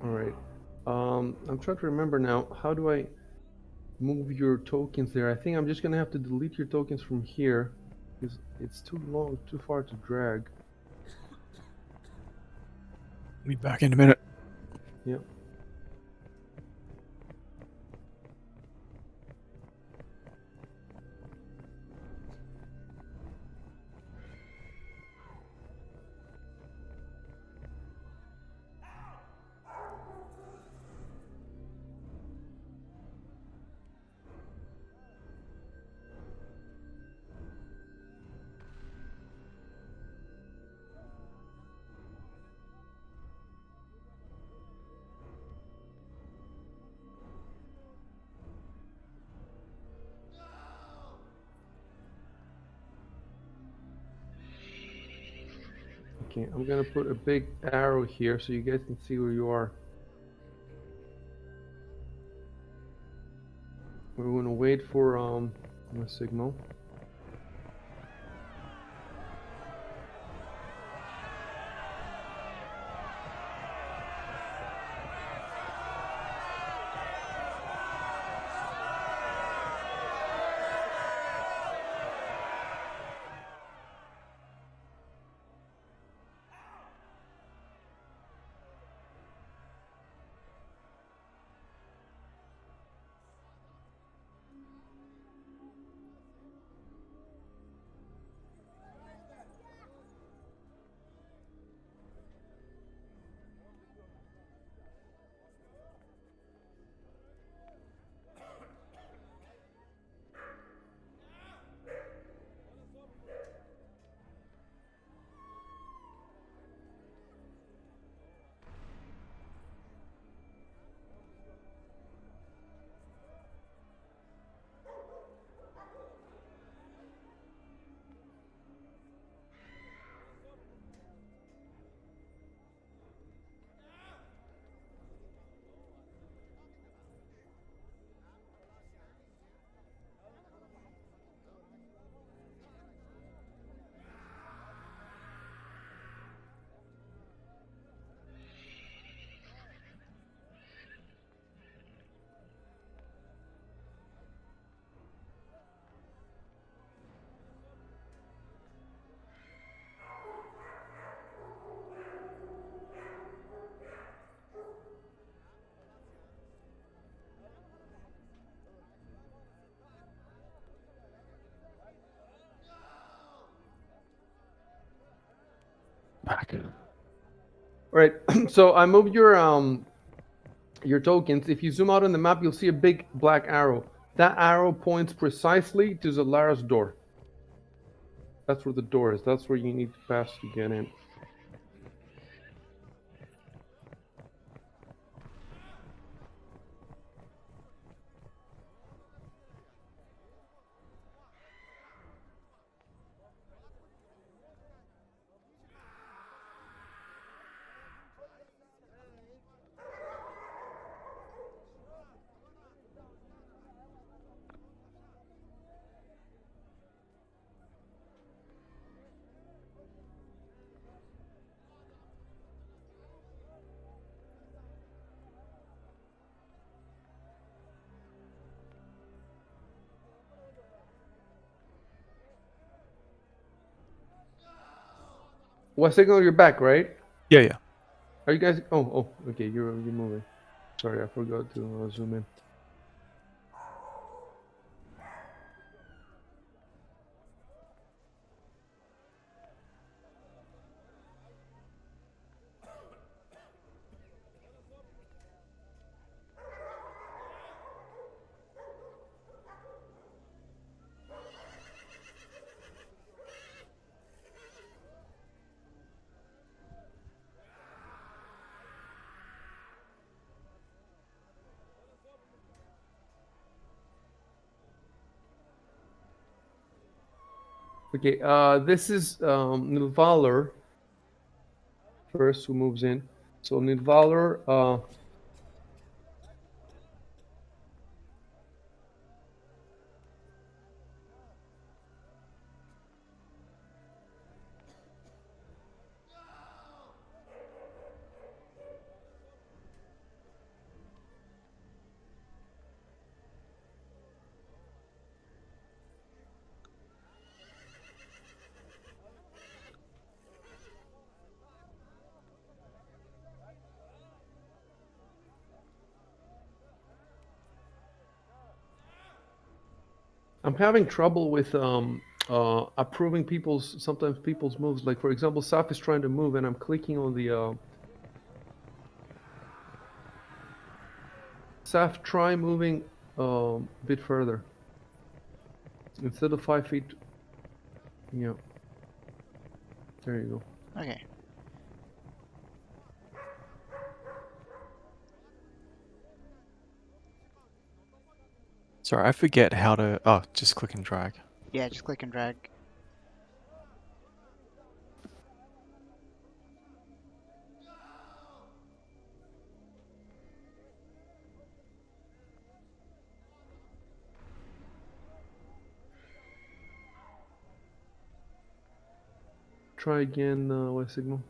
Speaker 2: All right. I'm trying to remember now. How do I move your tokens there? I think I'm just gonna have to delete your tokens from here because it's too long, too far to drag.
Speaker 3: Be back in a minute.
Speaker 2: Yep. Okay, I'm gonna put a big arrow here so you guys can see where you are. We're gonna wait for a signal.
Speaker 3: Back.
Speaker 2: All right. So I moved your tokens. If you zoom out on the map, you'll see a big black arrow. That arrow points precisely to Zalara's door. That's where the door is. That's where you need to pass to get in. What signal? You're back, right?
Speaker 3: Yeah, yeah.
Speaker 2: Are you guys? Oh, okay. You're moving. Sorry, I forgot to zoom in. Okay, this is Nilvalor first who moves in. So Nilvalor, I'm having trouble with approving sometimes people's moves. Like for example, Saf is trying to move, and I'm clicking on the Saf. Try moving a bit further instead of 5 feet. Yeah, there you go.
Speaker 5: Okay.
Speaker 3: Sorry, I forget how to. Oh, just click and drag.
Speaker 5: Yeah, just click and drag.
Speaker 2: Try again. What signal?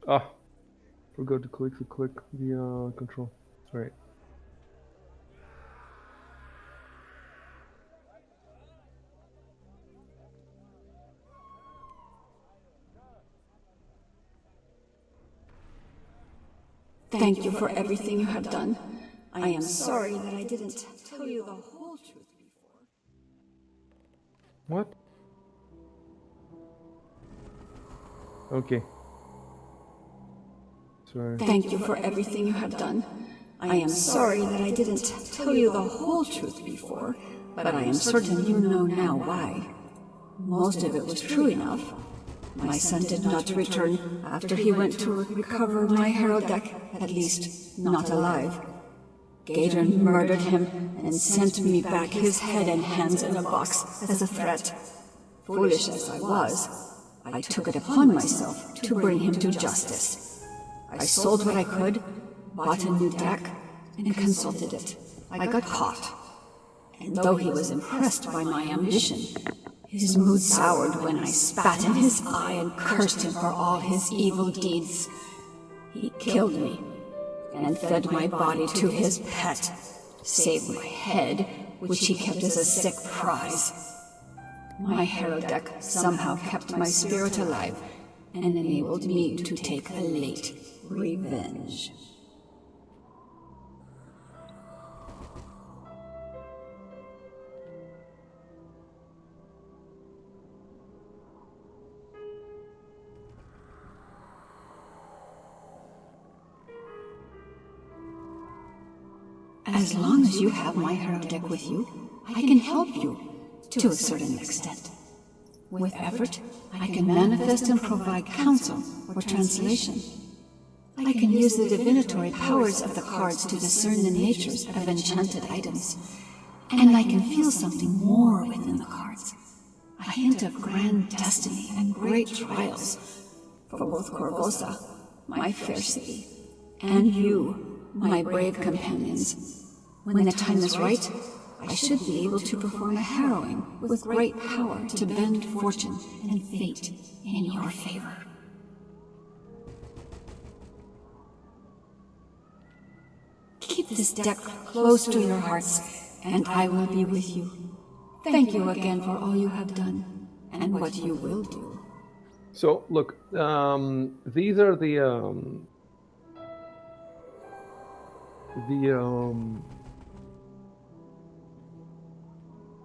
Speaker 2: Ah, forgot to click the control. Sorry.
Speaker 6: Thank you for everything you have done. I am sorry that I didn't tell you the whole truth before.
Speaker 2: What? Okay. Sorry.
Speaker 6: Thank you for everything you have done. I am sorry that I didn't tell you the whole truth before, but I am certain you know now why. Most of it was true enough. My son did not return after he went to recover my herald deck, at least not alive. Gaydon murdered him and sent me back his head and hands in a box as a threat. Foolish as I was, I took it upon myself to bring him to justice. I sold what I could, bought a new deck, and consulted it. I got caught. And though he was impressed by my ambition, his mood soured when I spat in his eye and cursed him for all his evil deeds. He killed me and fed my body to his pet, save my head, which he kept as a sick prize. My herald deck somehow kept my spirit alive, and enabled me to take a late revenge. As long as you have my heraldic with you, I can help you to a certain extent. With effort, I can manifest and provide counsel or translation. I can use the divinatory powers of the cards to discern the natures of enchanted items. And I can feel something more within the cards. A hint of grand destiny and great trials for both Corvosa, my fair city, and you, my brave companions. When the time is right, I should be able to perform a harrowing with great power to bend fortune and fate in your favor. Keep this deck close to your hearts, and I will be with you. Thank you again for all you have done, and what you will do.
Speaker 2: So, look, these are the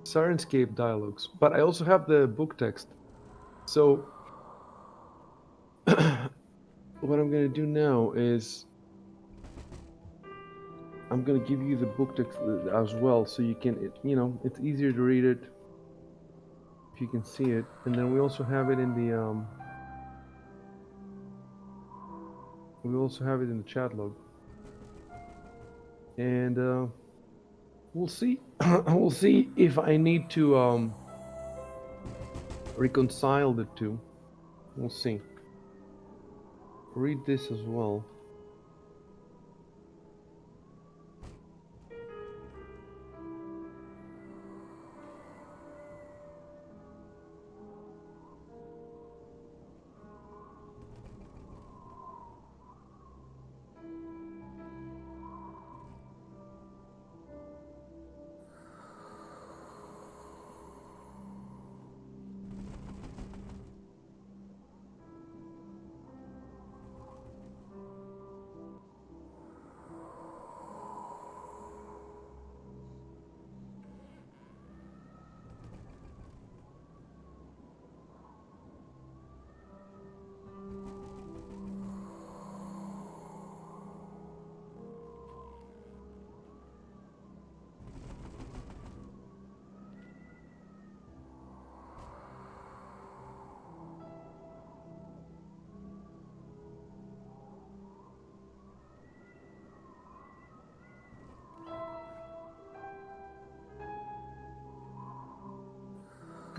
Speaker 2: Sirenscape dialogues, but I also have the book text. So, what I'm going to do now is I'm going to give you the book text as well, so you can, it's easier to read it if you can see it. And then we also have it in the chat log. And we'll see. We'll see if I need to reconcile the two. We'll see. Read this as well.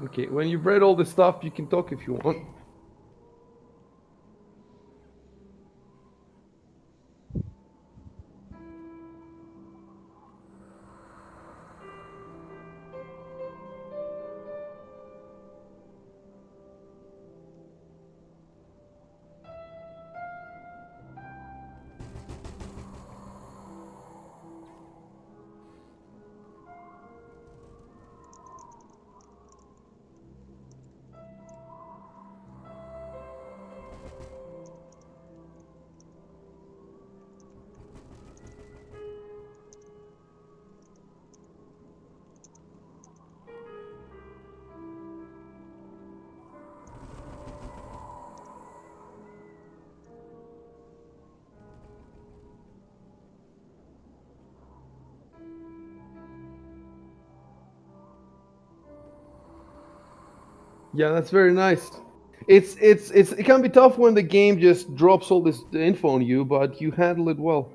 Speaker 2: Okay, when you've read all this stuff, you can talk if you want. Yeah, that's very nice. It can be tough when the game just drops all this info on you, but you handle it well.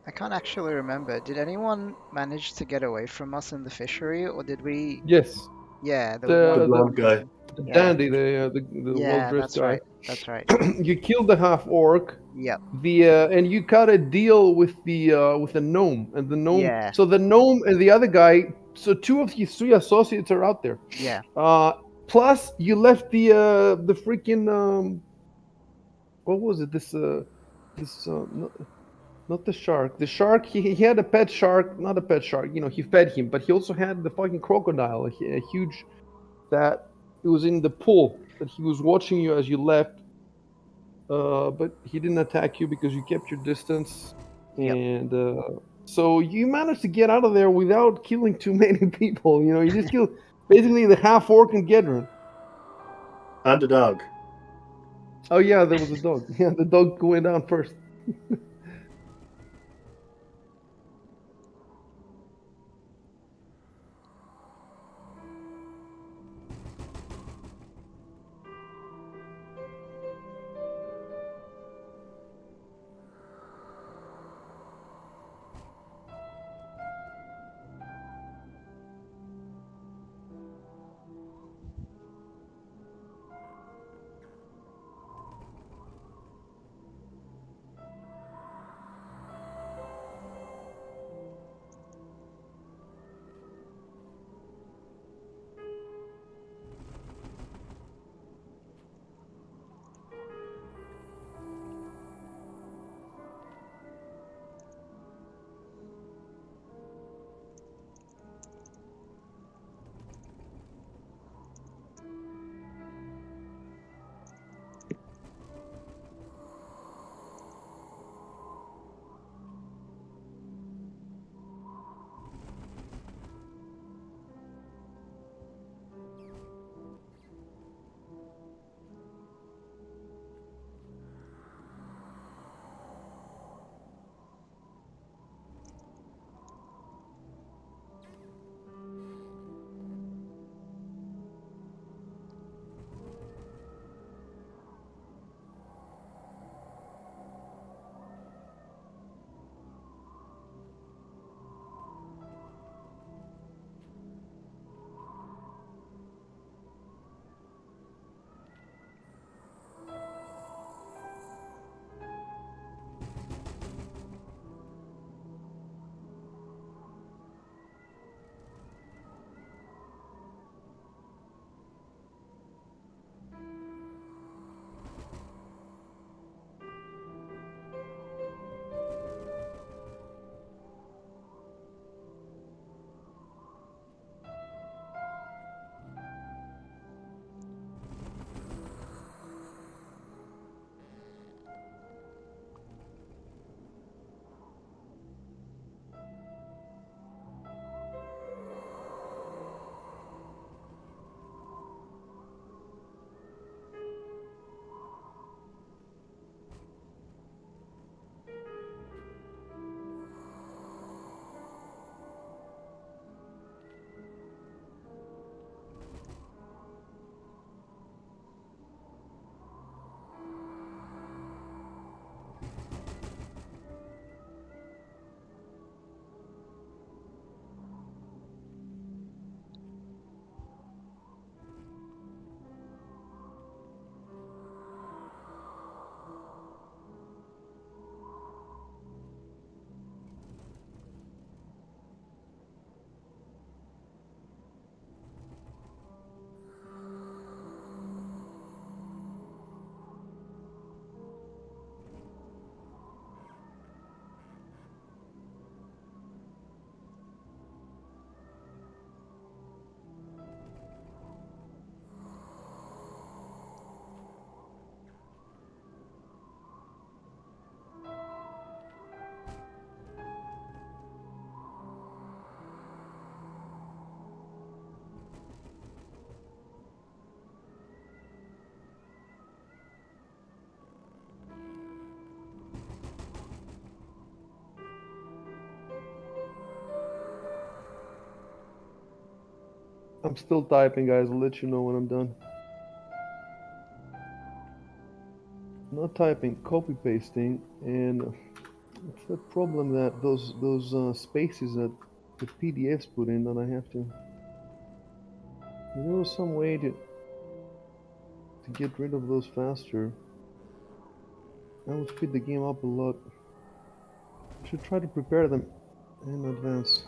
Speaker 5: I can't actually remember. Did anyone manage to get away from us in the fishery, or did we?
Speaker 2: Yes,
Speaker 5: Yeah, there was
Speaker 1: The
Speaker 2: the
Speaker 1: blonde
Speaker 5: one
Speaker 1: guy.
Speaker 5: person.
Speaker 2: the
Speaker 5: Yeah,
Speaker 2: dandy, the
Speaker 5: yeah,
Speaker 2: well-dressed
Speaker 5: that's
Speaker 2: guy.
Speaker 5: right. That's right.
Speaker 2: You killed the half orc.
Speaker 5: Yep.
Speaker 2: And you cut a deal with the gnome, and the gnome.
Speaker 5: Yeah.
Speaker 2: So the gnome and the other guy. So two of his three associates are out there.
Speaker 5: Yeah.
Speaker 2: Plus you left the freaking what was it? This not the shark. The shark. He had a pet shark, not a pet shark. You know, he fed him, but he also had the fucking crocodile, a huge that it was in the pool that he was watching you as you left. But he didn't attack you because you kept your distance,
Speaker 5: Yep.
Speaker 2: and so you managed to get out of there without killing too many people. You know, you just killed basically the half orc and Gedron.
Speaker 1: And the dog.
Speaker 2: Oh yeah, there was a dog. Yeah, the dog going down first. I'm still typing, guys. I'll let you know when I'm done. Not typing, copy pasting, and It's that problem that those spaces that the PDFs put in that I have to. If there was some way to get rid of those faster, that would speed the game up a lot. I should try to prepare them in advance.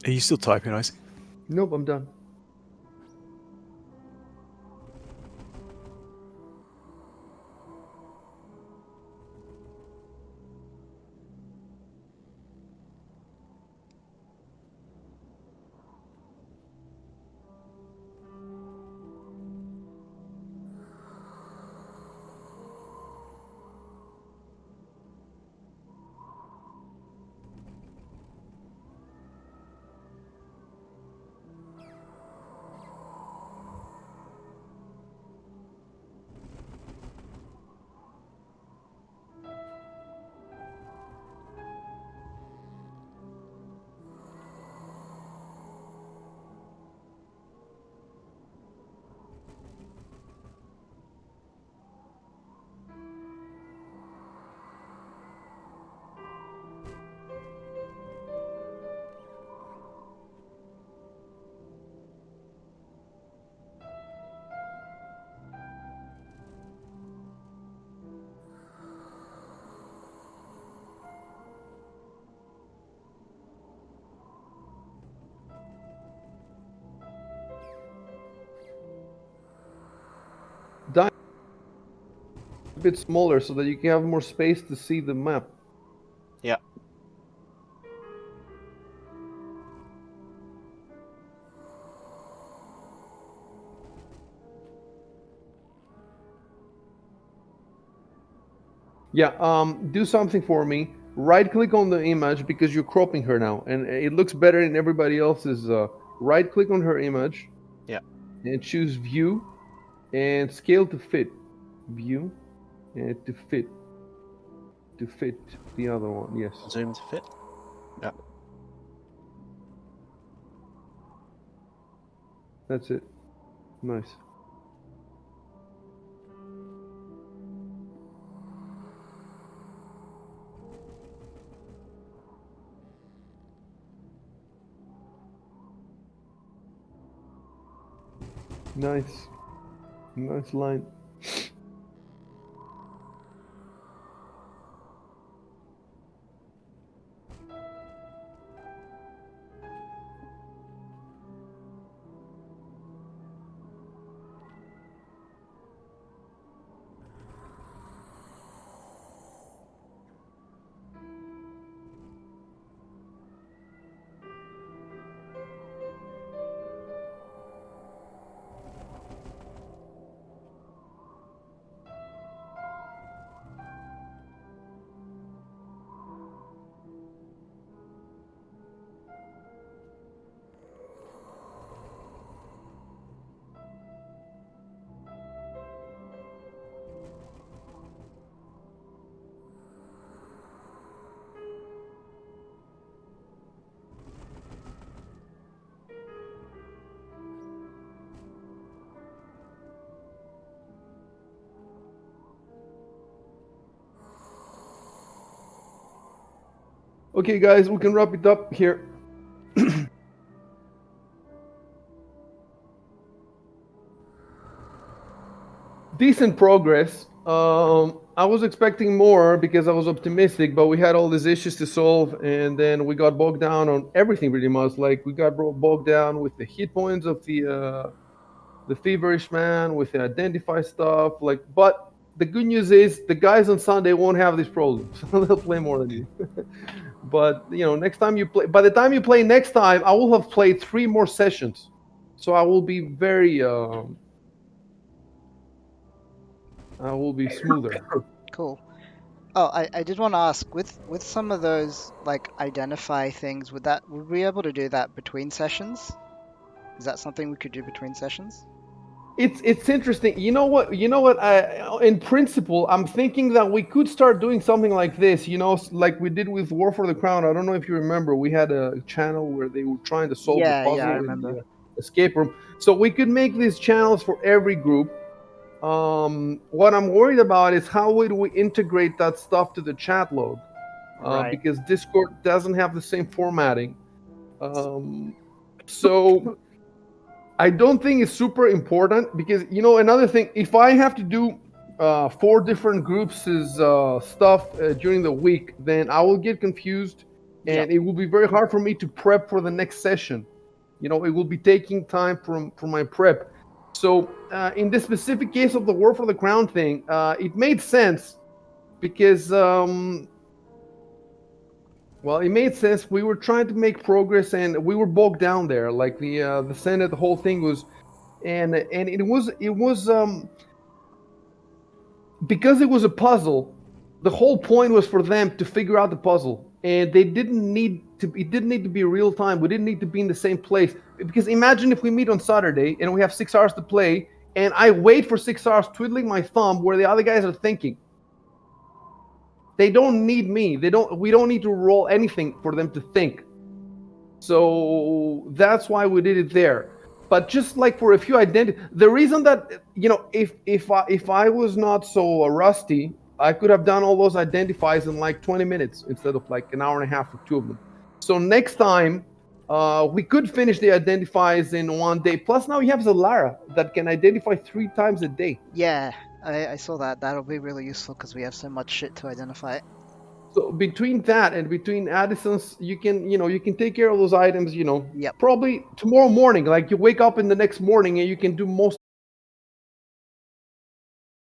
Speaker 3: Are you still typing, Isaac?
Speaker 2: Nope, I'm done. Done. A bit smaller so that you can have more space to see the map.
Speaker 4: Yeah.
Speaker 2: Yeah, do something for me. Right click on the image because you're cropping her now, and it looks better in everybody else's. Right click on her image.
Speaker 4: Yeah.
Speaker 2: And choose view and scale to fit. View and to fit. To fit the other one, yes.
Speaker 4: Zoom to fit. Yeah.
Speaker 2: That's it. Nice. Nice. Nice line. Okay, guys, we can wrap it up here. Decent progress. I was expecting more because I was optimistic, but we had all these issues to solve, and then we got bogged down on everything pretty much. Like we got bogged down with the hit points of the feverish man, with the identify stuff. Like, but the good news is the guys on Sunday won't have these problems. They'll play more than you. But next time you play, by the time you play next time, I will have played 3 more sessions, so I will be very. I will be smoother.
Speaker 5: Cool. Oh, I did want to ask, with some of those like identify things, would we be able to do that between sessions? Is that something we could do between sessions?
Speaker 2: It's interesting. You know what? In principle, I'm thinking that we could start doing something like this. Like we did with War for the Crown. I don't know if you remember. We had a channel where they were trying to solve the
Speaker 5: Yeah, I
Speaker 2: puzzle in
Speaker 5: remember.
Speaker 2: the escape room. So we could make these channels for every group. What I'm worried about is how would we integrate that stuff to the chat log?
Speaker 5: Right.
Speaker 2: Because Discord doesn't have the same formatting. So I don't think it's super important because another thing. If I have to do 4 different groups' stuff during the week, then I will get confused,
Speaker 5: Yep.
Speaker 2: and it will be very hard for me to prep for the next session. It will be taking time from my prep. So in this specific case of the War for the Crown thing, it made sense because well, it made sense. We were trying to make progress, and we were bogged down there. Like the Senate, the whole thing was, and it was because it was a puzzle. The whole point was for them to figure out the puzzle, and they didn't need to. It didn't need to be real time. We didn't need to be in the same place. Because imagine if we meet on Saturday and we have 6 hours to play, and I wait for 6 hours twiddling my thumb where the other guys are thinking. They don't need me. We don't need to roll anything for them to think. So that's why we did it there. But just like for a few the reason that if I was not so rusty, I could have done all those identifies in like 20 minutes instead of like an hour and a half for 2 of them. So next time, we could finish the identifies in 1 day. Plus now you have Zalara that can identify 3 times a day.
Speaker 5: Yeah, I saw that. That'll be really useful because we have so much shit to identify.
Speaker 2: So between that and between Addison's, you can take care of those items.
Speaker 5: Yep.
Speaker 2: Probably tomorrow morning. Like you wake up in the next morning and you can do most